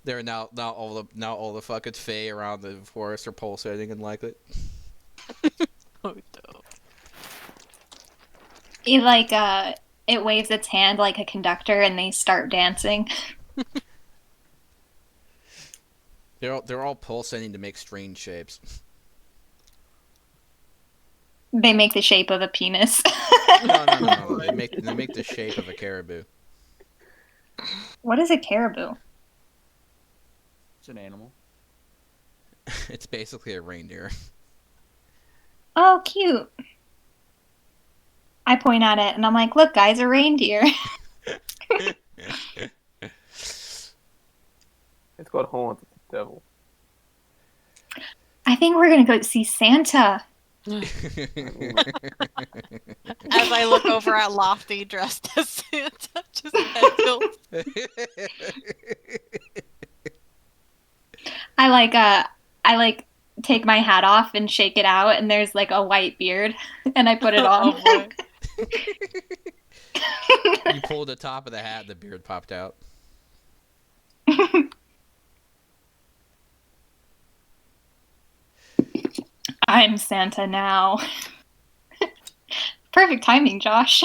There are now all the fucking Fae around the forest are pulsating and like it. Oh, dope. It it waves its hand like a conductor, and they start dancing. They're all pulsating to make strange shapes. They make the shape of a penis. No. They make the shape of a caribou. What is a caribou? It's an animal. It's basically a reindeer. Oh, cute. I point at it and I'm like, look, guys, a reindeer. It's got horns. It's the devil. I think we're going to go see Santa. As I look over at Lofty dressed as Santa, just head tilt. I take my hat off and shake it out, and there's like a white beard, and I put it on. Oh, boy. You pulled the top of the hat, the beard popped out. I'm Santa now. Perfect timing, Josh.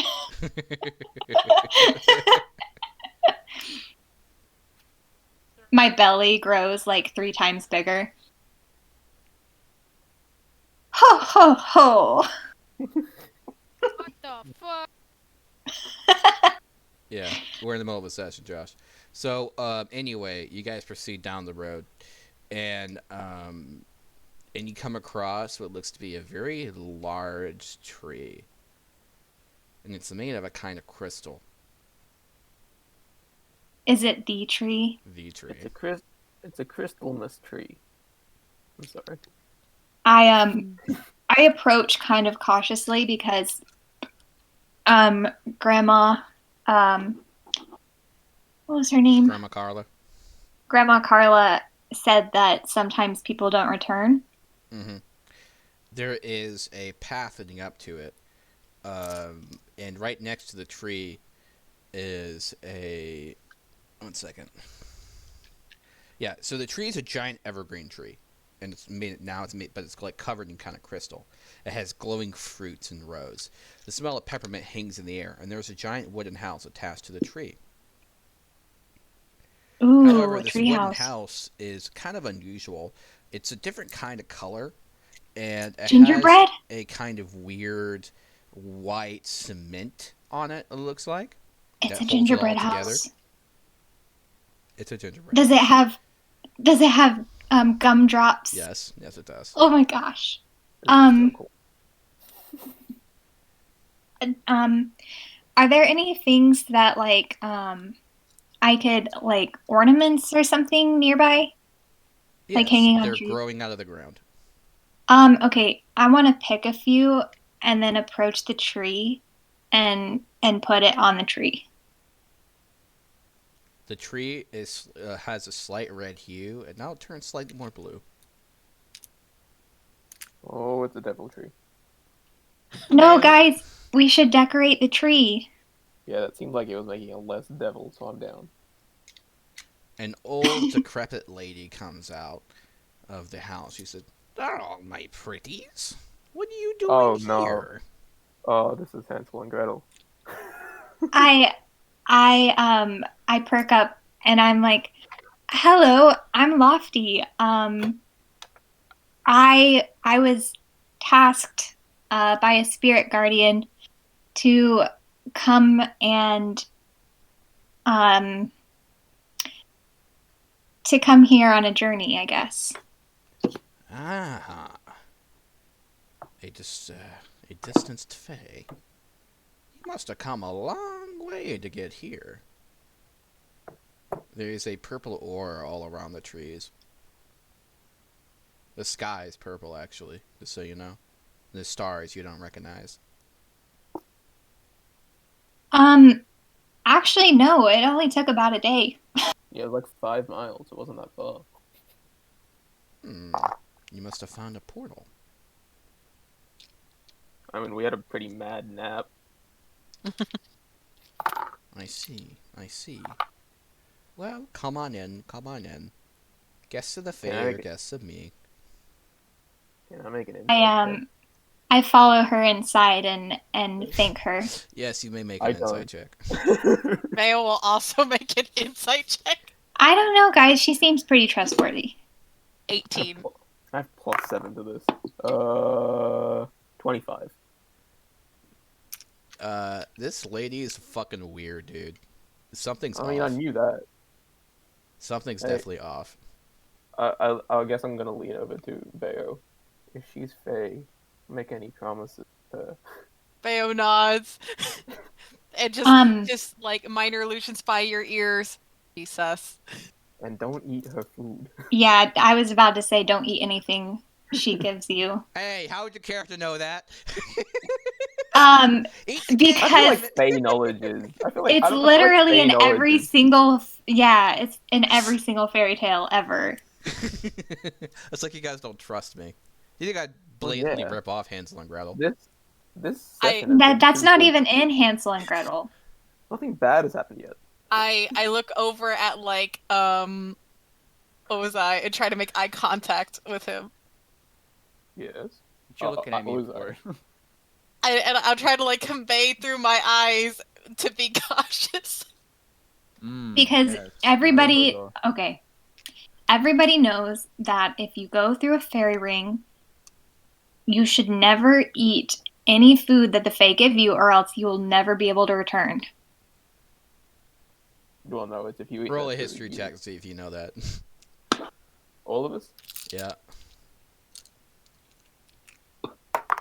My belly grows like 3 times bigger. Ho, ho, ho. What the fuck? Yeah, we're in the middle of a session, Josh. So, anyway, you guys proceed down the road, and you come across what looks to be a very large tree, and it's made of a kind of crystal. Is it the tree? The tree. It's a crystalness tree. I'm sorry. I approach kind of cautiously because Grandma what was her name? Grandma Carla. Grandma Carla said that sometimes people don't return. Mm-hmm. There is a path leading up to it, and right next to the tree is a... One second. Yeah, so the tree is a giant evergreen tree, and but it's like covered in kind of crystal. It has glowing fruits in rows. The smell of peppermint hangs in the air, and there's a giant wooden house attached to the tree. Ooh, However, this tree wooden house. house is kind of unusual. It's a different kind of color, and it Gingerbread? has a kind of weird white cement on it, it looks like. It's that a holds it gingerbread all together. house. It's a gingerbread. Does it have gumdrops? Yes, it does. Oh my gosh. This is so cool. Are there any things that I could ornaments or something nearby? Yes, hanging on they're trees? growing out of the ground. Okay. I want to pick a few and then approach the tree and put it on the tree. The tree has a slight red hue, and now it turns slightly more blue. Oh, it's a devil tree. No, guys, we should decorate the tree. Yeah, that seemed like it was making it less devil, so I'm down. An old, decrepit lady comes out of the house. She said, "Oh, my pretties, what are you doing Oh, no. here?" Oh, this is Hansel and Gretel. I perk up and I'm like, "Hello, I'm Lofty. I was tasked by a spirit guardian to come and to come here on a journey, I guess." Ah, a distanced fae. You must have come a long way to get here. There is a purple aura all around the trees. The sky is purple, actually, just so you know. The stars you don't recognize. Actually, no. It only took about a day. Yeah, it was like 5 miles. It wasn't that far. You must have found a portal. I mean, we had a pretty mad nap. I see. I see. Well, come on in. Come on in. Guests of the fair, guests of me. Can I make an insight check? I follow her inside and thank her. Yes, you may make an insight check. Mayo will also make an insight check. I don't know, guys. She seems pretty trustworthy. 18. I have +7 to this. 25. This lady is fucking weird, dude. Something's I mean, off. I knew that. Something's definitely off. I guess I'm gonna lean over to Bayo. If she's Fae, make any promises to her. Bayo nods. And just like minor illusions by your ears. Be sus. And don't eat her food. Yeah, I was about to say don't eat anything she gives you. Hey, how would your character know that? Because I feel like Fae knowledge is. I feel like it's literally in every single. Yeah, it's in every single fairy tale ever. It's like you guys don't trust me. You think I'd blatantly rip off Hansel and Gretel? That's not even in Hansel and Gretel. Nothing bad has happened yet. I look over at like what was I and try to make eye contact with him. Yes. What you looking at me for? I'll try to like convey through my eyes to be cautious. Because everybody knows that if you go through a fairy ring, you should never eat any food that the Fae give you, or else you will never be able to return. Well, no, it's if you eat. Roll a history check to see if you know that. All of us? Yeah.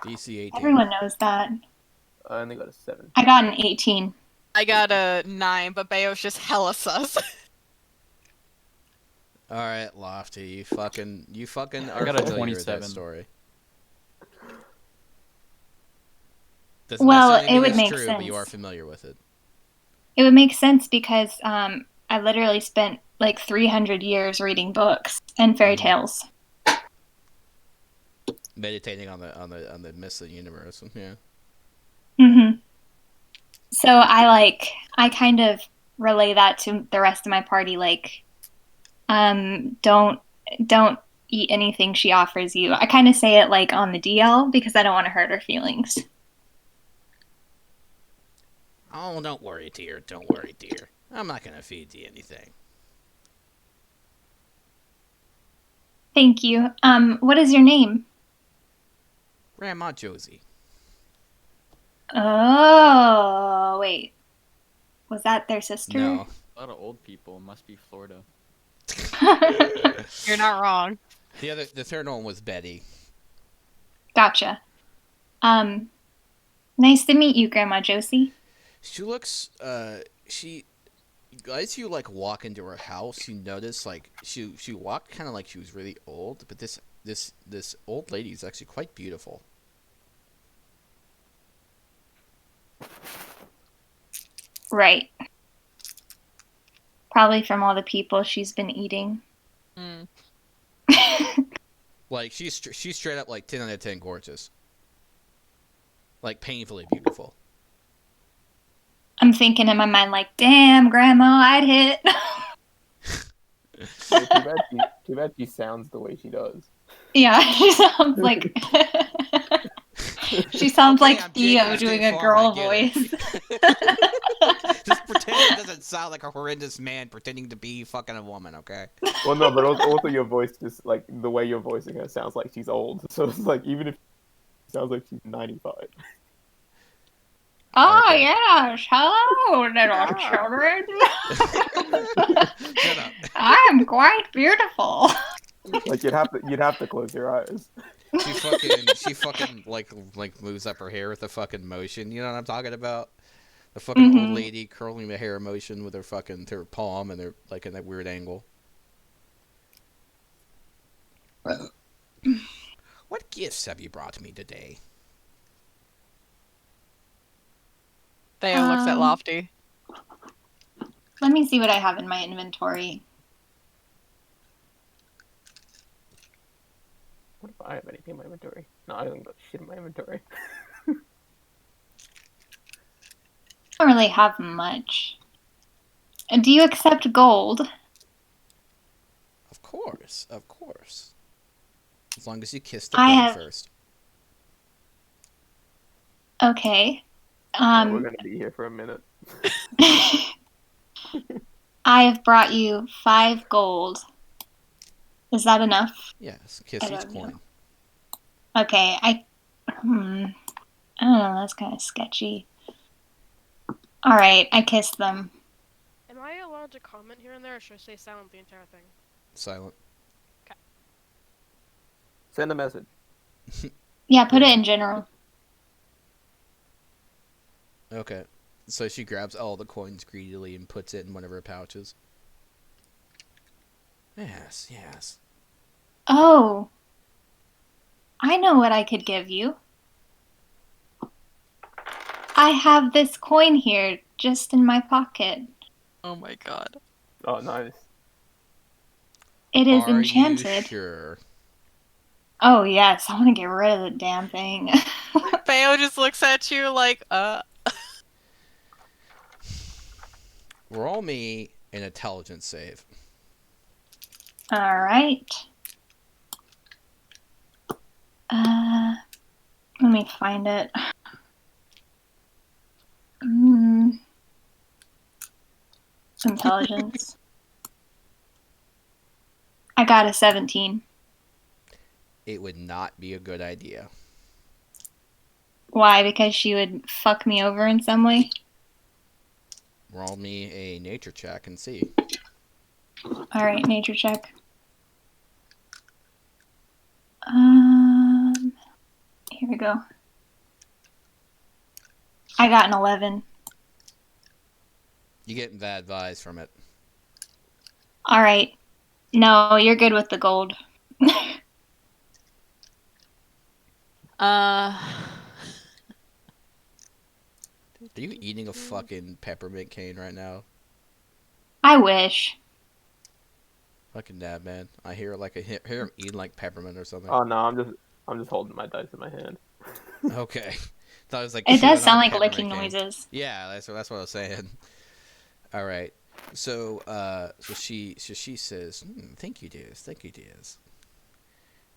DC 18. Everyone knows that. I only got a 7. I got an 18. I got a 9, but Bayo's just hella sus. Alright, Lofty, you fucking I got a 27. That story. Well, it would make sense. But you are familiar with it. It would make sense because I literally spent like 300 years reading books and fairy tales. Meditating on the myths of the universe. Yeah. Mhm. So I kind of relay that to the rest of my party, like, don't eat anything she offers you. I kind of say it like on the DL because I don't want to hurt her feelings. Oh, don't worry, dear. Don't worry, dear. I'm not gonna feed you anything. Thank you. What is your name? Grandma Josie. Oh, wait. Was that their sister? No. A lot of old people. Must be Florida. You're not wrong. The third one was Betty. Gotcha. Nice to meet you, Grandma Josie. She looks, as you like walk into her house, you notice like she walked kind of like she was really old, but this old lady is actually quite beautiful. Right. Probably from all the people she's been eating. Like she's straight up like 10 out of 10 gorgeous. Like painfully beautiful. I'm thinking in my mind like, damn, Grandma, I'd hit. Too bad she sounds the way she does. Yeah, she sounds like she sounds like Theo doing a girl voice. Just pretend it doesn't sound like a horrendous man pretending to be fucking a woman, okay? Well, no, but also your voice just like the way you're voicing her sounds like she's old. So it's like even if it sounds like she's 95. Oh, okay. Yes. Hello, little children. Shut up. I am quite beautiful. Like you'd have to close your eyes. She fucking like moves up her hair with a fucking motion. You know what I'm talking about? A fucking old lady curling the hair motion with her palm and they're like in that weird angle. What gifts have you brought me today? Theo looks at Lofty. Let me see what I have in my inventory. What if I have anything in my inventory? No, I don't got shit in my inventory. I don't really have much. Do you accept gold? Of course, of course. As long as you kiss the coin first. Okay. We're gonna be here for a minute. I have brought you 5 gold. Is that enough? Yes, kiss each coin. Okay, I don't know, that's kind of sketchy. Alright, I kissed them. Am I allowed to comment here and there, or should I stay silent the entire thing? Silent. Okay. Send a message. Yeah, put it in general. Okay. So she grabs all the coins greedily and puts it in one of her pouches. Yes, yes. Oh. I know what I could give you. I have this coin here, just in my pocket. Oh my god. Oh, nice. It is Are enchanted. you sure? Oh, yes. I want to get rid of the damn thing. Theo just looks at you like, Roll me an intelligence save. Alright. Let me find it. Intelligence. I got a 17. It would not be a good idea. Why? Because she would fuck me over in some way? Roll me a nature check and see. Alright, nature check. Here we go. I got an 11. You get bad vibes from it. Alright. No, you're good with the gold. Are you eating a fucking peppermint cane right now? I wish. Fucking dad, man. I hear him eating like peppermint or something. Oh no, I'm just holding my dice in my hand. Okay. Thought it was like It does chewing sound on a like peppermint licking cane. noises. Yeah, that's what I was saying. All right. So she says, "Thank you, dears. Thank you, dears.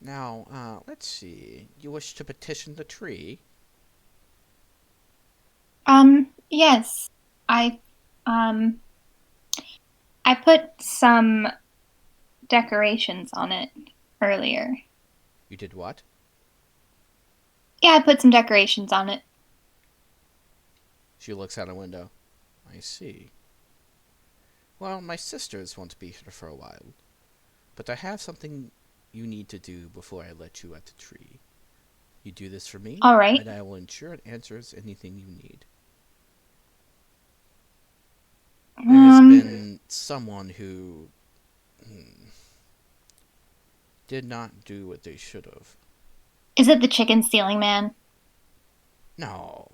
Now, let's see. You wish to petition the tree?" Yes. I put some decorations on it earlier. You did what? Yeah, I put some decorations on it. She looks out a window. I see. Well, my sisters won't be here for a while, but I have something you need to do before I let you at the tree. You do this for me, All right. and I will ensure it answers anything you need. There has been someone who did not do what they should have. Is it the chicken stealing man? No.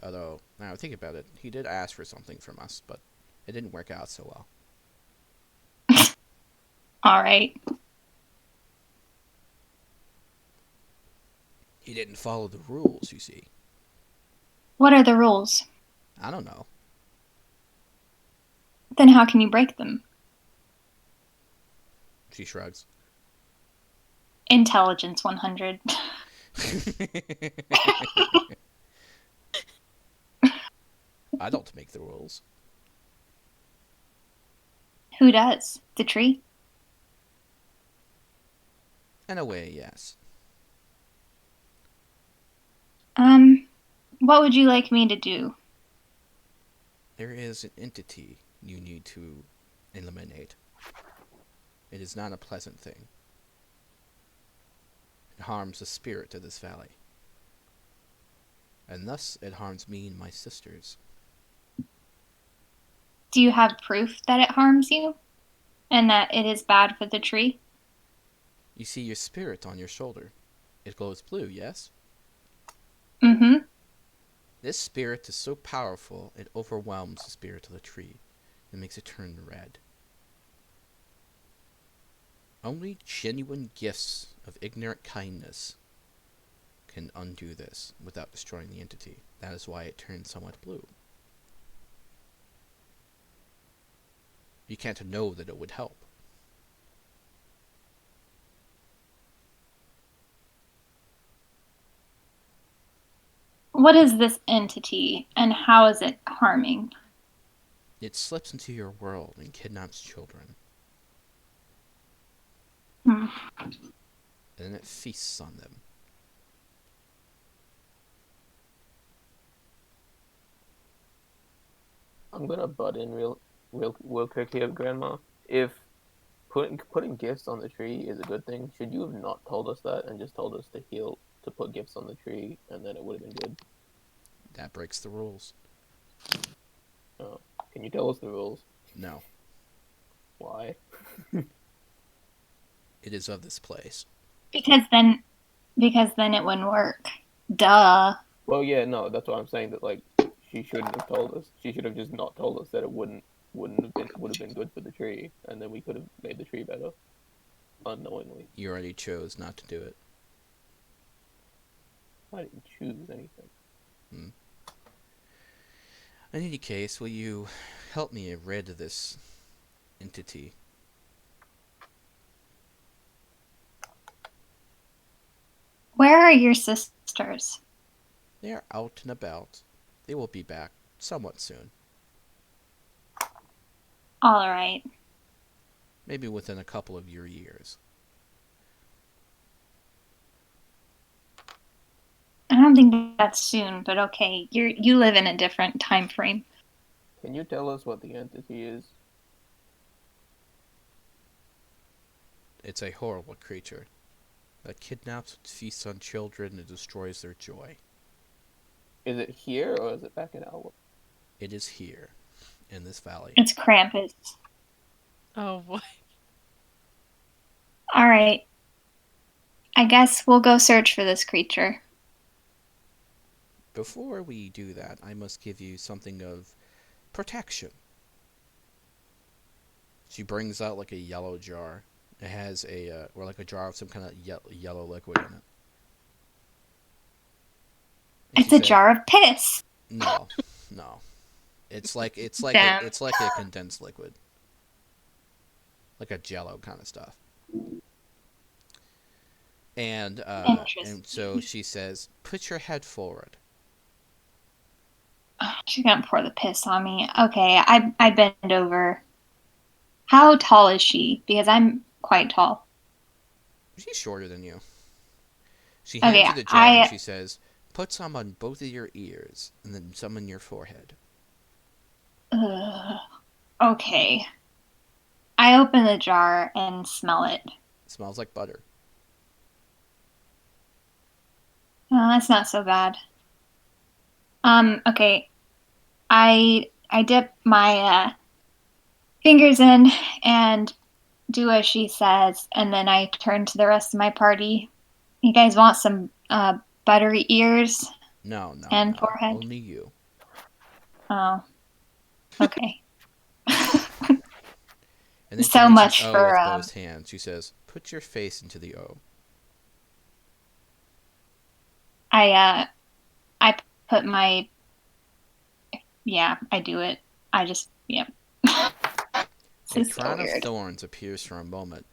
Although, now I think about it, he did ask for something from us, but it didn't work out so well. All right. He didn't follow the rules, you see. What are the rules? I don't know. Then how can you break them? She shrugs. Intelligence 100. I don't make the rules. Who does? The tree? In a way, yes. What would you like me to do? There is an entity you need to eliminate. It is not a pleasant thing. It harms the spirit of this valley. and thus it harms me and my sisters. Do you have proof that it harms you? And that it is bad for the tree? You see your spirit on your shoulder. It glows blue, yes? Mm-hmm. This spirit is so powerful, it overwhelms the spirit of the tree and makes it turn red. Only genuine gifts of ignorant kindness can undo this without destroying the entity. That is why it turns somewhat blue. You can't know that it would help. What is this entity, and how is it harming? It slips into your world and kidnaps children. Hmm. And then it feasts on them. I'm gonna butt in real quick here, Grandma. If putting gifts on the tree is a good thing, should you have not told us that and just told us to put gifts on the tree, and then it would have been good? That breaks the rules. Oh, can you tell us the rules? No. Why? It is of this place. Because then it wouldn't work. Duh. Well, yeah, no, that's what I'm saying. That like she shouldn't have told us. She should have just not told us that it would have been good for the tree, and then we could have made the tree better, unknowingly. You already chose not to do it. I didn't choose anything. In any case, will you help me rid of this entity? Where are your sisters? They are out and about. They will be back somewhat soon. All right. Maybe within a couple of your years. I don't think that's soon, but okay. You live in a different time frame. Can you tell us what the entity is? It's a horrible creature that kidnaps and feasts on children and destroys their joy. Is it here or is it back in Alwa? It is here, in this valley. It's Krampus. Oh boy. All right. I guess we'll go search for this creature. Before we do that, I must give you something of protection. She brings out like a yellow jar. It has or like a jar of some kind of yellow liquid in it. And It's a jar of piss. No. It's like Damn. it's like a condensed liquid, like a Jello kind of stuff. And so she says, "Put your head forward." Oh, she's gonna pour the piss on me. Okay, I bend over. How tall is she? Because I'm quite tall. She's shorter than you. She hands you the jar and she says, "Put some on both of your ears and then some on your forehead." Okay. I open the jar and smell it. It smells like butter. Oh, that's not so bad. Okay. I dip my fingers in and do as she says, and then I turn to the rest of my party. You guys want some buttery ears? No, and forehead? Only you. Oh. Okay. And then so much O for with both hands. She says, "Put your face into the O." I put my I do it. I just A crown of thorns appears for a moment,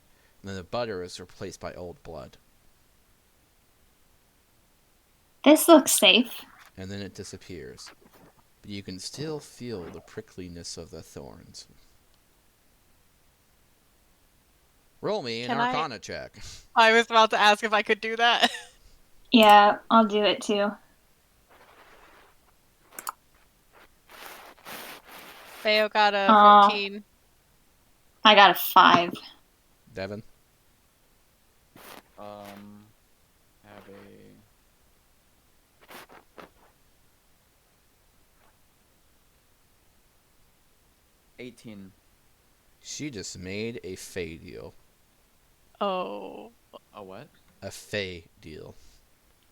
and then the butter is replaced by old blood. This looks safe. And then it disappears. But you can still feel the prickliness of the thorns. Roll me an Arcana check. I was about to ask if I could do that. Yeah, I'll do it too. Theo got a 14. I got a 5. Devin? Have a 18. She just made a Fey deal. Oh. A what? A Fey deal.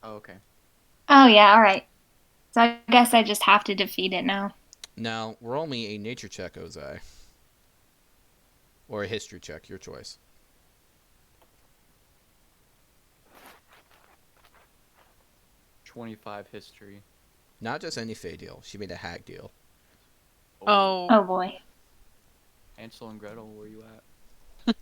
Oh, okay. Oh yeah, all right. So I guess I just have to defeat it now. Now, roll me a nature check, Ozai. Or a history check, your choice. 25 history. Not just any Fey deal. She made a hag deal. Oh. Oh boy. Hansel and Gretel, where you at?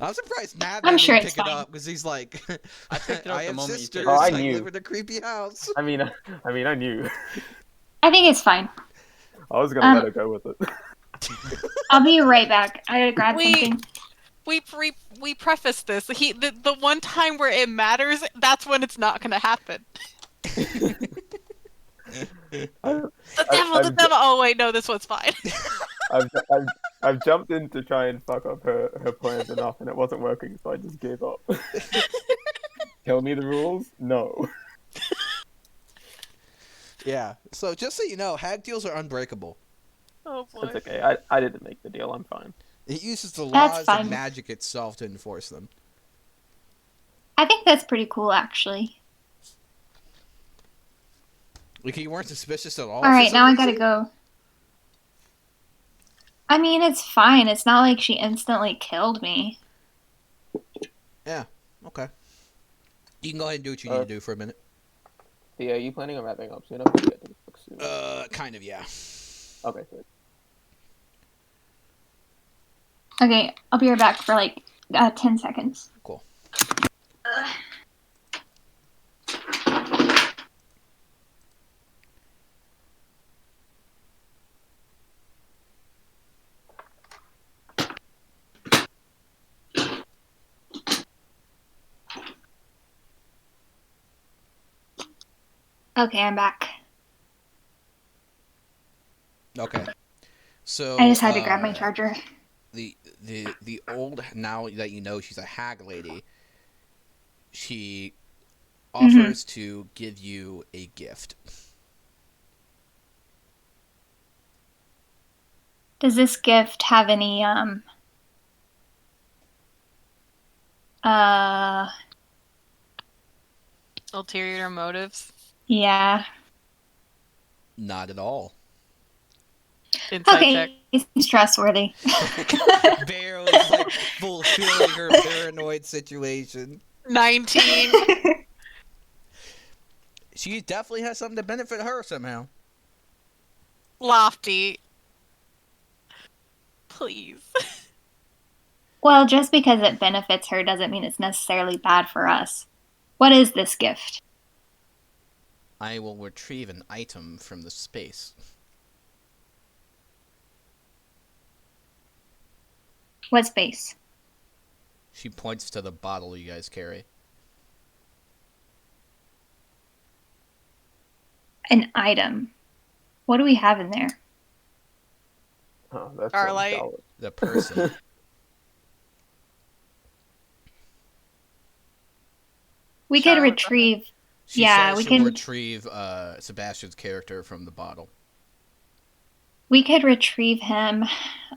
I'm surprised Matt I'm didn't sure pick it's it fine. up because he's like, I picked it up I the have moment you sisters. said it. Oh, I I knew. live in a creepy house. I mean, I knew. I think it's fine. I was gonna let her go with it. I'll be right back. I gotta grab Wait. something. We prefaced this. The one time where it matters, that's when it's not gonna happen. The devil. Oh wait, no, this one's fine. I've jumped in to try and fuck up her plans enough, and it wasn't working, so I just gave up. Tell me the rules? No. Yeah. So just so you know, hag deals are unbreakable. Oh boy. It's okay. I didn't make the deal. I'm fine. It uses the That's laws fine. of magic itself to enforce them. I think that's pretty cool, actually. Like, you weren't suspicious at all? All for right, some now I gotta reason? go. I mean, it's fine. It's not like she instantly killed me. Yeah. Okay. You can go ahead and do what you need to do for a minute. Yeah, are you planning on wrapping up soon? I'm gonna get to the book soon. Kind of, yeah. Okay, good. Okay, I'll be right back for like 10 seconds. Cool. Okay, I'm back. Okay. So I just had to grab my charger. The old, now that you know she's a hag lady, she offers to give you a gift. Does this gift have any Ulterior motives. yeah. Not at all. Insight Okay, check. it's trustworthy. Bear was like fulfilling her paranoid situation. 19. She definitely has something to benefit her somehow. Lofty. Please. Well, just because it benefits her doesn't mean it's necessarily bad for us. What is this gift? I will retrieve an item from the space. What space? She points to the bottle you guys carry. An item. What do we have in there? Oh, that's Starlight. solid. The person. We could Charlotte. retrieve. She Yeah, says we she'll can- retrieve Sebastian's character from the bottle. We could retrieve him.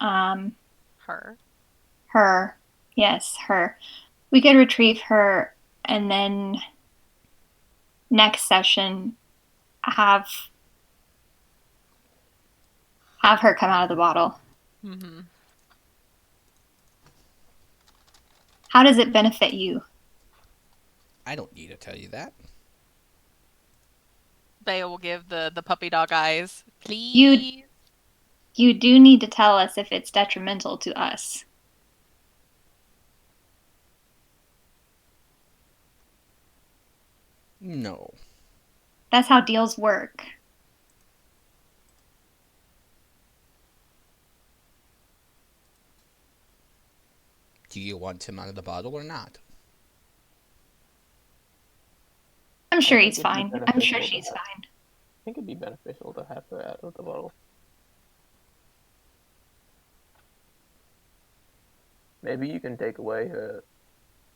Her. Her. Yes, her. We could retrieve her and then next session have her come out of the bottle. Mm-hmm. How does it benefit you? I don't need to tell you that. Bea will give the puppy dog eyes. Please. You do need to tell us if it's detrimental to us. No. That's how deals work. Do you want him out of the bottle or not? I'm sure I he's think it'd be fine. I'm sure beneficial she's to have- fine. I think it'd be beneficial to have her out of the bottle. Maybe you can take away her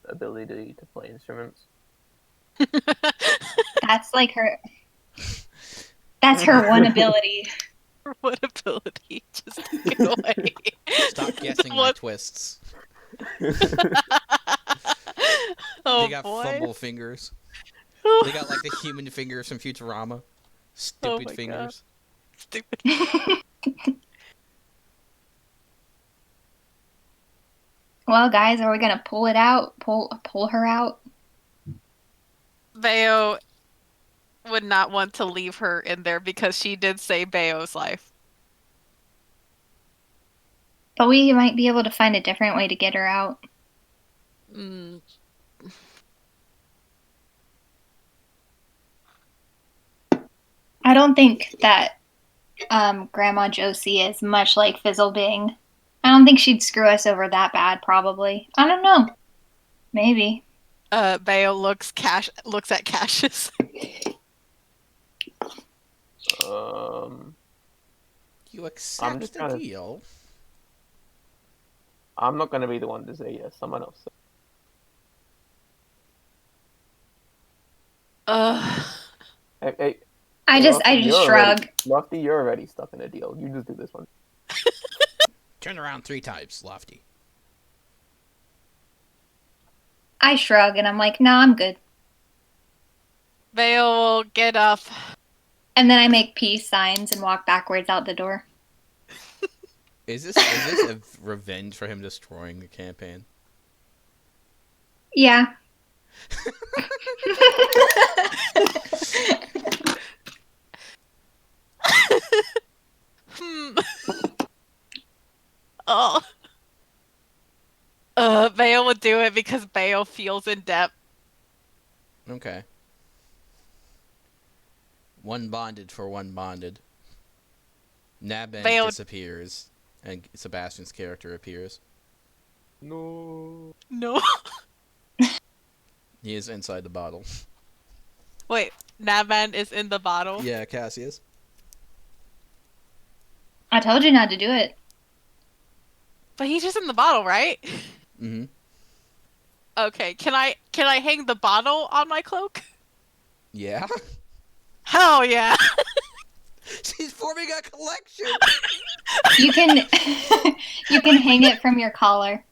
ability to play instruments. That's like her. That's her one ability. what ability? Just take it away. Stop guessing my What- twists. Oh They got boy. fumble fingers. They got like the human fingers from Futurama. Stupid my God. fingers. Stupid. Well, guys, are we gonna pull it out? Pull her out? Bayo would not want to leave her in there because she did save Bayo's life. But we might be able to find a different way to get her out. Mm. I don't think that Grandma Josie is much like Fizzlebing. I don't think she'd screw us over that bad, probably. I don't know. Maybe. Bayo looks at Cassius. You accept just the kinda- deal? I'm not gonna be the one to say yes. Someone else. Hey, hey, I just Lofty, you're shrug. already- Lofty, you're already stuck in a deal. You just do this one. Turn around 3 times, Lofty. I shrug and I'm like, no, I'm good. Bayo will get up. And then I make peace signs and walk backwards out the door. Is this a revenge for him destroying the campaign? Yeah. Hmm. Oh. Bayo would do it because Bayo feels in debt. Okay. One bonded for one bonded. Naban Bayo- disappears, and Sebastian's character appears. No. No. He is inside the bottle. Wait, Naban is in the bottle? Yeah, Cassius. I told you not to do it. But he's just in the bottle, right? Mm-hmm. Okay, can I hang the bottle on my cloak? Yeah? Hell yeah! She's forming a collection! You can you can hang it from your collar.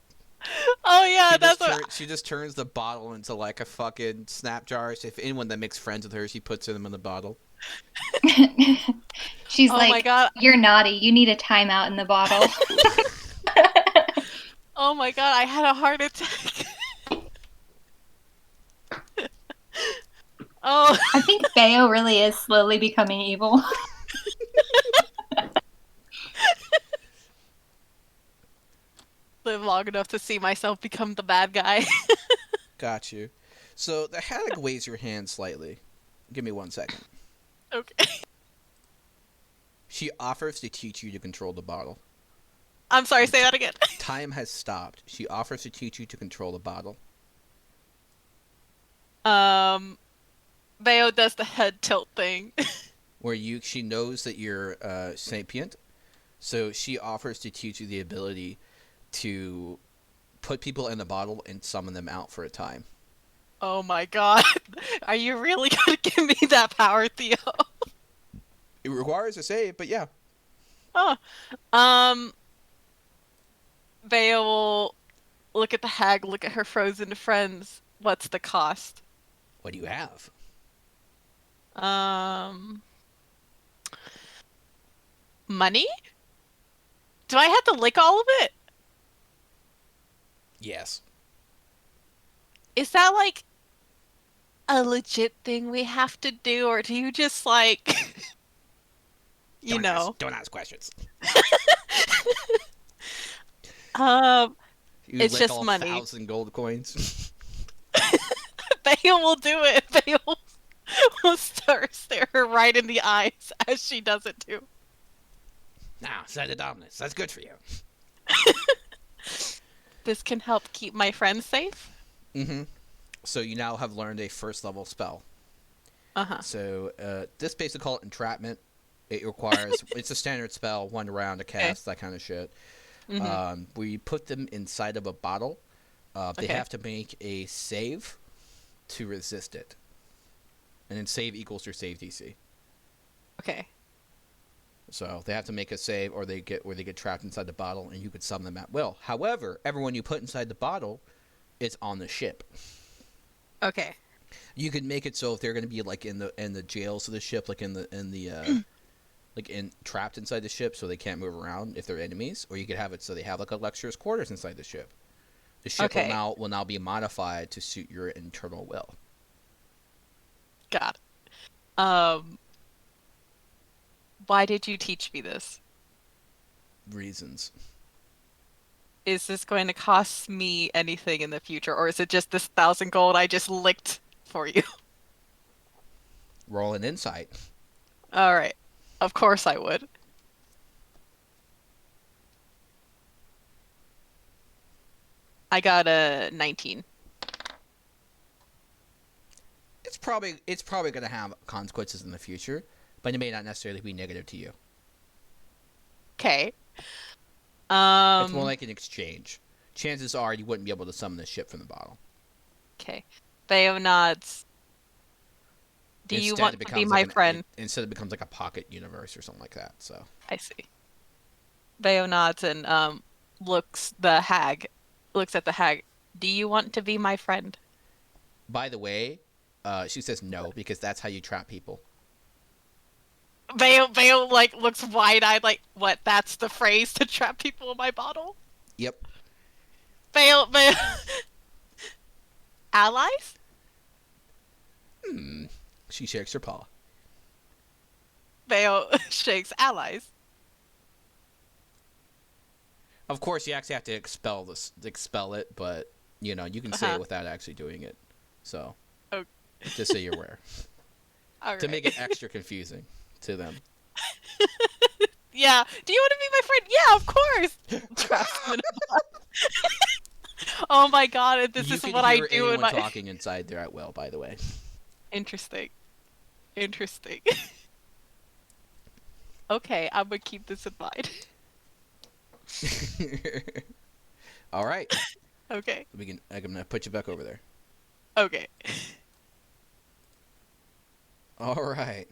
Oh yeah, that's what. She just turns the bottle into like a fucking snap jar. So if anyone that makes friends with her, she puts them in the bottle. She's Oh my like, god! you're naughty. You need a timeout in the bottle. Oh my god! I had a heart attack. Oh, I think Bayo really is slowly becoming evil. live long enough to see myself become the bad guy. Got you. So the hag weighs your hand slightly. Give me 1 second. Okay. She offers to teach you to control the bottle. I'm sorry. Say that again. Time has stopped. She offers to teach you to control the bottle. Bayo does the head tilt thing. Where she knows that you're sapient, so she offers to teach you the ability to put people in the bottle and summon them out for a time. Oh my god. Are you really gonna give me that power, Theo? It requires a save, but yeah. Oh. Bayo will look at the hag, look at her frozen friends. What's the cost? What do you have? Money? Do I have to lick all of it? Yes. Is that like a legit thing we have to do, or do you just like Don't ask questions. You It's lick just all money. 1,000 gold coins. Bale will do it. Bale will stare her right in the eyes as she does it too. Now, side of dominance. That's good for you. This can help keep my friends safe. Mm-hmm. So you now have learned a first level spell. Uh-huh. So this basically called entrapment. It requires it's a standard spell, 1 round to cast, that kind of shit. Mm-hmm. We put them inside of a bottle. They Okay. have to make a save to resist it, and then save equals your save DC. Okay. So they have to make a save, or they get trapped inside the bottle, and you could summon them at will. However, everyone you put inside the bottle is on the ship. Okay. You could make it so if they're going to be like in the jails of the ship, like trapped inside the ship, so they can't move around if they're enemies, or you could have it so they have like a lecturer's quarters inside the ship. The ship will now be modified to suit your internal will. Got it. Why did you teach me this? Reasons. Is this going to cost me anything in the future, or is it just this 1,000 gold I just licked for you? Roll an insight. All right. Of course I would. I got a 19. It's probably going to have consequences in the future, but it may not necessarily be negative to you. Okay. It's more like an exchange. Chances are you wouldn't be able to summon the ship from the bottle. Okay. Theo nods. Do you want to be my friend? Instead, it becomes like a pocket universe or something like that. So I see. Theo nods and looks at the hag. Do you want to be my friend? By the way, she says no because that's how you trap people. Theo like looks wide-eyed, like, what? That's the phrase to trap people in my bottle? Yep. Theo. Allies? She shakes her paw. Theo shakes allies. Of course, you actually have to expel it, but you can say it without actually doing it. So, just so you're aware. All right. To make it extra confusing to them. Yeah. Do you want to be my friend? Yeah, of course. Traps them in a box. Oh my god! This is what I do in my. Talking inside there at will, by the way. Interesting. Okay, I'm gonna keep this in mind. All right. Okay. I'm gonna put you back over there. Okay. All right.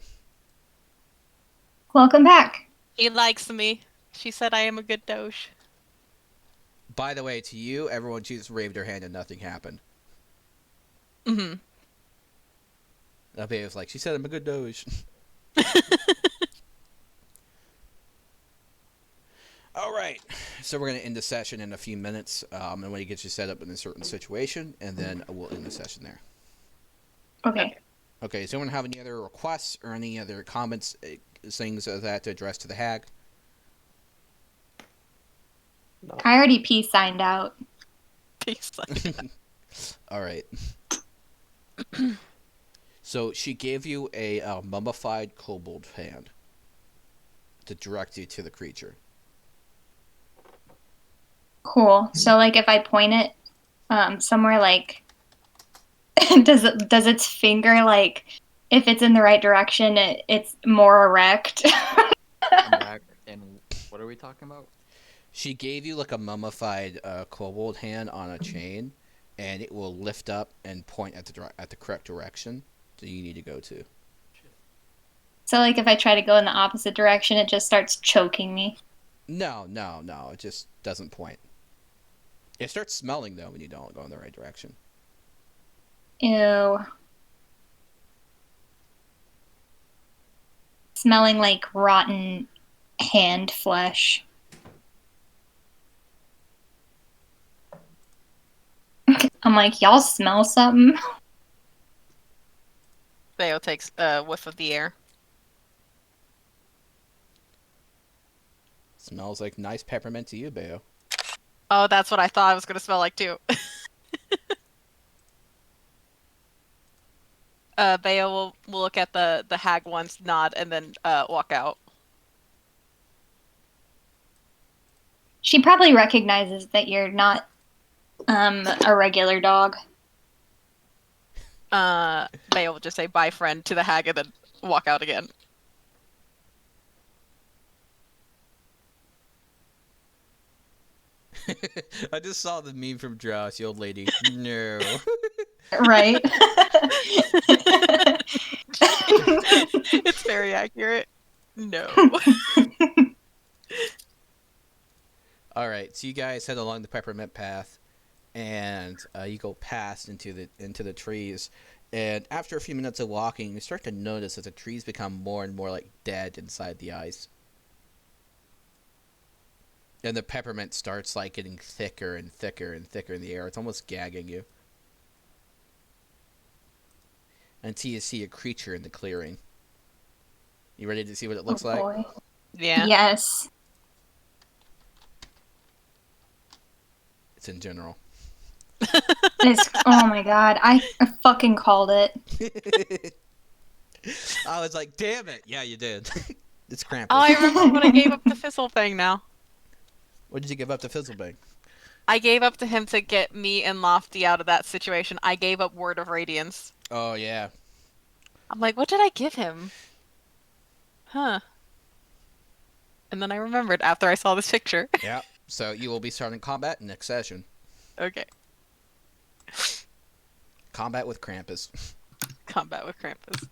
Welcome back. He likes me. She said I am a good doge. By the way, to you, everyone just waved their hand and nothing happened. Mm-hmm. That baby was like, she said I'm a good doge. All right. So we're going to end the session in a few minutes. And when he gets you set up in a certain situation, and then we'll end the session there. Okay. Okay, does anyone have any other requests or any other comments, things of that to address to the hag? No. I already peace signed out. Peace. All right. So she gave you a mummified kobold hand to direct you to the creature. Cool. So, like, if I point it somewhere, like, does its finger, like, if it's in the right direction, it's more erect? And what are we talking about? She gave you like a mummified kobold hand on a chain, and it will lift up and point at the correct direction that you need to go to. So, like, if I try to go in the opposite direction, it just starts choking me? No. It just doesn't point. It starts smelling, though, when you don't go in the right direction. Ew. Smelling like rotten hand flesh. I'm like, y'all smell something? Theo takes a whiff of the air. Smells like nice peppermint to you, Bayo. Oh, that's what I thought it was gonna smell like too. Bayo will look at the hag once, nod, and then walk out. She probably recognizes that you're not a regular dog. Bayo will just say bye, friend, to the hag, and then walk out again. I just saw the meme from Dross, the old lady. No. Right? It's very accurate. No. All right, so you guys head along the peppermint path, and you go past into the trees. And after a few minutes of walking, you start to notice that the trees become more and more like dead inside the ice. And the peppermint starts like getting thicker and thicker and thicker in the air. It's almost gagging you. Until you see a creature in the clearing. You ready to see what it looks like? Boy. Yeah. Yes. It's in general. Oh my god, I fucking called it. I was like, damn it. Yeah, you did. It's Krampus. Oh, I remember when I gave up the Fizzle thing now. What did you give up to Fizzlebang? I gave up to him to get me and Lofty out of that situation. I gave up Word of Radiance. Oh, yeah. I'm like, what did I give him? Huh. And then I remembered after I saw this picture. Yeah. So you will be starting combat next session. Okay. Combat with Krampus. Combat with Krampus.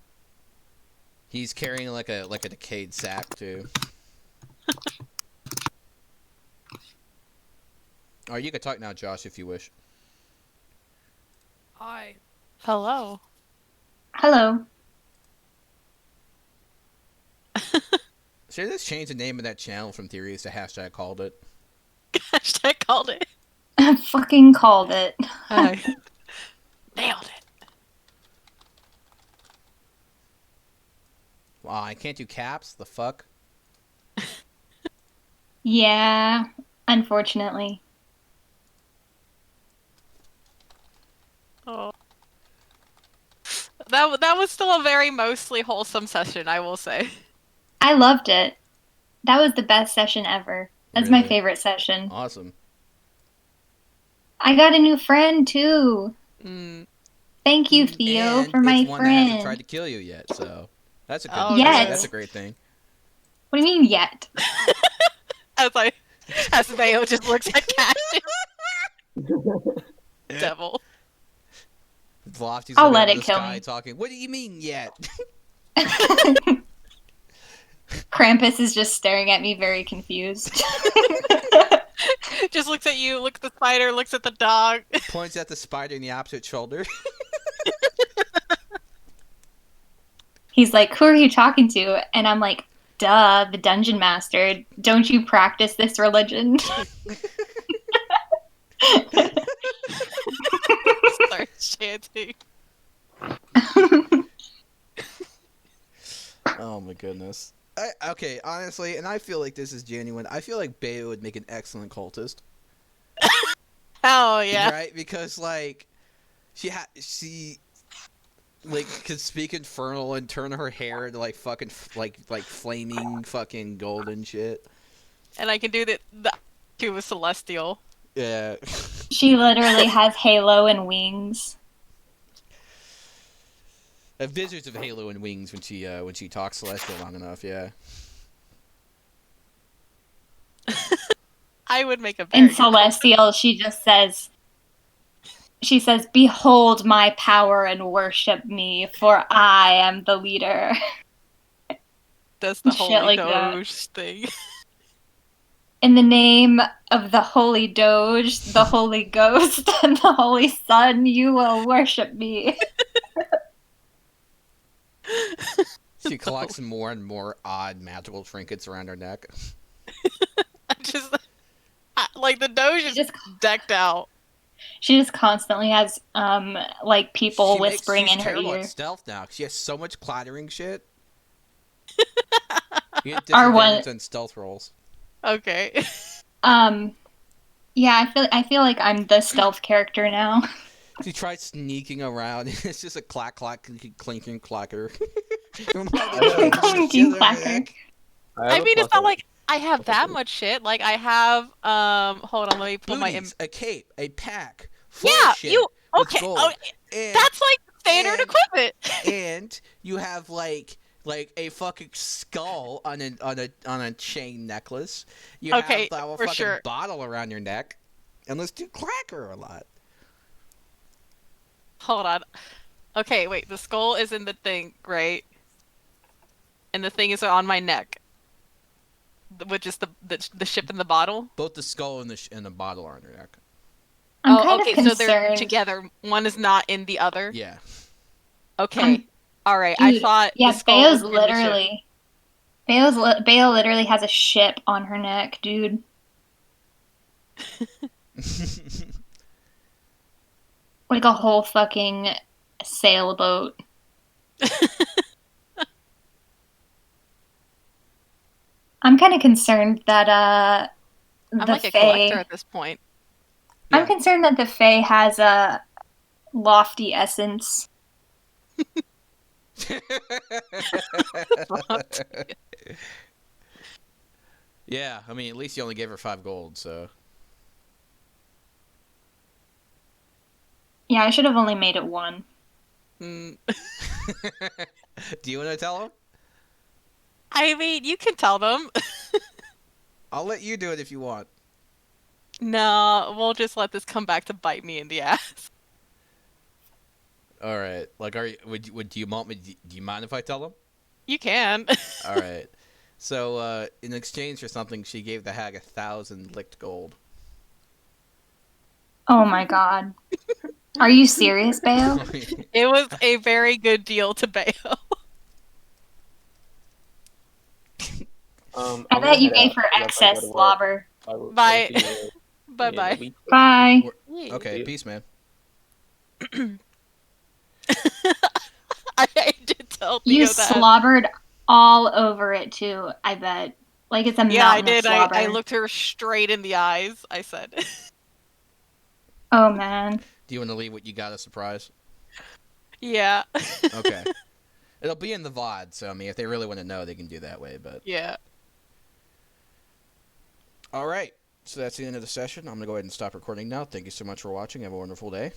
He's carrying like a decayed sack too. Or you can talk now, Josh, if you wish. Hi. Hello. Hello. Should I just change the name of that channel from Theories to hashtag called it? Hashtag called it. I fucking called it. Nailed it. Wow, I can't do caps? The fuck? Yeah, unfortunately. Oh. That was still a very mostly wholesome session, I will say. I loved it. That was the best session ever. That's my Really? favorite session. Awesome. I got a new friend too. Mm. Thank you, Theo, And for my it's one that hasn't tried friend. to kill you yet, so that's a good. Oh, Yes. That's a great thing. What do you mean yet? As Mayo just looks at Cash. Devil. Lofty's I'll looking let up it at the kill sky me. talking. What do you mean yet? Krampus is just staring at me very confused. Just looks at you, looks at the spider, looks at the dog. Points at the spider in the opposite shoulder. He's like, who are you talking to? And I'm like, duh, the dungeon master. Don't you practice this religion? Start chanting. Oh my goodness. Okay, honestly, and I feel like this is genuine. I feel like Bayo would make an excellent cultist. Oh yeah. Right? Because like she like could speak infernal and turn her hair into like fucking like flaming fucking golden shit. And I can do the to a celestial. Yeah. She literally has halo and wings. I have visions of Halo and wings when she talks celestial long enough, yeah. I would make a In very good Celestial, she says, behold my power and worship me, for I am the leader. Does the Shit holy like that. doge thing. In the name of the Holy Doge, the Holy Ghost, and the Holy Son, you will worship me. She collects more and more odd magical trinkets around her neck. Like the doge is Just decked out. She just constantly has like people She's whispering in her terrible ear. at stealth now. She has so much clattering shit. You get Our one- disadvantage on stealth rolls. Okay. Yeah, I feel like I'm the stealth character now. She tries sneaking around. It's just a clack, clack, clinking clacker. Clinking clacker. I mean, it's not like I have that much shit. Like I have, hold on, let me pull my. Booties, a cape, a pack. Full Yeah, of shit you with okay? gold. Oh, And, that's like standard and- equipment. and you have like a fucking skull on a chain necklace. You Okay, have a for fucking sure. bottle around your neck. And let's do clacker a lot. Hold on. Okay, wait. The skull is in the thing, right? and the thing is on my neck, which is the ship in the bottle. Both the skull and the bottle are on your neck. I'm kind okay, of concerned. so they're together. One is not in the other. Yeah. Okay. All right. I Dude, thought yeah, the skull Bayo's was in the ship. literally. Bayo literally has a ship on her neck, dude. Like a whole fucking sailboat. I'm kind of concerned that I'm the like a Fae. collector at this point. Yeah. I'm concerned that the Fae has a lofty essence. Yeah, I mean, at least you only gave her 5 gold, so. Yeah, I should have only made it 1. Mm. Do you want to tell him? I mean, you can tell them. I'll let you do it if you want. No, we'll just let this come back to bite me in the ass. All right. Like, do you want me? Do you mind if I tell him? You can. All right. So, in exchange for something, she gave the hag 1,000 licked gold. Oh my god. Are you serious, Bayo? It was a very good deal to Bayo. I bet you gave her excess slobber. Bye. Bye-bye. Bye. Okay, peace, man. I did tell Theo You that. slobbered all over it too, I bet. Like it's a Yeah, I mountain of did. slobber. I looked her straight in the eyes. I said, Oh man. Do you want to leave what you got a surprise? yeah. Okay. It'll be in the VOD, so I mean, if they really want to know, they can do that way. But Yeah. all right, so that's the end of the session. I'm gonna go ahead and stop recording now. Thank you so much for watching. Have a wonderful day.